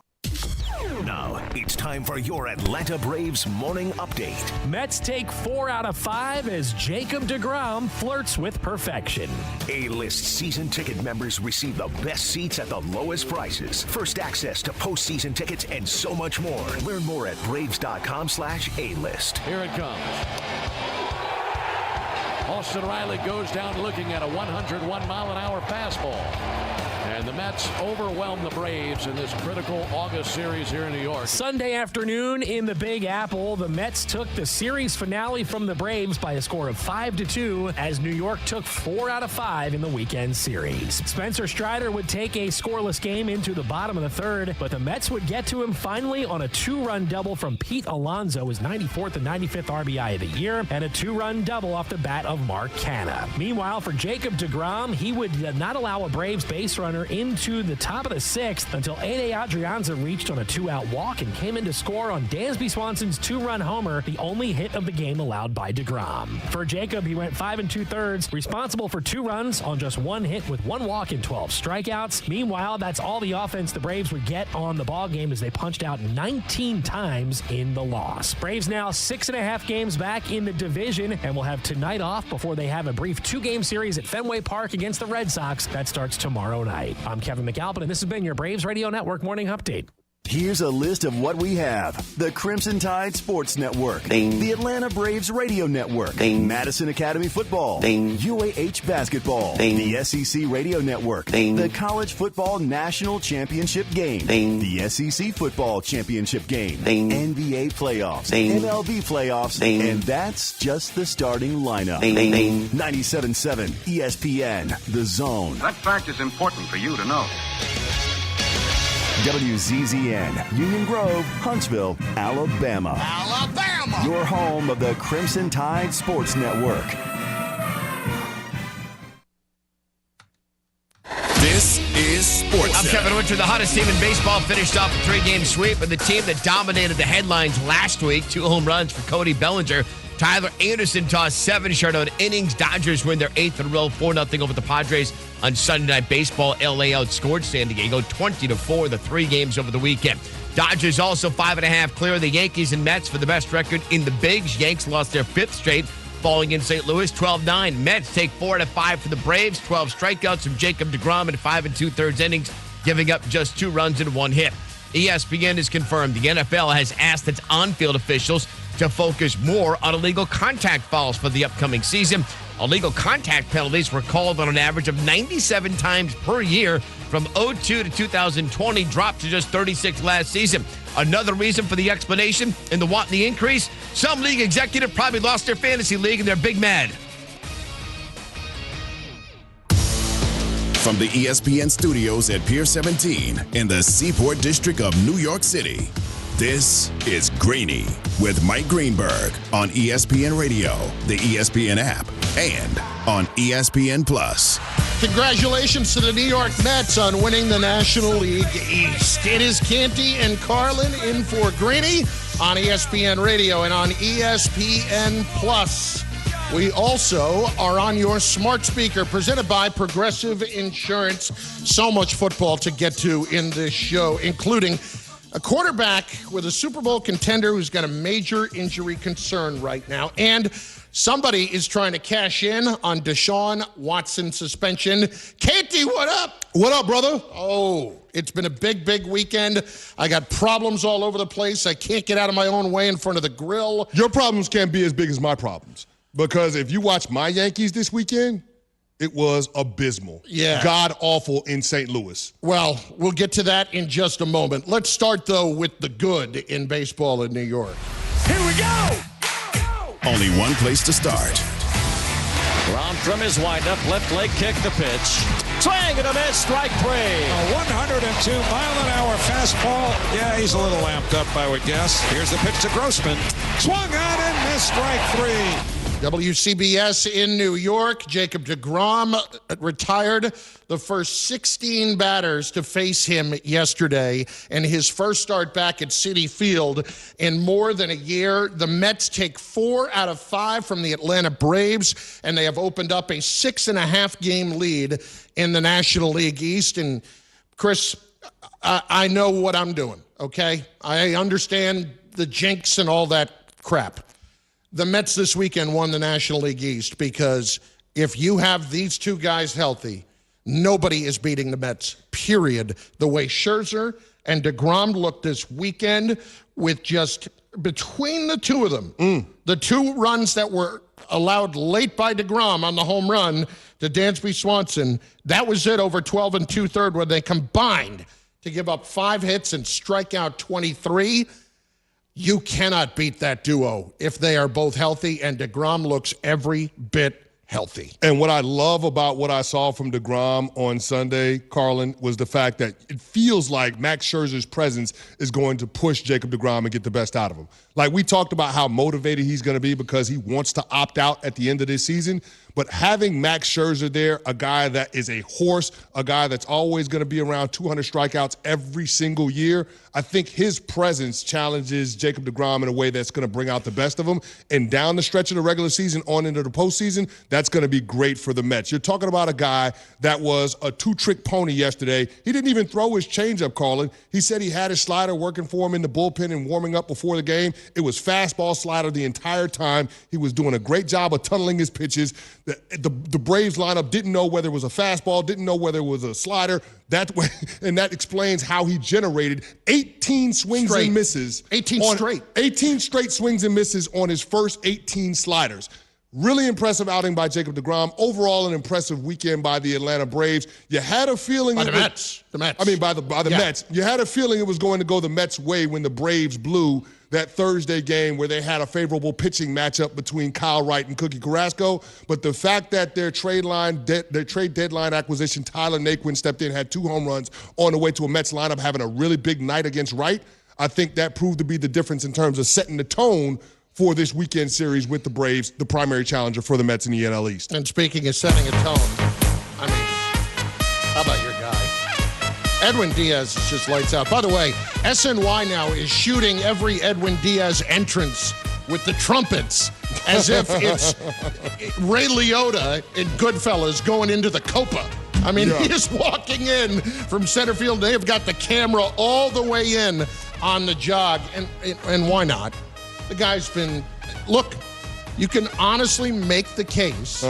Now, it's time for your Atlanta Braves morning update. Mets take 4 out of 5 as Jacob deGrom flirts with perfection. A-list season ticket members receive the best seats at the lowest prices. First access to postseason tickets and so much more. Learn more at Braves.com/A-list. Here it comes. Austin Riley goes down looking at a 101-mile-an-hour fastball. And the Mets overwhelm the Braves in this critical August series here in New York. Sunday afternoon in the Big Apple, the Mets took the series finale from the Braves by a score of 5-2 as New York took 4 out of 5 in the weekend series. Spencer Strider would take a scoreless game into the bottom of the third, but the Mets would get to him finally on a 2-run double from Pete Alonso, his 94th and 95th RBI of the year, and a 2-run double off the bat of Mark Canha. Meanwhile, for Jacob deGrom, he would not allow a Braves base runner into the top of the 6th until Ade Adrianza reached on a 2-out walk and came in to score on Dansby Swanson's 2-run homer, the only hit of the game allowed by deGrom. For Jacob, he went 5 2/3, responsible for 2 runs on just 1 hit with 1 walk and 12 strikeouts. Meanwhile, that's all the offense the Braves would get on the ballgame as they punched out 19 times in the loss. Braves now 6.5 games back in the division and will have tonight off before they have a brief 2-game series at Fenway Park against the Red Sox that starts tomorrow night. I'm Kevin McAlpin, and this has been your Braves Radio Network Morning Update. Here's a list of what we have. The Crimson Tide Sports Network. Ding. The Atlanta Braves Radio Network. Ding. Madison Academy Football. Ding. UAH Basketball. Ding. The SEC Radio Network. Ding. The College Football National Championship Game. Ding. The SEC Football Championship Game. Ding. NBA Playoffs. Ding. MLB Playoffs. Ding. And that's just the starting lineup. Ding. Ding. 97.7 ESPN. The Zone. That fact is important for you to know. WZZN, Union Grove, Huntsville, Alabama. Alabama! Your home of the Crimson Tide Sports Network. This is Sports. I'm Kevin Winter. The hottest team in baseball finished off a 3-game sweep with the team that dominated the headlines last week. 2 home runs for Cody Bellinger. Tyler Anderson tossed 7 shutout innings. Dodgers win their 8th in a row, 4-0 over the Padres on Sunday Night Baseball. LA outscored San Diego 20-4 the 3 games over the weekend. Dodgers also 5.5 clear the Yankees and Mets for the best record in the bigs. Yanks lost their 5th straight, falling in St. Louis 12-9. Mets take 4 out of 5 for the Braves. 12 strikeouts from Jacob deGrom in 5 2/3 innings, giving up just 2 runs and 1 hit. ESPN has confirmed the NFL has asked its on-field officials to focus more on illegal contact fouls for the upcoming season. Illegal contact penalties were called on an average of 97 times per year from 2002 to 2020, dropped to just 36 last season. Another reason for the explanation in the increase, some league executive probably lost their fantasy league and they're big mad. From the ESPN studios at Pier 17 in the Seaport District of New York City, this is Greeny with Mike Greenberg on ESPN Radio, the ESPN app, and on ESPN Plus. Congratulations to the New York Mets on winning the National League East. It is Canty and Carlin in for Greeny on ESPN Radio and on ESPN Plus. We also are on your smart speaker, presented by Progressive Insurance. So much football to get to in this show, including a quarterback with a Super Bowl contender who's got a major injury concern right now, and somebody is trying to cash in on Deshaun Watson's suspension. Canty, what up? What up, brother? Oh, it's been a big, big weekend. I got problems all over the place. I can't get out of my own way in front of the grill. Your problems can't be as big as my problems. Because if you watch my Yankees this weekend, it was abysmal. Yeah. God-awful in St. Louis. Well, we'll get to that in just a moment. Let's start, though, with the good in baseball in New York. Here we go! Only one place to start. Round from his windup, left leg kick the pitch. Swing and a miss, strike 3. A 102-mile-an-hour fastball. Yeah, he's a little amped up, I would guess. Here's the pitch to Grossman. Swung on and missed, strike 3. WCBS in New York, Jacob deGrom retired the first 16 batters to face him yesterday, and his first start back at Citi Field in more than a year. The Mets take 4 out of 5 from the Atlanta Braves, and they have opened up a 6.5-game lead in the National League East. And Chris, I know what I'm doing, okay? I understand the jinx and all that crap. The Mets this weekend won the National League East because if you have these two guys healthy, nobody is beating the Mets, period. The way Scherzer and deGrom looked this weekend with just between the two of them, the 2 runs that were allowed late by deGrom on the home run to Dansby Swanson, that was it over 12 2/3 where they combined to give up 5 hits and strike out 23. You cannot beat that duo if they are both healthy, and deGrom looks every bit healthy. And what I love about what I saw from deGrom on Sunday, Carlin, was the fact that it feels like Max Scherzer's presence is going to push Jacob deGrom and get the best out of him. Like, we talked about how motivated he's going to be because he wants to opt out at the end of this season. But having Max Scherzer there, a guy that is a horse, a guy that's always going to be around 200 strikeouts every single year, I think his presence challenges Jacob deGrom in a way that's going to bring out the best of him. And down the stretch of the regular season on into the postseason, that's going to be great for the Mets. You're talking about a guy that was a 2-trick pony yesterday. He didn't even throw his changeup, Carlin. He said he had his slider working for him in the bullpen and warming up before the game. It was fastball slider the entire time. He was doing a great job of tunneling his pitches. The Braves lineup didn't know whether it was a fastball, didn't know whether it was a slider. And that explains how he generated 18 swings and misses. 18 straight swings and misses on his first 18 sliders. Really impressive outing by Jacob deGrom. Overall, an impressive weekend by the Atlanta Braves. You had a feeling... By the Mets. By the Mets. You had a feeling it was going to go the Mets' way when the Braves blew that Thursday game where they had a favorable pitching matchup between Kyle Wright and Cookie Carrasco. But the fact that their trade deadline acquisition, Tyler Naquin, stepped in, had 2 home runs on the way to a Mets lineup having a really big night against Wright, I think that proved to be the difference in terms of setting the tone for this weekend series with the Braves, the primary challenger for the Mets in the NL East. And speaking of setting a tone, I mean, how about your guy? Edwin Diaz is just lights out. By the way, SNY now is shooting every Edwin Diaz entrance with the trumpets. as if it's Ray Liotta in Goodfellas going into the Copa. I mean, he is walking in from center field. They have got the camera all the way in on the jog. And why not? The guy's been, look, you can honestly make the case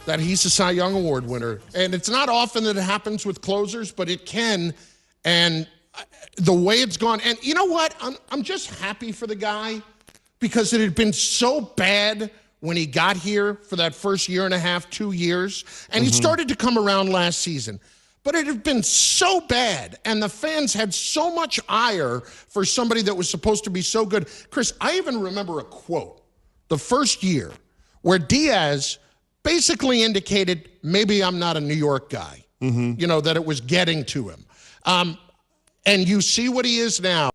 that he's a Cy Young Award winner. And it's not often that it happens with closers, but it can. And the way it's gone, and you know what? I'm just happy for the guy because it had been so bad when he got here for that first year and a half, 2 years, and he started to come around last season. But it had been so bad, and the fans had so much ire for somebody that was supposed to be so good. Chris, I even remember a quote the first year where Diaz basically indicated, maybe I'm not a New York guy, you know, that it was getting to him. And you see what he is now.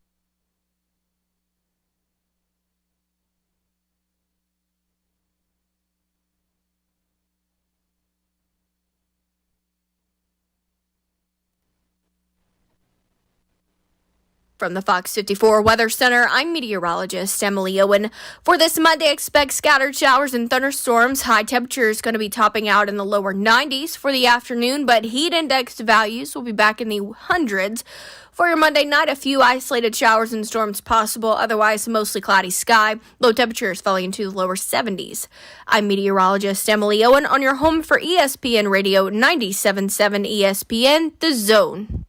From the Fox 54 Weather Center, I'm meteorologist Emily Owen. For this Monday, expect scattered showers and thunderstorms. High temperatures going to be topping out in the lower 90s for the afternoon, but heat index values will be back in the hundreds. For your Monday night, a few isolated showers and storms possible, otherwise mostly cloudy sky. Low temperatures falling into the lower 70s. I'm meteorologist Emily Owen on your home for ESPN Radio 97.7 ESPN, The Zone.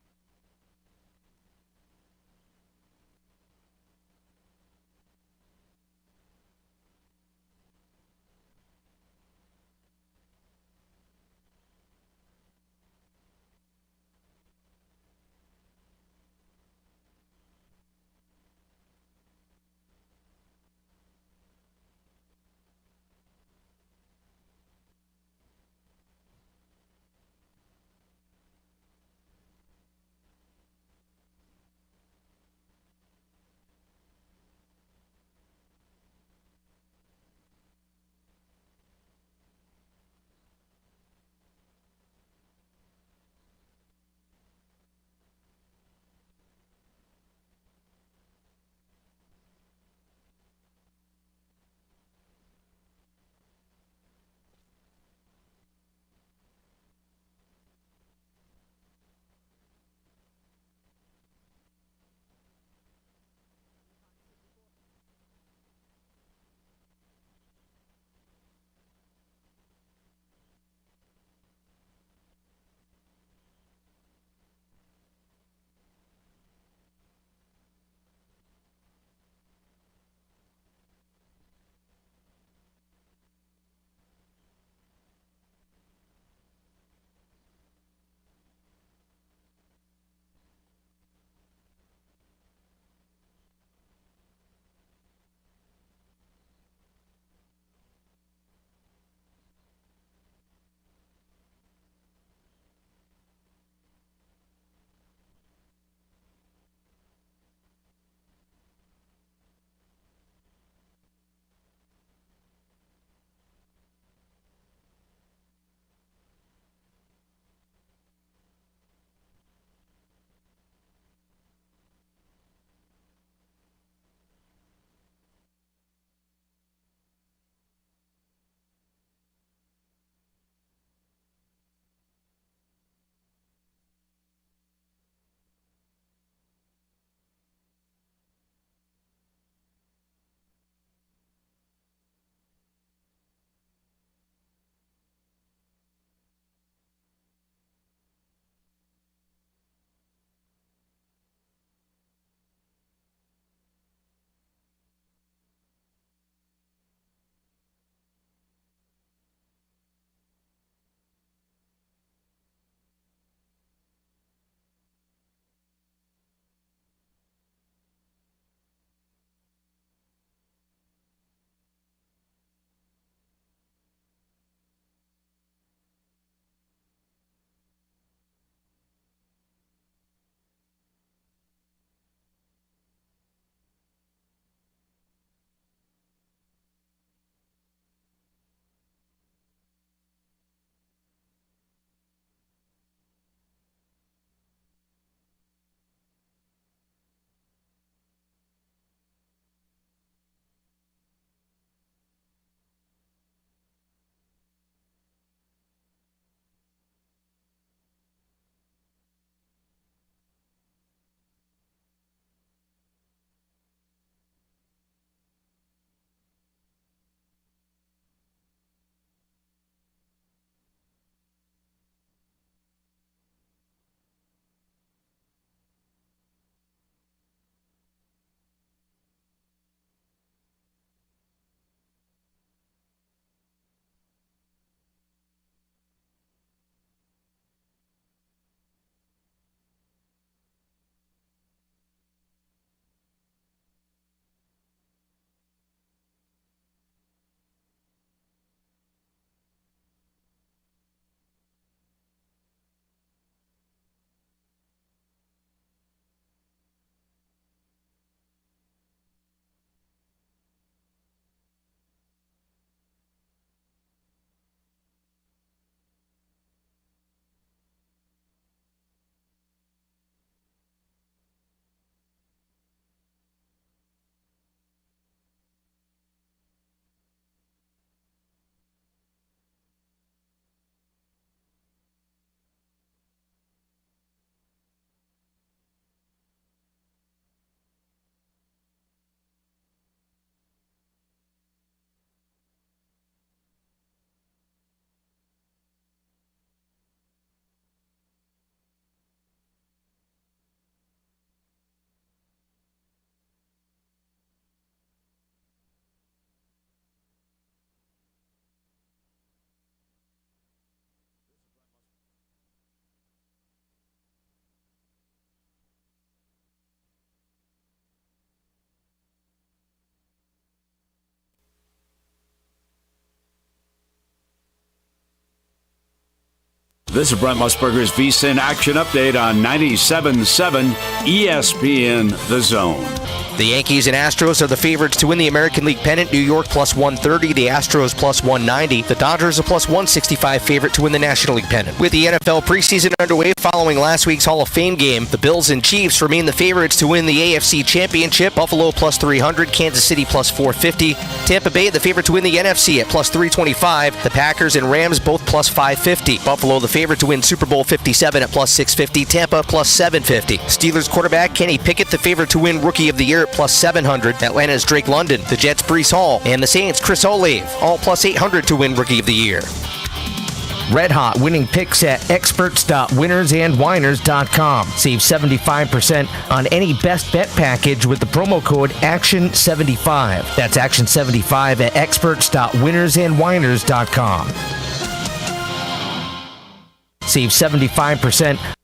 This is Brent Musburger's VSiN Action Update on 97.7 ESPN The Zone. The Yankees and Astros are the favorites to win the American League pennant. New York plus 130, the Astros plus 190. The Dodgers are plus 165 favorite to win the National League pennant. With the NFL preseason underway following last week's Hall of Fame game, the Bills and Chiefs remain the favorites to win the AFC Championship. Buffalo plus 300, Kansas City plus 450. Tampa Bay the favorite to win the NFC at plus 325. The Packers and Rams both plus 550. Buffalo the favorite to win Super Bowl 57 at plus 650. Tampa plus 750. Steelers quarterback Kenny Pickett the favorite to win Rookie of the Year at plus 700. Atlanta's Drake London, the Jets Breece Hall, and the Saints Chris Olave, all plus 800 to win Rookie of the Year. Red Hot winning picks at experts.winnersandwiners.com. Save 75% on any best bet package with the promo code ACTION75. That's ACTION75 at experts.winnersandwiners.com. Save 75%.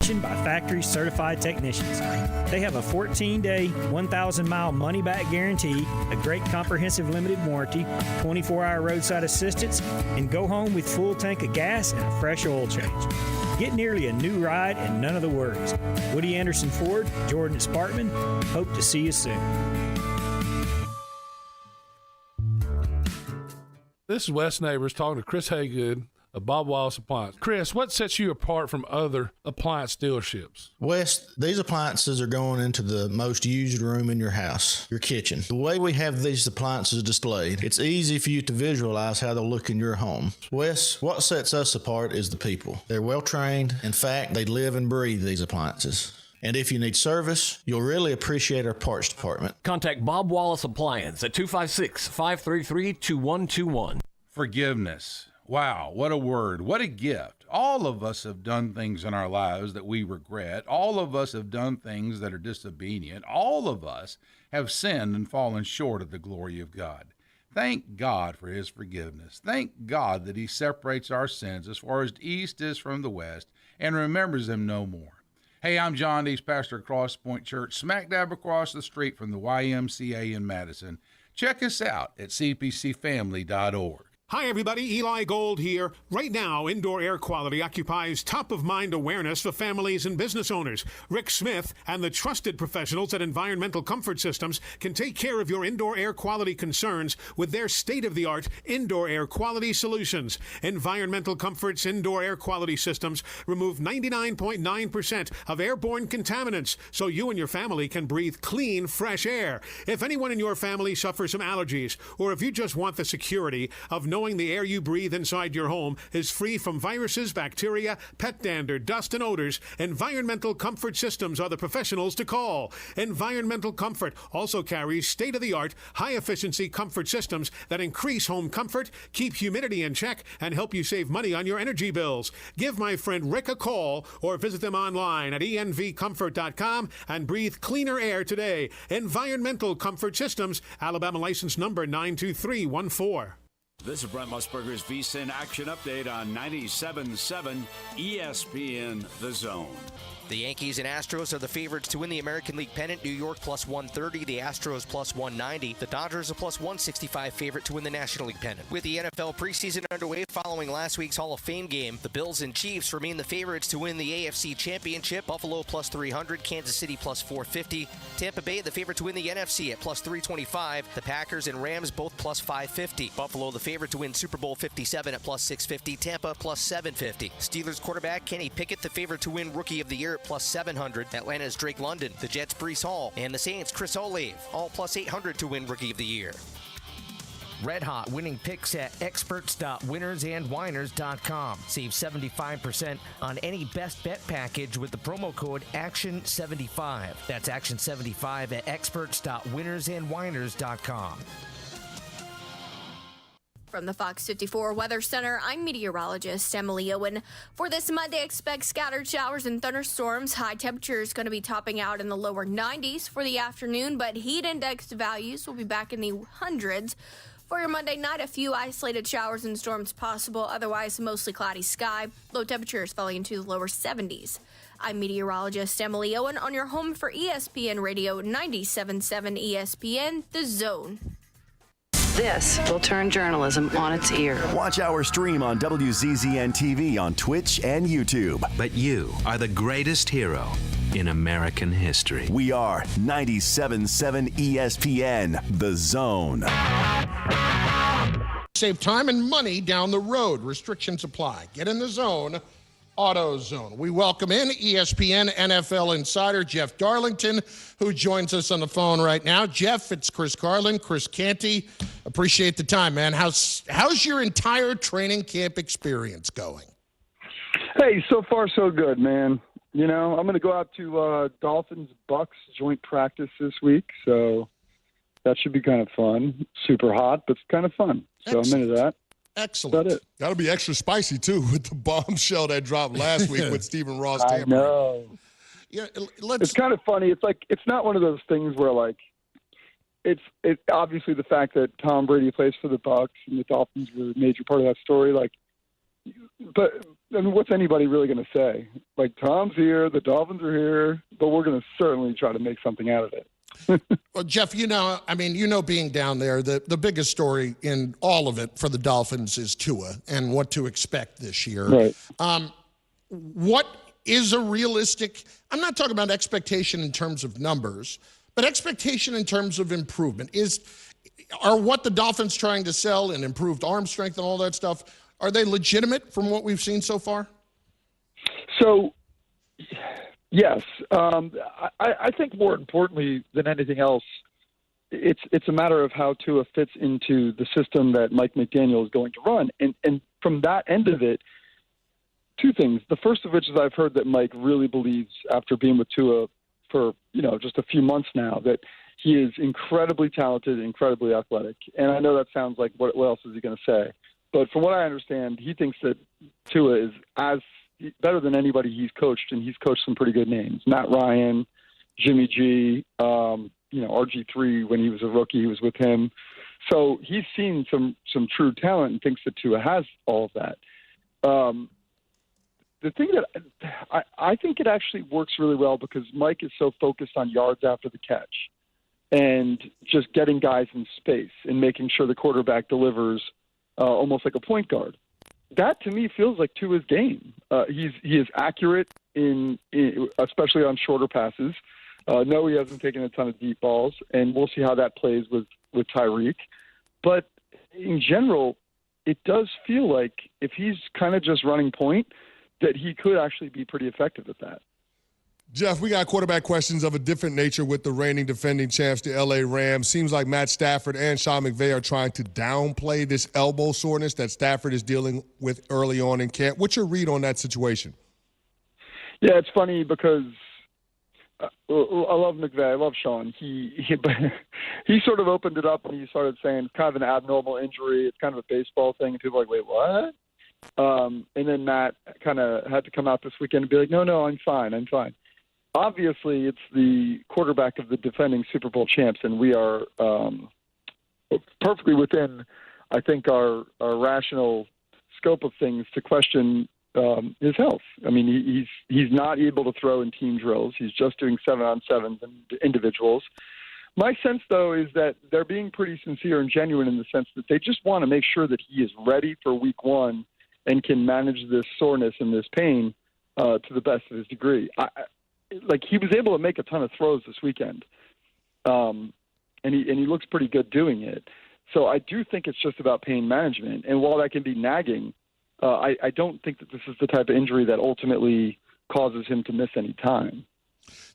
installation by factory certified technicians. They have a 14-day, 1,000-mile money-back guarantee, a great comprehensive limited warranty, 24-hour roadside assistance, and go home with full tank of gas and a fresh oil change. Get nearly a new ride and none of the worries. Woody Anderson Ford, Jordan Spartman, hope to see you soon. This is Wes Neighbors talking to Chris Haygood of Bob Wallace Appliance. Chris, what sets you apart from other appliance dealerships? Wes, these appliances are going into the most used room in your house, your kitchen. The way we have these appliances displayed, it's easy for you to visualize how they'll look in your home. Wes, what sets us apart is the people. They're well trained. In fact, they live and breathe these appliances. And if you need service, you'll really appreciate our parts department. Contact Bob Wallace Appliance at 256-533-2121. Forgiveness. Wow, what a word. What a gift. All of us have done things in our lives that we regret. All of us have done things that are disobedient. All of us have sinned and fallen short of the glory of God. Thank God for his forgiveness. Thank God that he separates our sins as far as the east is from the west and remembers them no more. Hey, I'm John Dees, pastor of Cross Point Church, smack dab across the street from the YMCA in Madison. Check us out at cpcfamily.org. Hi, everybody. Eli Gold here. Right now, indoor air quality occupies top-of-mind awareness for families and business owners. Rick Smith and the trusted professionals at Environmental Comfort Systems can take care of your indoor air quality concerns with their state-of-the-art indoor air quality solutions. Environmental Comfort's indoor air quality systems remove 99.9% of airborne contaminants so you and your family can breathe clean, fresh air. If anyone in your family suffers from allergies, or if you just want the security of knowing the air you breathe inside your home is free from viruses, bacteria, pet dander, dust, and odors, Environmental Comfort Systems are the professionals to call. Environmental Comfort also carries state-of-the-art, high-efficiency comfort systems that increase home comfort, keep humidity in check, and help you save money on your energy bills. Give my friend Rick a call or visit them online at envcomfort.com and breathe cleaner air today. Environmental Comfort Systems, Alabama license number 92314. This is Brent Musburger's VSiN Action Update on 97.7 ESPN The Zone. The Yankees and Astros are the favorites to win the American League pennant. New York plus 130, the Astros plus 190. The Dodgers a plus 165 favorite to win the National League pennant. With the NFL preseason underway following last week's Hall of Fame game, the Bills and Chiefs remain the favorites to win the AFC Championship. Buffalo plus 300, Kansas City plus 450. Tampa Bay the favorite to win the NFC at plus 325. The Packers and Rams both plus 550. Buffalo the favorite to win Super Bowl 57 at plus 650. Tampa plus 750. Steelers quarterback Kenny Pickett the favorite to win Rookie of the Year at plus 700. Atlanta's Drake London, the Jets Breece Hall, and the Saints Chris Olave, all plus 800 to win Rookie of the Year. Red Hot winning picks at experts.winnersandwiners.com. Save 75% on any best bet package with the promo code ACTION75. That's ACTION75 at experts.winnersandwiners.com. From the Fox 54 Weather Center, I'm meteorologist Emily Owen. For this Monday, expect scattered showers and thunderstorms. High temperatures going to be topping out in the lower 90s for the afternoon, but heat index values will be back in the hundreds. For your Monday night, a few isolated showers and storms possible, otherwise mostly cloudy sky. Low temperatures falling into the lower 70s. I'm meteorologist Emily Owen on your home for ESPN Radio 97.7 ESPN, The Zone. This will turn journalism on its ear. Watch our stream on WZZN TV on Twitch and YouTube. But you are the greatest hero in American history. We are 97.7 ESPN, The Zone. Save time and money down the road. Restrictions apply. Get in the zone. AutoZone. We welcome in ESPN NFL insider Jeff Darlington, who joins us on the phone right now. Jeff, it's Chris Carlin, Chris Canty. Appreciate the time, man. How's your entire training camp experience going? Hey, so far so good, man. You know, I'm going to go out to Dolphins-Bucks joint practice this week, so that should be kind of fun. Super hot, but it's kind of fun. So I'm into that. Excellent. That's it. That'll be extra spicy, too, with the bombshell that dropped last week with Stephen Ross I tampering. know. Yeah, it's kind of funny. It's like it's not one of those things where, like, it's obviously the fact that Tom Brady plays for the Bucks and the Dolphins were a major part of that story. Like, but I mean, what's anybody really going to say? Like, Tom's here, the Dolphins are here, but we're going to certainly try to make something out of it. Well, Jeff, being down there, the biggest story in all of it for the Dolphins is Tua and what to expect this year. Right. What is a realistic, I'm not talking about expectation in terms of numbers, but expectation in terms of improvement. Are what the Dolphins trying to sell and improved arm strength and all that stuff, are they legitimate from what we've seen so far? So, yes. I think more importantly than anything else, it's a matter of how Tua fits into the system that Mike McDaniel is going to run. And from that end of it, two things. The first of which is I've heard that Mike really believes, after being with Tua for, just a few months now, that he is incredibly talented, incredibly athletic. And I know that sounds like, what else is he going to say? But from what I understand, he thinks that Tua is better than anybody he's coached, and he's coached some pretty good names. Matt Ryan, Jimmy G, RG3, when he was a rookie, he was with him. So he's seen some true talent and thinks that Tua has all of that. The thing that I think it actually works really well because Mike is so focused on yards after the catch and just getting guys in space and making sure the quarterback delivers almost like a point guard. That to me feels like Tua's game. He is accurate in especially on shorter passes. No, he hasn't taken a ton of deep balls, and we'll see how that plays with Tyreek. But in general, it does feel like if he's kind of just running point, that he could actually be pretty effective at that. Jeff, we got quarterback questions of a different nature with the reigning defending champs, the L.A. Rams. Seems like Matt Stafford and Sean McVay are trying to downplay this elbow soreness that Stafford is dealing with early on in camp. What's your read on that situation? Yeah, it's funny because I love McVay. I love Sean. He sort of opened it up and he started saying it's kind of an abnormal injury. It's kind of a baseball thing. And people are like, wait, what? And then Matt kind of had to come out this weekend and be like, no, I'm fine. Obviously, it's the quarterback of the defending Super Bowl champs, and we are perfectly within, I think, our rational scope of things to question his health. I mean, he's not able to throw in team drills. He's just doing 7-on-7s and individuals. My sense, though, is that they're being pretty sincere and genuine in the sense that they just want to make sure that he is ready for week one and can manage this soreness and this pain to the best of his degree. He was able to make a ton of throws this weekend, and he looks pretty good doing it. So I do think it's just about pain management. And while that can be nagging, I don't think that this is the type of injury that ultimately causes him to miss any time.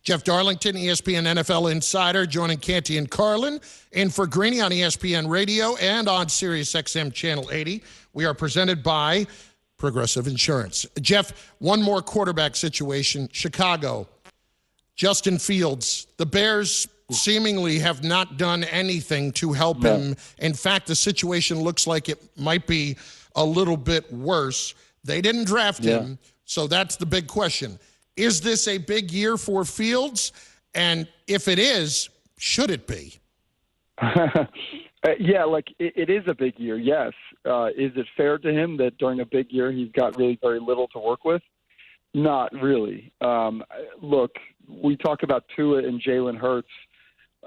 Jeff Darlington, ESPN NFL Insider, joining Canty and Carlin. In for Greeny on ESPN Radio and on Sirius XM Channel 80. We are presented by Progressive Insurance. Jeff, one more quarterback situation. Chicago, Justin Fields. The Bears seemingly have not done anything to help him. In fact, the situation looks like it might be a little bit worse. They didn't draft him, so that's the big question. Is this a big year for Fields? And if it is, should it be? It is a big year, yes. Is it fair to him that during a big year he's got really very little to work with? Not really. Look, we talk about Tua and Jalen Hurts,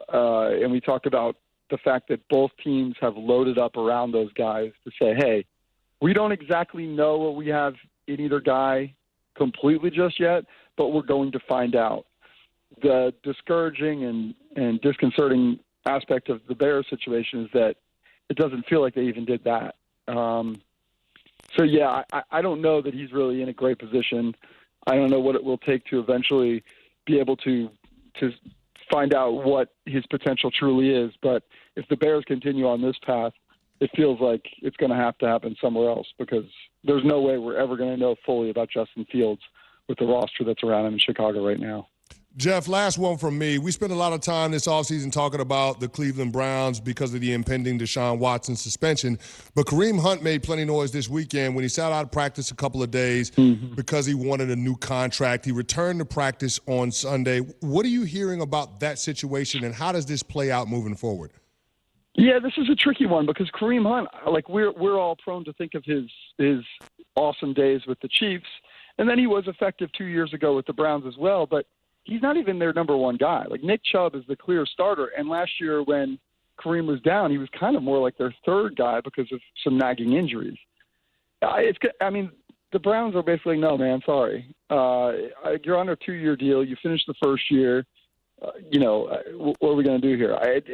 and we talk about the fact that both teams have loaded up around those guys to say, hey, we don't exactly know what we have in either guy completely just yet, but we're going to find out. The discouraging and disconcerting aspect of the Bears situation is that it doesn't feel like they even did that. I don't know that he's really in a great position. I don't know what it will take to eventually be able to find out what his potential truly is. But if the Bears continue on this path, it feels like it's going to happen somewhere else because there's no way we're ever going to know fully about Justin Fields with the roster that's around him in Chicago right now. Jeff, last one from me. We spent a lot of time this offseason talking about the Cleveland Browns because of the impending Deshaun Watson suspension. But Kareem Hunt made plenty of noise this weekend when he sat out of practice a couple of days because he wanted a new contract. He returned to practice on Sunday. What are you hearing about that situation, and how does this play out moving forward? Yeah, this is a tricky one because Kareem Hunt, like we're all prone to think of his awesome days with the Chiefs, and then he was effective 2 years ago with the Browns as well, but he's not even their number one guy. Like Nick Chubb is the clear starter, and last year when Kareem was down, he was kind of more like their third guy because of some nagging injuries. The Browns are basically, no, man, sorry. You're on a 2-year deal. You finished the first year. What are we going to do here?